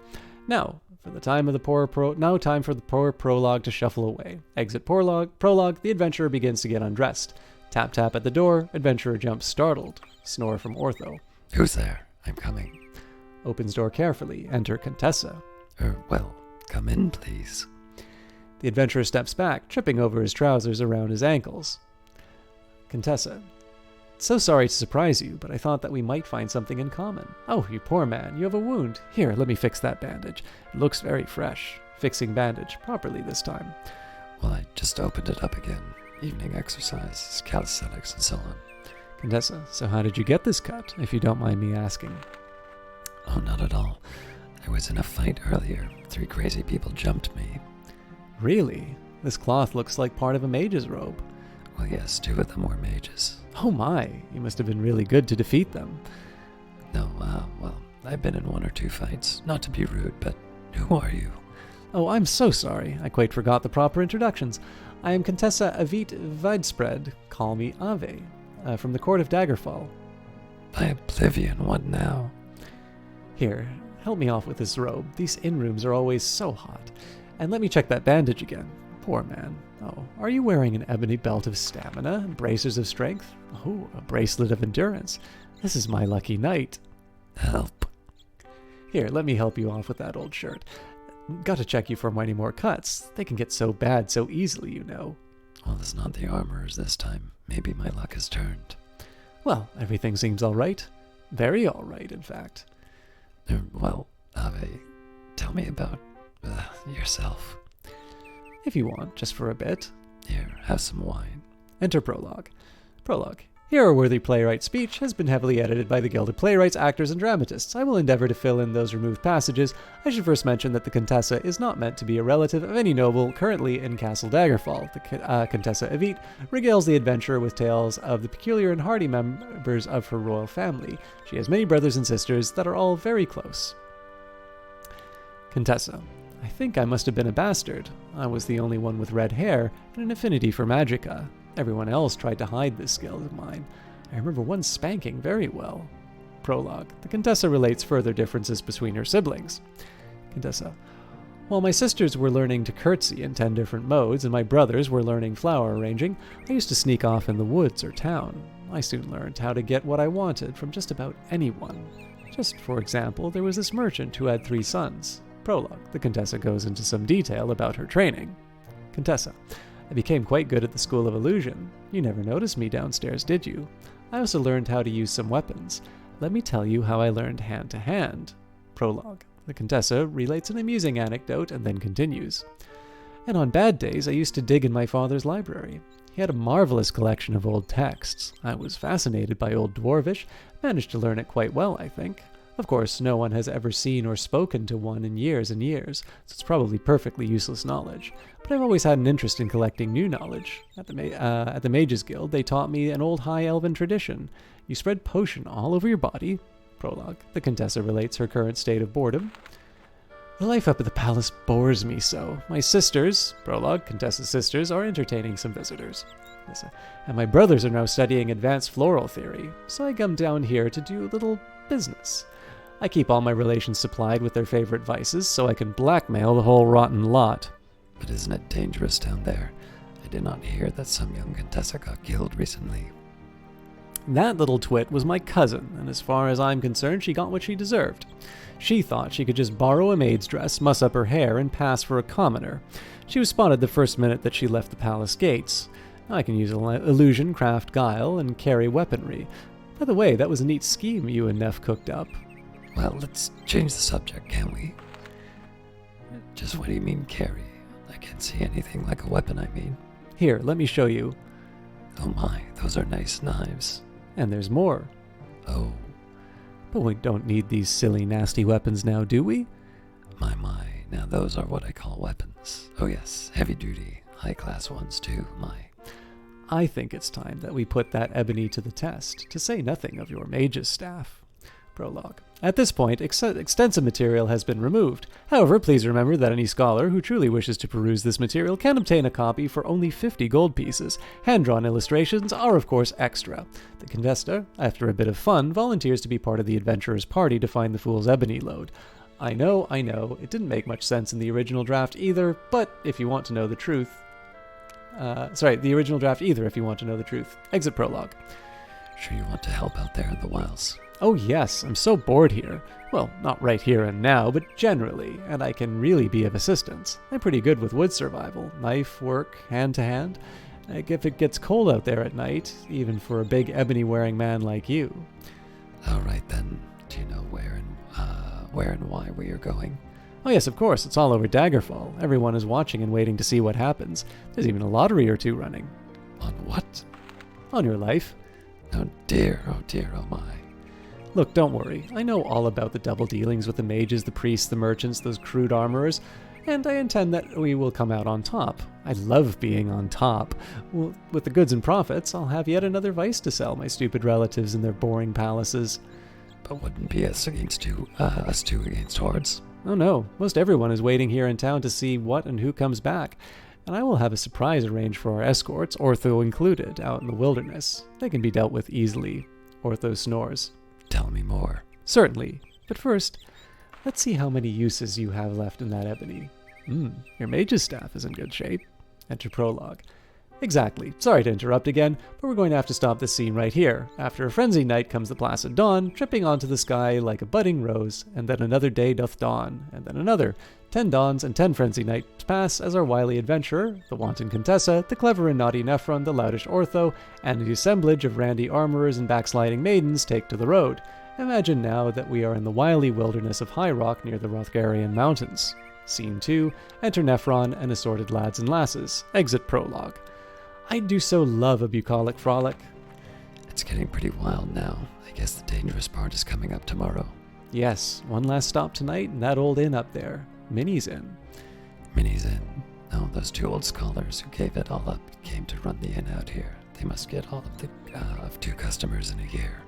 Now, time for the poor prologue to shuffle away. Exit prologue, the adventurer begins to get undressed. Tap tap at the door, adventurer jumps startled. Snore from Ortho. Who's there? I'm coming. Opens door carefully. Enter Contessa. Well, come in, please. The adventurer steps back, tripping over his trousers around his ankles. Contessa. So sorry to surprise you, but I thought that we might find something in common. Oh, you poor man, you have a wound. Here, let me fix that bandage. It looks very fresh. Fixing bandage properly this time. Well, I just opened it up again. Evening exercise, calisthenics, and so on. Contessa, so how did you get this cut, if you don't mind me asking? Oh, not at all. I was in a fight earlier. 3 crazy people jumped me. Really? This cloth looks like part of a mage's robe. Well, yes, 2 of them were mages. Oh my, you must have been really good to defeat them. No, well, I've been in 1 or 2 fights. Not to be rude, but who are you? Oh, I'm so sorry. I quite forgot the proper introductions. I am Contessa Avit Videspread. Call me Ave, from the court of Daggerfall. By oblivion, what now? Here, help me off with this robe. These inn rooms are always so hot. And let me check that bandage again. Poor man. Oh, are you wearing an ebony belt of stamina and bracers of strength? Oh, a bracelet of endurance. This is my lucky night. Help. Here, let me help you off with that old shirt. Got to check you for any more cuts. They can get so bad so easily, you know. Well, it's not the armorers this time. Maybe my luck has turned. Well, everything seems all right. Very all right, in fact. Well, Ave, tell me about yourself. If you want, just for a bit. Here, have some wine. Enter prologue. Prologue. Here, a worthy playwright's speech has been heavily edited by the Guild of Playwrights, Actors, and Dramatists. I will endeavor to fill in those removed passages. I should first mention that the Contessa is not meant to be a relative of any noble currently in Castle Daggerfall. The Contessa Avit regales the adventurer with tales of the peculiar and hardy members of her royal family. She has many brothers and sisters that are all very close. Contessa. I think I must have been a bastard. I was the only one with red hair and an affinity for magicka. Everyone else tried to hide this skill of mine. I remember one spanking very well. Prologue. The Contessa relates further differences between her siblings. Contessa. While my sisters were learning to curtsy in 10 different modes and my brothers were learning flower arranging, I used to sneak off in the woods or town. I soon learned how to get what I wanted from just about anyone. Just for example, there was this merchant who had 3 sons. Prologue. The Contessa goes into some detail about her training. Contessa. I became quite good at the School of Illusion. You never noticed me downstairs, did you? I also learned how to use some weapons. Let me tell you how I learned hand-to-hand. Prologue. The Contessa relates an amusing anecdote and then continues. And on bad days, I used to dig in my father's library. He had a marvelous collection of old texts. I was fascinated by Old Dwarvish, managed to learn it quite well, I think. Of course, no one has ever seen or spoken to one in years and years, so it's probably perfectly useless knowledge. But I've always had an interest in collecting new knowledge. At the Mages Guild, they taught me an old High Elven tradition. You spread potion all over your body. Prologue. The Contessa relates her current state of boredom. The life up at the palace bores me so. My sisters, Prologue, Contessa's sisters, are entertaining some visitors. And my brothers are now studying advanced floral theory, so I come down here to do a little business. I keep all my relations supplied with their favorite vices, so I can blackmail the whole rotten lot. But isn't it dangerous down there? I did not hear that some young Contessa got killed recently. That little twit was my cousin, and as far as I'm concerned, she got what she deserved. She thought she could just borrow a maid's dress, muss up her hair, and pass for a commoner. She was spotted the first minute that she left the palace gates. I can use illusion, craft guile, and carry weaponry. By the way, that was a neat scheme you and Neff cooked up. Well, let's change the subject, can't we? Just what do you mean, carry? I can't see anything like a weapon, I mean. Here, let me show you. Oh my, those are nice knives. And there's more. Oh. But we don't need these silly, nasty weapons now, do we? My, now those are what I call weapons. Oh yes, heavy duty, high-class ones too, my. I think it's time that we put that Ebony to the test, to say nothing of your mage's staff. Prologue. At this point, extensive material has been removed. However, please remember that any scholar who truly wishes to peruse this material can obtain a copy for only 50 gold pieces. Hand-drawn illustrations are, of course, extra. The Contessa, after a bit of fun, volunteers to be part of the adventurer's party to find the fool's ebony lode. I know, it didn't make much sense in the original draft either, but if you want to know the truth... the original draft either, if you want to know the truth. Exit prologue. Sure you want to help out there in the wilds? Oh yes, I'm so bored here. Well, not right here and now, but generally, and I can really be of assistance. I'm pretty good with wood survival, knife work, hand to hand. Like if it gets cold out there at night, even for a big ebony-wearing man like you. All right then. Do you know where and why we are going? Oh yes, of course, it's all over Daggerfall. Everyone is watching and waiting to see what happens. There's even a lottery or two running. On what? On your life. Oh dear, oh my. Look, don't worry. I know all about the double dealings with the mages, the priests, the merchants, those crude armorers, and I intend that we will come out on top. I love being on top. Well, with the goods and profits, I'll have yet another vice to sell my stupid relatives in their boring palaces. But wouldn't be us two against hordes? Oh no, most everyone is waiting here in town to see what and who comes back, and I will have a surprise arranged for our escorts, Ortho included, out in the wilderness. They can be dealt with easily. Ortho snores. Tell me more. Certainly, but first, let's see how many uses you have left in that ebony. Your mage's staff is in good shape. Enter prologue. Exactly. Sorry to interrupt again, but we're going to have to stop this scene right here. After a frenzied night comes the placid dawn, tripping onto the sky like a budding rose, and then another day doth dawn, and then another. 10 dawns and 10 frenzied nights pass as our wily adventurer, the wanton Contessa, the clever and naughty Nephron, the loutish Ortho, and the assemblage of randy armorers and backsliding maidens take to the road. Imagine now that we are in the wily wilderness of High Rock near the Rothgarian Mountains. Scene 2, enter Nephron and assorted lads and lasses. Exit prologue. I do so love a bucolic frolic. It's getting pretty wild now. I guess the dangerous part is coming up tomorrow. Yes, one last stop tonight and that old inn up there. Minnie's Inn. Minnie's Inn. Oh, those two old scholars who gave it all up came to run the inn out here. They must get all of 2 customers in a year.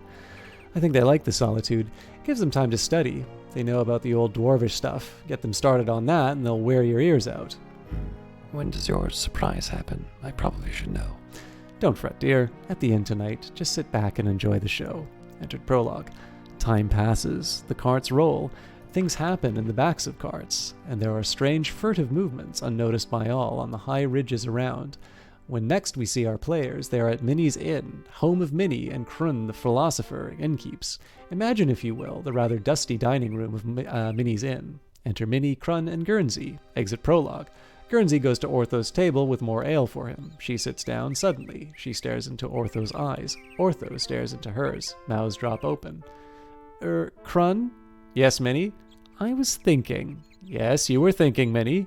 I think they like the solitude. It gives them time to study. They know about the old dwarvish stuff. Get them started on that and they'll wear your ears out. When does your surprise happen? I probably should know. Don't fret, dear. At the inn tonight, just sit back and enjoy the show. Entered prologue. Time passes. The carts roll. Things happen in the backs of carts, and there are strange furtive movements unnoticed by all on the high ridges around. When next we see our players, they are at Minnie's Inn, home of Minnie and Krun the philosopher innkeeps. Imagine, if you will, the rather dusty dining room of Minnie's Inn. Enter Minnie, Krun, and Guernsey. Exit prologue. Guernsey goes to Ortho's table with more ale for him. She sits down suddenly. She stares into Ortho's eyes. Ortho stares into hers. Mouths drop open. Krun? Yes, Minnie? I was thinking. Yes, you were thinking, Minnie.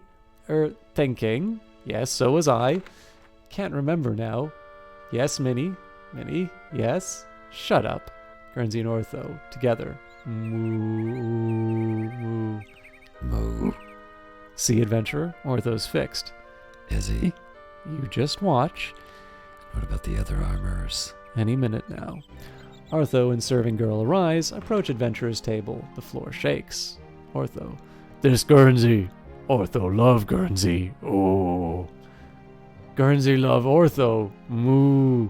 Thinking. Yes, so was I. Can't remember now. Yes, Minnie. Minnie. Yes. Shut up. Guernsey and Ortho, together. Moo. Moo. Moo. See, adventurer? Ortho's fixed. Is he? You just watch. What about the other armorers? Any minute now. Ortho and serving girl arise, approach adventurer's table. The floor shakes. Ortho. This Guernsey. Ortho love Guernsey. Oh. Guernsey love Ortho. Moo.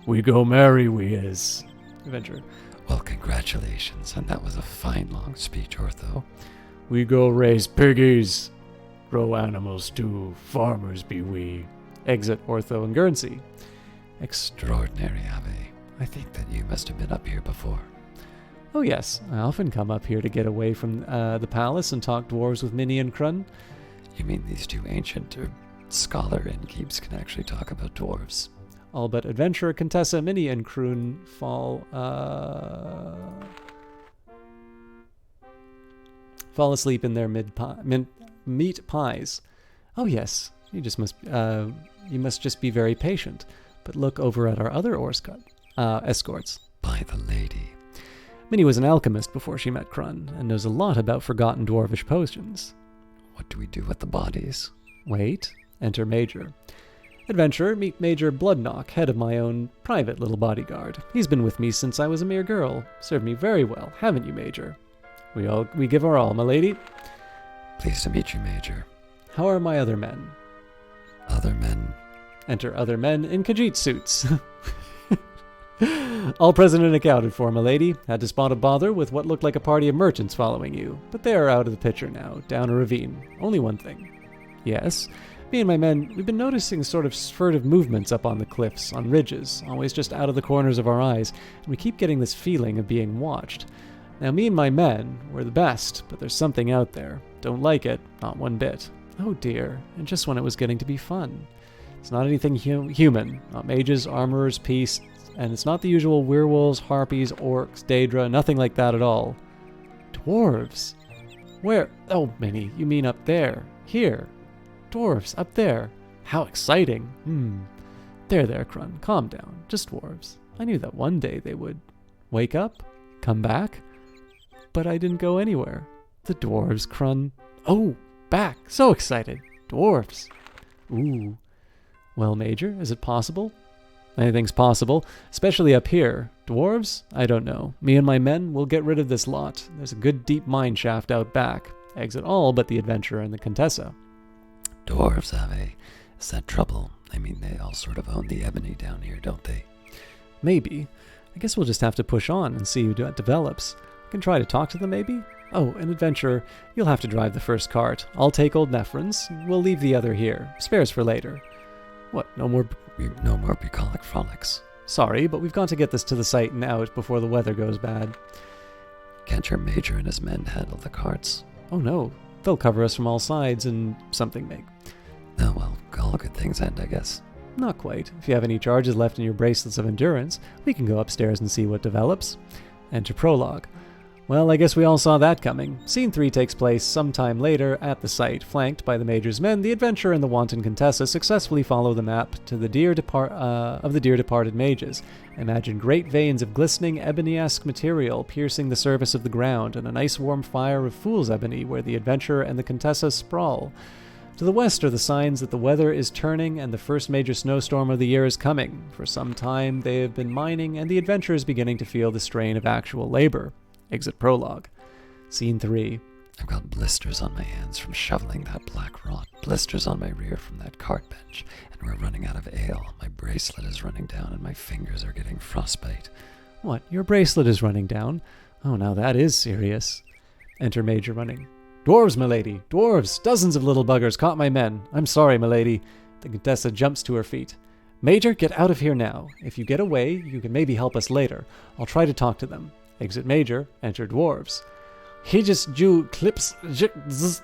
We go marry, we is. Adventurer. Well, congratulations, and that was a fine long speech, Ortho. We go raise piggies. Grow animals too. Farmers be we. Exit Ortho and Guernsey. Extraordinary, Ave. I think that you must have been up here before. Oh yes, I often come up here to get away from the palace and talk dwarves with Minnie and Krun. You mean these 2 ancient scholar innkeeps can actually talk about dwarves? All but adventurer, Contessa, Minnie, and Krun fall asleep in their meat pies. Oh yes, you must just be very patient. But look over at our other escorts. By the lady. Minnie was an alchemist before she met Krun, and knows a lot about forgotten dwarvish potions. What do we do with the bodies? Wait. Enter Major. Adventurer, meet Major Bloodknock, head of my own private little bodyguard. He's been with me since I was a mere girl. Served me very well, haven't you, Major? We give our all, my lady. Pleased to meet you, Major. How are my other men? Other men? Enter other men in Khajiit suits. All present and accounted for, my lady. Had to spot a bother with what looked like a party of merchants following you, but they are out of the picture now, down a ravine. Only one thing. Yes? Me and my men, we've been noticing sort of furtive movements up on the cliffs, on ridges, always just out of the corners of our eyes, and we keep getting this feeling of being watched. Now, me and my men, we're the best, but there's something out there. Don't like it, not one bit. Oh dear, and just when it was getting to be fun. It's not anything human, not mages, armorers, priests, and it's not the usual werewolves, harpies, orcs, daedra, nothing like that at all. Dwarves! Where? Oh, Minnie, you mean up there. Here. Dwarves, up there. How exciting. There, Crun, calm down. Just dwarves. I knew that one day they would wake up, come back, but I didn't go anywhere. The dwarves, Crun. Oh, back. So excited. Dwarves. Ooh. Well, Major, is it possible? Anything's possible, especially up here. Dwarves? I don't know. Me and my men will get rid of this lot. There's a good deep mine shaft out back. Exit all but the adventurer and the Contessa. Dwarves have is that trouble? I mean, they all sort of own the Ebony down here, don't they? Maybe. I guess we'll just have to push on and see who develops. I can try to talk to them, maybe? Oh, an adventurer, you'll have to drive the first cart. I'll take old Nephron's. We'll leave the other here. Spares for later. What, no more bucolic frolics. Sorry, but we've got to get this to the site and out before the weather goes bad. Can't your major and his men handle the carts? Oh no, they'll cover us from all sides and something make. Oh well, all good things end, I guess. Not quite. If you have any charges left in your bracelets of endurance, we can go upstairs and see what develops. Enter prologue. Well, I guess we all saw that coming. Scene 3 takes place sometime later at the site. Flanked by the Major's men, the adventurer and the wanton Contessa successfully follow the map to the dear departed mages. Imagine great veins of glistening ebony-esque material piercing the surface of the ground, and a nice warm fire of fool's ebony where the adventurer and the Contessa sprawl. To the west are the signs that the weather is turning and the first major snowstorm of the year is coming. For some time they have been mining, and the adventurer is beginning to feel the strain of actual labor. Exit prologue. Scene 3. I've got blisters on my hands from shoveling that black rot, blisters on my rear from that cart bench, and we're running out of ale. My bracelet is running down and my fingers are getting frostbite. What, your bracelet is running down? Oh, now that is serious. Enter Major running. Dwarves, milady! Dwarves! Dozens of little buggers caught my men. I'm sorry, milady. The Contessa jumps to her feet. Major, get out of here now. If you get away, you can maybe help us later. I'll try to talk to them. Exit Major, enter Dwarves. Hijis Ju Clips Zzz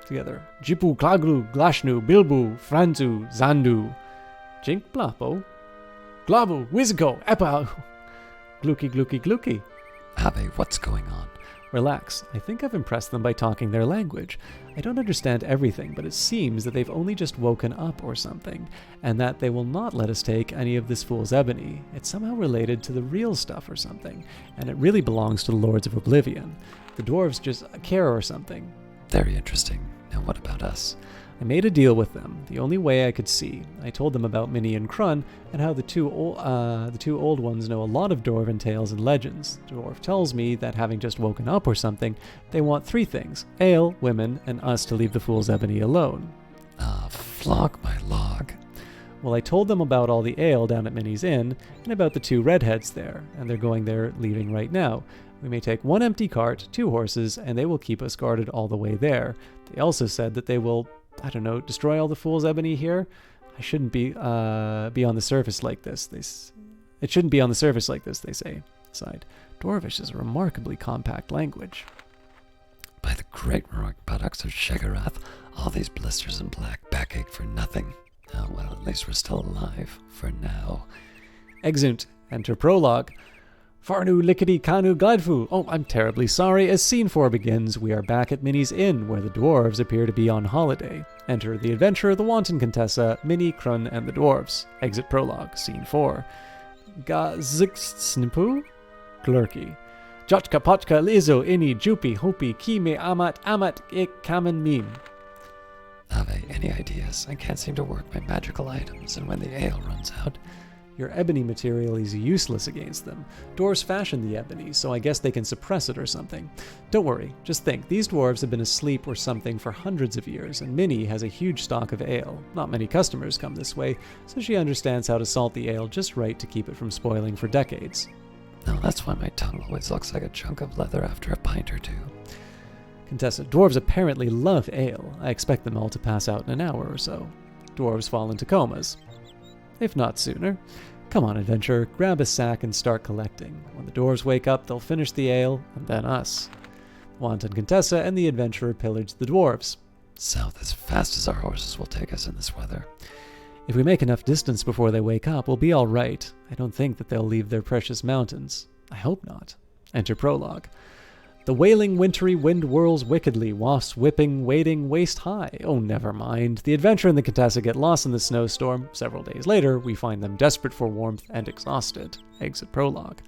together. Jipu Klaglu Glashnu Bilbu Franzu Zandu. Jink Blapo. Glabu Wiziko Epa Gluki Gluki Gluki. Ave, what's going on? Relax. I think I've impressed them by talking their language. I don't understand everything, but it seems that they've only just woken up or something, and that they will not let us take any of this fool's ebony. It's somehow related to the real stuff or something, and it really belongs to the Lords of Oblivion. The dwarves just care or something. Very interesting. Now what about us? I made a deal with them, the only way I could see. I told them about Minnie and Crun, and how the two old ones know a lot of dwarven tales and legends. The dwarf tells me that having just woken up or something, they want 3 things: ale, women, and us to leave the fool's ebony alone. Flog my log. Well, I told them about all the ale down at Minnie's Inn, and about the 2 redheads there, and they're going there leaving right now. We may take 1 empty cart, 2 horses, and they will keep us guarded all the way there. They also said that they will, I don't know, destroy all the fool's ebony here? I shouldn't be on the surface like this. It shouldn't be on the surface like this, they say. Sighed. Dwarvish is a remarkably compact language. By the great heroic buttocks of Shegarath, all these blisters and black backache for nothing. Oh, well, at least we're still alive. For now. Exeunt. Enter prologue. Farnu lickety kanu gladfu. Oh, I'm terribly sorry. As scene 4 begins, we are back at Minnie's Inn, where the dwarves appear to be on holiday. Enter the adventurer, the wanton Contessa, Minnie, Crun, and the dwarves. Exit prologue. Scene 4. Ga zix snipu? Glurky. Jotka potka lizo ini jupi hopi kime amat ik kamen meme. Ave, any ideas? I can't seem to work my magical items, and when the ale runs out... Your ebony material is useless against them. Dwarves fashion the ebony, so I guess they can suppress it or something. Don't worry, just think, these dwarves have been asleep or something for hundreds of years, and Minnie has a huge stock of ale. Not many customers come this way, so she understands how to salt the ale just right to keep it from spoiling for decades. No, that's why my tongue always looks like a chunk of leather after a pint or 2. Contessa, dwarves apparently love ale. I expect them all to pass out in an hour or so. dwarves fall into comas. If not sooner. Come on, adventurer, grab a sack and start collecting. When the dwarves wake up, they'll finish the ale, and then us. Wanton Contessa and the adventurer pillage the dwarves. South as fast as our horses will take us in this weather. If we make enough distance before they wake up, we'll be all right. I don't think that they'll leave their precious mountains. I hope not. Enter prologue. The wailing wintry wind whirls wickedly, wafts whipping, wading waist high. Oh, never mind. The adventurer and the Contessa get lost in the snowstorm. Several days later, we find them desperate for warmth and exhausted. Exit prologue.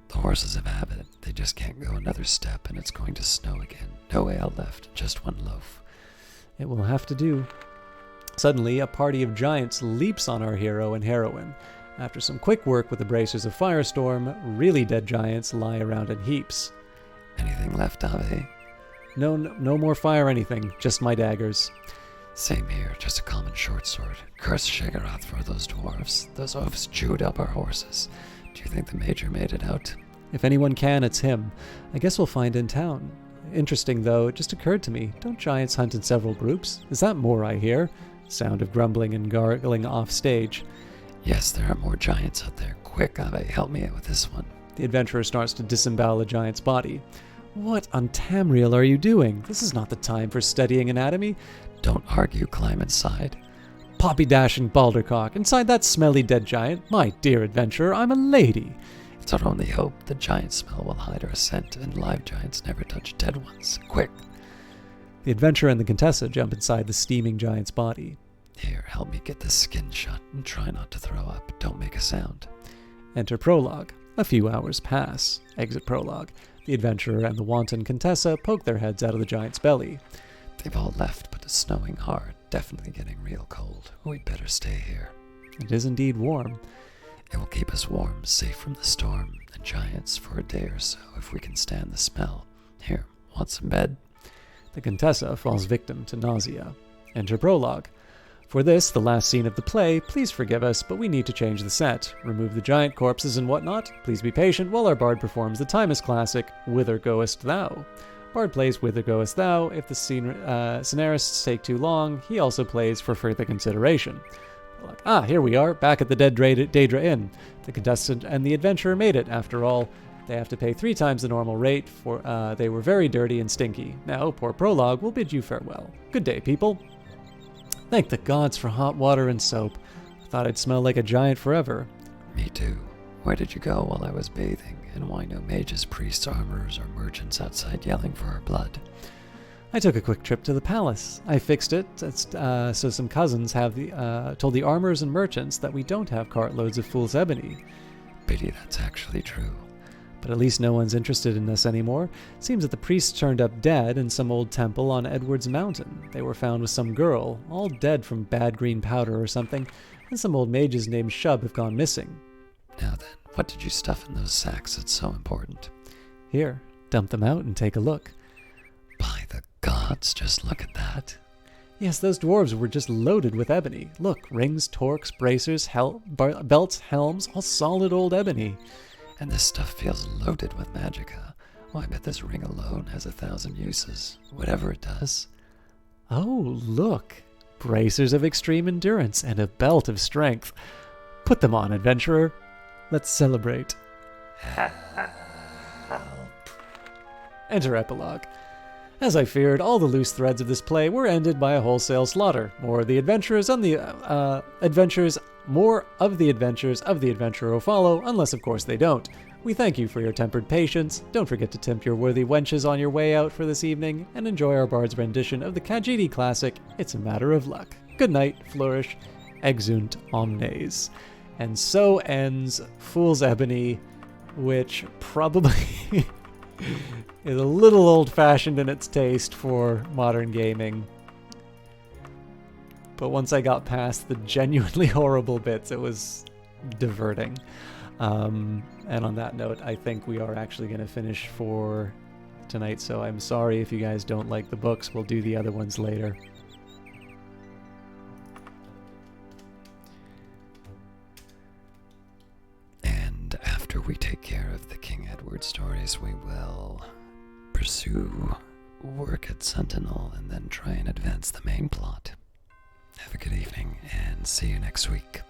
The horses have habit. They just can't go another step, and it's going to snow again. No ale left, just one loaf. It will have to do. Suddenly, a party of giants leaps on our hero and heroine. After some quick work with the bracers of Firestorm, really dead giants lie around in heaps. Anything left, Ave? No more fire anything, just my daggers. Same here, just a common short sword. Curse Shagarath for those dwarves. Those oafs chewed up our horses. Do you think the Major made it out? If anyone can, it's him. I guess we'll find in town. Interesting, though, it just occurred to me. Don't giants hunt in several groups? Is that more I hear? Sound of grumbling and gargling off stage. Yes, there are more giants out there. Quick, Ave, help me out with this one. The adventurer starts to disembowel a giant's body. What on Tamriel are you doing? This is not the time for studying anatomy. Don't argue, climb inside. Poppy dashing baldercock, inside that smelly dead giant. My dear adventurer, I'm a lady. It's our only hope. The giant smell will hide our scent, and live giants never touch dead ones. Quick. The adventurer and the Contessa jump inside the steaming giant's body. Here, help me get the skin shut, and try not to throw up. Don't make a sound. Enter prologue. A few hours pass. Exit prologue. The adventurer and the wanton Contessa poke their heads out of the giant's belly. They've all left, but it's snowing hard. Definitely getting real cold. We'd better stay here. It is indeed warm. It will keep us warm, safe from the storm and giants for a day or so if we can stand the smell. Here, want some bed? The Contessa falls victim to nausea. Enter prologue. For this, the last scene of the play, please forgive us, but we need to change the set. Remove the giant corpses and whatnot. Please be patient while our bard performs the timeless classic, Whither Goest Thou? Bard plays Whither Goest Thou. If the scenarists take too long, he also plays for further consideration. Here we are, back at the Dead Daedra Inn. The contestant and the adventurer made it, after all. They have to pay 3 times the normal rate, for they were very dirty and stinky. Now, poor prologue will bid you farewell. Good day, people. Thank the gods for hot water and soap. I thought I'd smell like a giant forever. Me too. Where did you go while I was bathing? And why no mages, priests, armorers, or merchants outside yelling for our blood? I took a quick trip to the palace. I fixed it, so some cousins have told the armorers and merchants that we don't have cartloads of fool's ebony. Pity that's actually true. But at least no one's interested in us anymore. Seems that the priests turned up dead in some old temple on Edward's Mountain. They were found with some girl, all dead from bad green powder or something, and some old mages named Shub have gone missing. Now then, what did you stuff in those sacks that's so important? Here, dump them out and take a look. By the gods, just look at that. Yes, those dwarves were just loaded with ebony. Look, rings, torques, bracers, belts, helms, all solid old ebony. And this stuff feels loaded with magicka. Oh, I bet this ring alone has 1,000 uses. Whatever it does. Oh, look. Bracers of extreme endurance and a belt of strength. Put them on, adventurer. Let's celebrate. Help. Enter epilogue. As I feared, all the loose threads of this play were ended by a wholesale slaughter. More of the adventures of the adventurer will follow, unless of course they don't. We thank you for your tempered patience. Don't forget to tempt your worthy wenches on your way out for this evening, and enjoy our bard's rendition of the Khajiit classic, It's a Matter of Luck. Good night, flourish, exunt omnes. And so ends Fool's Ebony, which probably is a little old-fashioned in its taste for modern gaming. But once I got past the genuinely horrible bits, it was diverting. And on that note, I think we are actually going to finish for tonight, so I'm sorry if you guys don't like the books. We'll do the other ones later. And after we take care of the King Edward stories, we will pursue work at Sentinel and then try and advance the main plot. Have a good evening, and see you next week.